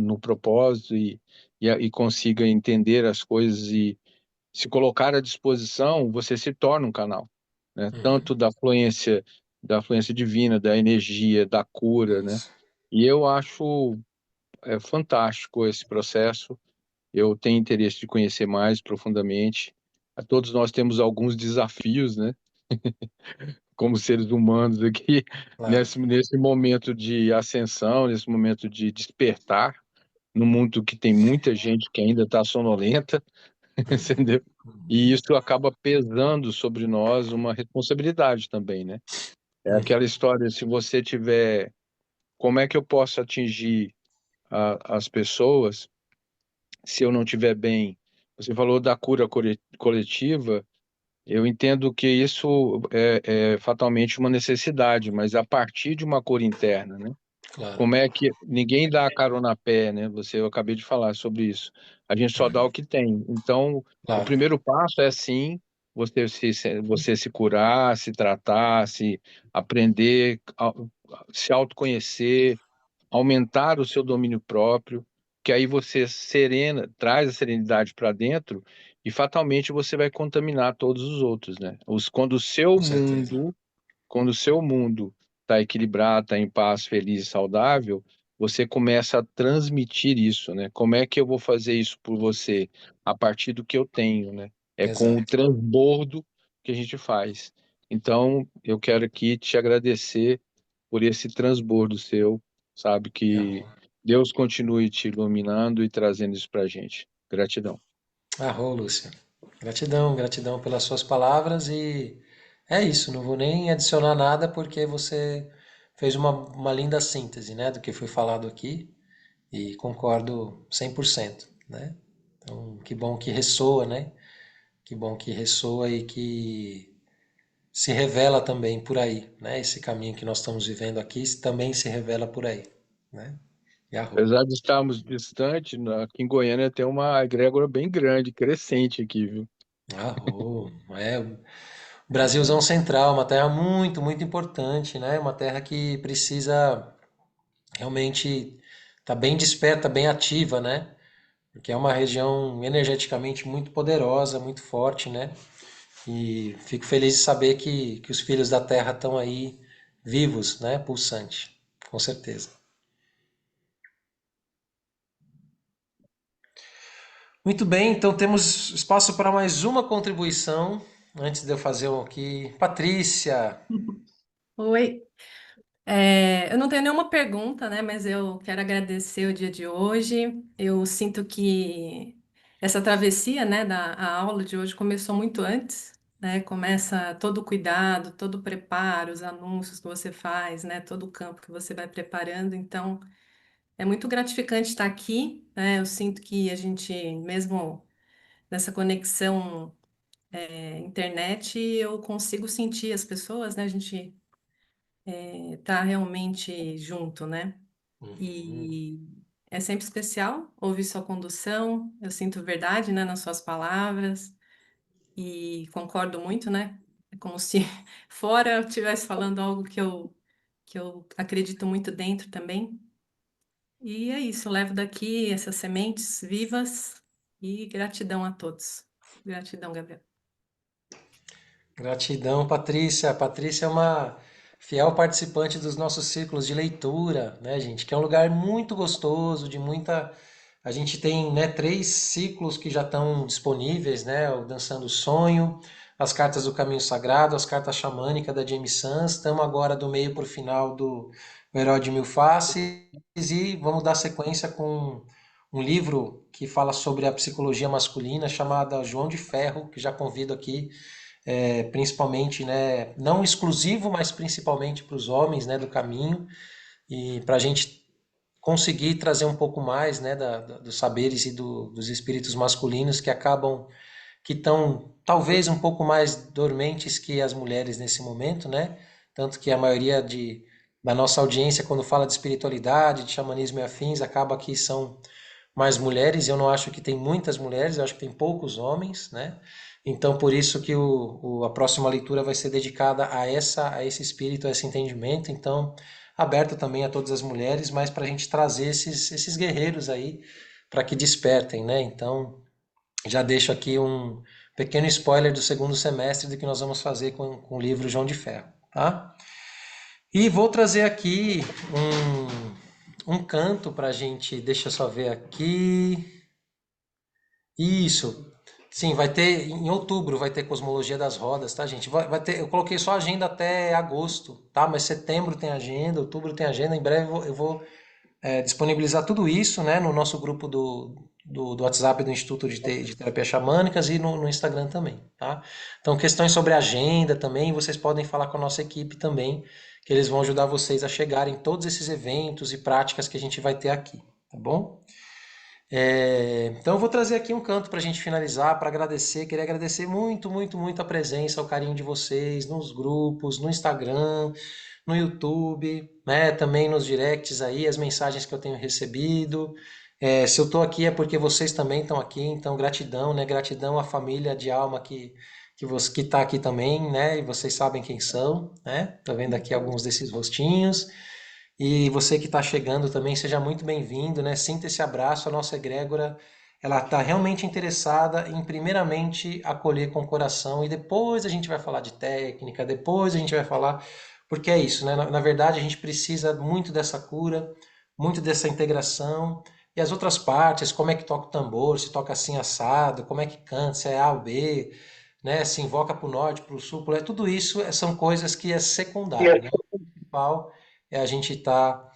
no propósito e consiga entender as coisas e se colocar à disposição, você se torna um canal, né? Uhum. Tanto da fluência divina, da energia, da cura, né? E eu acho fantástico esse processo. Eu tenho interesse de conhecer mais profundamente. Todos nós temos alguns desafios, né? Como seres humanos aqui, Claro. nesse momento de ascensão, nesse momento de despertar, no mundo que tem muita gente que ainda está sonolenta, entendeu? E isso acaba pesando sobre nós uma responsabilidade também, né? É aquela Uhum. história, se você tiver, como é que eu posso atingir as pessoas se eu não estiver bem? Você falou da cura coletiva. Eu entendo que isso é fatalmente uma necessidade, mas a partir de uma cor interna, né? Claro. Como é que ninguém dá a carona a pé, né? Eu acabei de falar sobre isso. A gente só dá o que tem. Então, o Claro. primeiro passo é sim você se curar, se tratar, se aprender, se autoconhecer, aumentar o seu domínio próprio, que aí você traz a serenidade para dentro e fatalmente você vai contaminar todos os outros, né? Quando o seu Com certeza. mundo quando o seu mundo está equilibrado, está em paz, feliz e saudável, você começa a transmitir isso, né? Como é que eu vou fazer isso por você? A partir do que eu tenho, né? É com o Exato. transbordo que a gente faz. Então, eu quero aqui te agradecer por esse transbordo seu, sabe? Que Arro. Deus continue te iluminando e trazendo isso para a gente. Gratidão. Arro, Lúcia. Gratidão, gratidão pelas suas palavras e é isso, não vou nem adicionar nada porque você fez uma linda síntese, né, do que foi falado aqui e concordo 100%, né? Então, que bom que ressoa, né? Que bom que ressoa e que se revela também por aí, né? Esse caminho que nós estamos vivendo aqui também se revela por aí, né? Yahoo. Apesar de estarmos distantes, aqui em Goiânia tem uma egrégora bem grande, crescente aqui, viu? Arro, o Brasilzão Central, uma terra muito, muito importante, né? Uma terra que precisa realmente estar bem desperta, bem ativa, né? Porque é uma região energeticamente muito poderosa, muito forte, né? E fico feliz de saber que os filhos da terra estão aí vivos, né? Pulsante, com certeza. Muito bem, então temos espaço para mais uma contribuição. Antes de eu fazer um aqui. Patrícia, Oi. Eu não tenho nenhuma pergunta, né? Mas eu quero agradecer o dia de hoje. Eu sinto que essa travessia, né, a aula de hoje começou muito antes, né? Começa todo o cuidado, todo o preparo, os anúncios que você faz, né? Todo o campo que você vai preparando. Então, é muito gratificante estar aqui, né? Eu sinto que a gente, mesmo nessa conexão, internet, eu consigo sentir as pessoas, né? A gente tá realmente junto, né? E é sempre especial ouvir sua condução. Eu sinto verdade, né, nas suas palavras e concordo muito, né? É como se fora eu estivesse falando algo que eu acredito muito dentro também. E é isso, eu levo daqui essas sementes vivas e gratidão a todos. Gratidão, Gabriel. gratidão, Patrícia. Patrícia é fiel participante dos nossos círculos de leitura, né, gente? Que é um lugar muito gostoso, de muita. A gente tem, né, 3 ciclos que já estão disponíveis, né? O Dançando o Sonho, as Cartas do Caminho Sagrado, as Cartas Xamânicas da Jamie Sams. Estamos agora do meio para o final do O Herói de Mil Faces e vamos dar sequência com um livro que fala sobre a psicologia masculina chamada João de Ferro, que já convido aqui principalmente, né, não exclusivo, mas principalmente para os homens, né, do caminho, e para a gente conseguir trazer um pouco mais, né, dos saberes e dos espíritos masculinos que estão talvez um pouco mais dormentes que as mulheres nesse momento, né? Tanto que a maioria da nossa audiência, quando fala de espiritualidade, de xamanismo e afins, acaba que são mais mulheres. Eu não acho que tem muitas mulheres, eu acho que tem poucos homens, né? Então, por isso que a próxima leitura vai ser dedicada a esse espírito, a esse entendimento. Então, aberto também a todas as mulheres, mas para a gente trazer esses guerreiros aí para que despertem, né? Então, já deixo aqui um pequeno spoiler do segundo semestre do que nós vamos fazer com o livro João de Ferro, tá? E vou trazer aqui um canto para a gente. Deixa eu só ver aqui. Isso. Sim, vai ter em outubro, vai ter Cosmologia das Rodas, tá, gente? Vai ter, eu coloquei só agenda até agosto, tá? Mas setembro tem agenda, outubro tem agenda. Em breve eu vou disponibilizar tudo isso, né, no nosso grupo do WhatsApp do Instituto de Terapia Xamânicas e no Instagram também, tá? Então, questões sobre agenda também, vocês podem falar com a nossa equipe também, que eles vão ajudar vocês a chegarem em todos esses eventos e práticas que a gente vai ter aqui, tá bom? Então eu vou trazer aqui um canto para a gente finalizar, para agradecer. Queria agradecer muito, muito, muito a presença, o carinho de vocês nos grupos, no Instagram, no YouTube, né? Também nos directs aí, as mensagens que eu tenho recebido. Se eu estou aqui é porque vocês também estão aqui, então gratidão, né? Gratidão à família de alma que está aqui também, né? E vocês sabem quem são, né? Tô vendo aqui alguns desses rostinhos. E você que está chegando também, seja muito bem-vindo, né? Sinta esse abraço. A nossa egrégora, ela está realmente interessada em, primeiramente, acolher com o coração e depois a gente vai falar de técnica, depois a gente vai falar, porque é isso, né? Na verdade, a gente precisa muito dessa cura, muito dessa integração e as outras partes, como é que toca o tambor, se toca assim assado, como é que canta, se é A ou B, né? Se invoca para o norte, para o sul, tudo isso são coisas que é secundário, né? O principal é a gente estar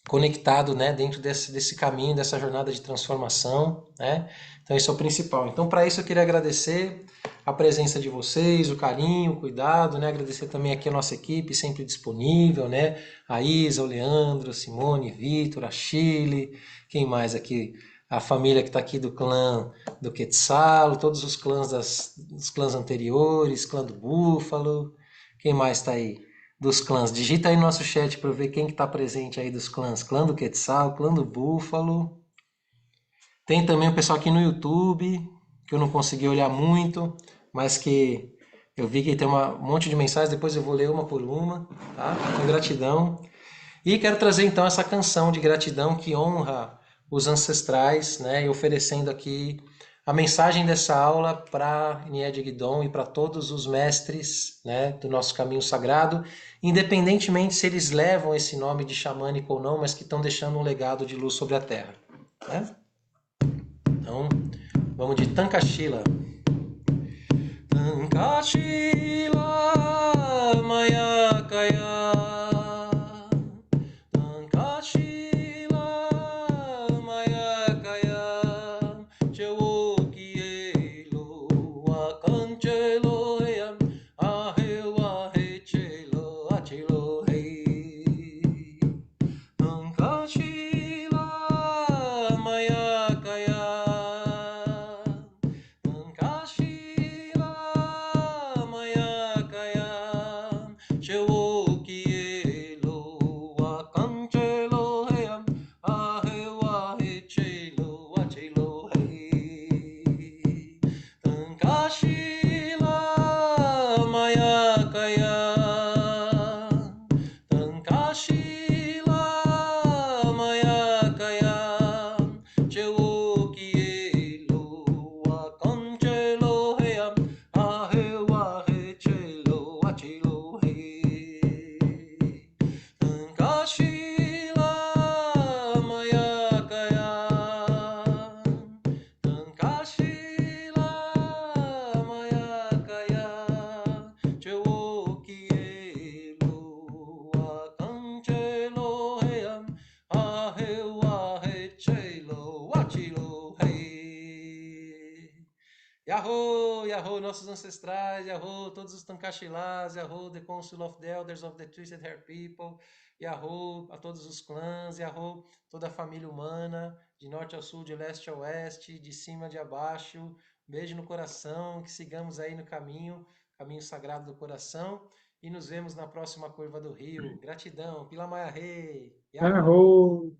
conectado, né, dentro desse caminho, dessa jornada de transformação, né? Então isso é o principal. Então para isso eu queria agradecer a presença de vocês, o carinho, o cuidado, né? Agradecer também aqui a nossa equipe sempre disponível, né? A Isa, o Leandro, a Simone, Vitor, a Chile, quem mais aqui? A família que está aqui do clã do Quetzal, todos os clãs dos clãs anteriores, clã do Búfalo, quem mais está aí? Dos clãs. Digita aí no nosso chat para ver quem que está presente aí dos clãs. Clã do Quetzal, clã do Búfalo. Tem também o pessoal aqui no YouTube, que eu não consegui olhar muito, mas que eu vi que tem um monte de mensagens, depois eu vou ler uma por uma, tá? Com gratidão. E quero trazer então essa canção de gratidão que honra os ancestrais, né? E oferecendo aqui a mensagem dessa aula para Nied Guidon e para todos os mestres, né, do nosso caminho sagrado, independentemente se eles levam esse nome de xamânico ou não, mas que estão deixando um legado de luz sobre a Terra, né? Então, vamos de Tankashila. Tankashila Mayakaya Tankashila Yahoo, Yahoo, nossos ancestrais, Yahoo, todos os Tankashilás, Yahoo, the Council of the Elders of the Twisted Hair People, Yahoo, a todos os clãs, Yahoo, toda a família humana, de norte ao sul, de leste a oeste, de cima de abaixo. Beijo no coração, que sigamos aí no caminho sagrado do coração, e nos vemos na próxima curva do rio. Gratidão, Pilamaya Rei, Yahoo! Arro!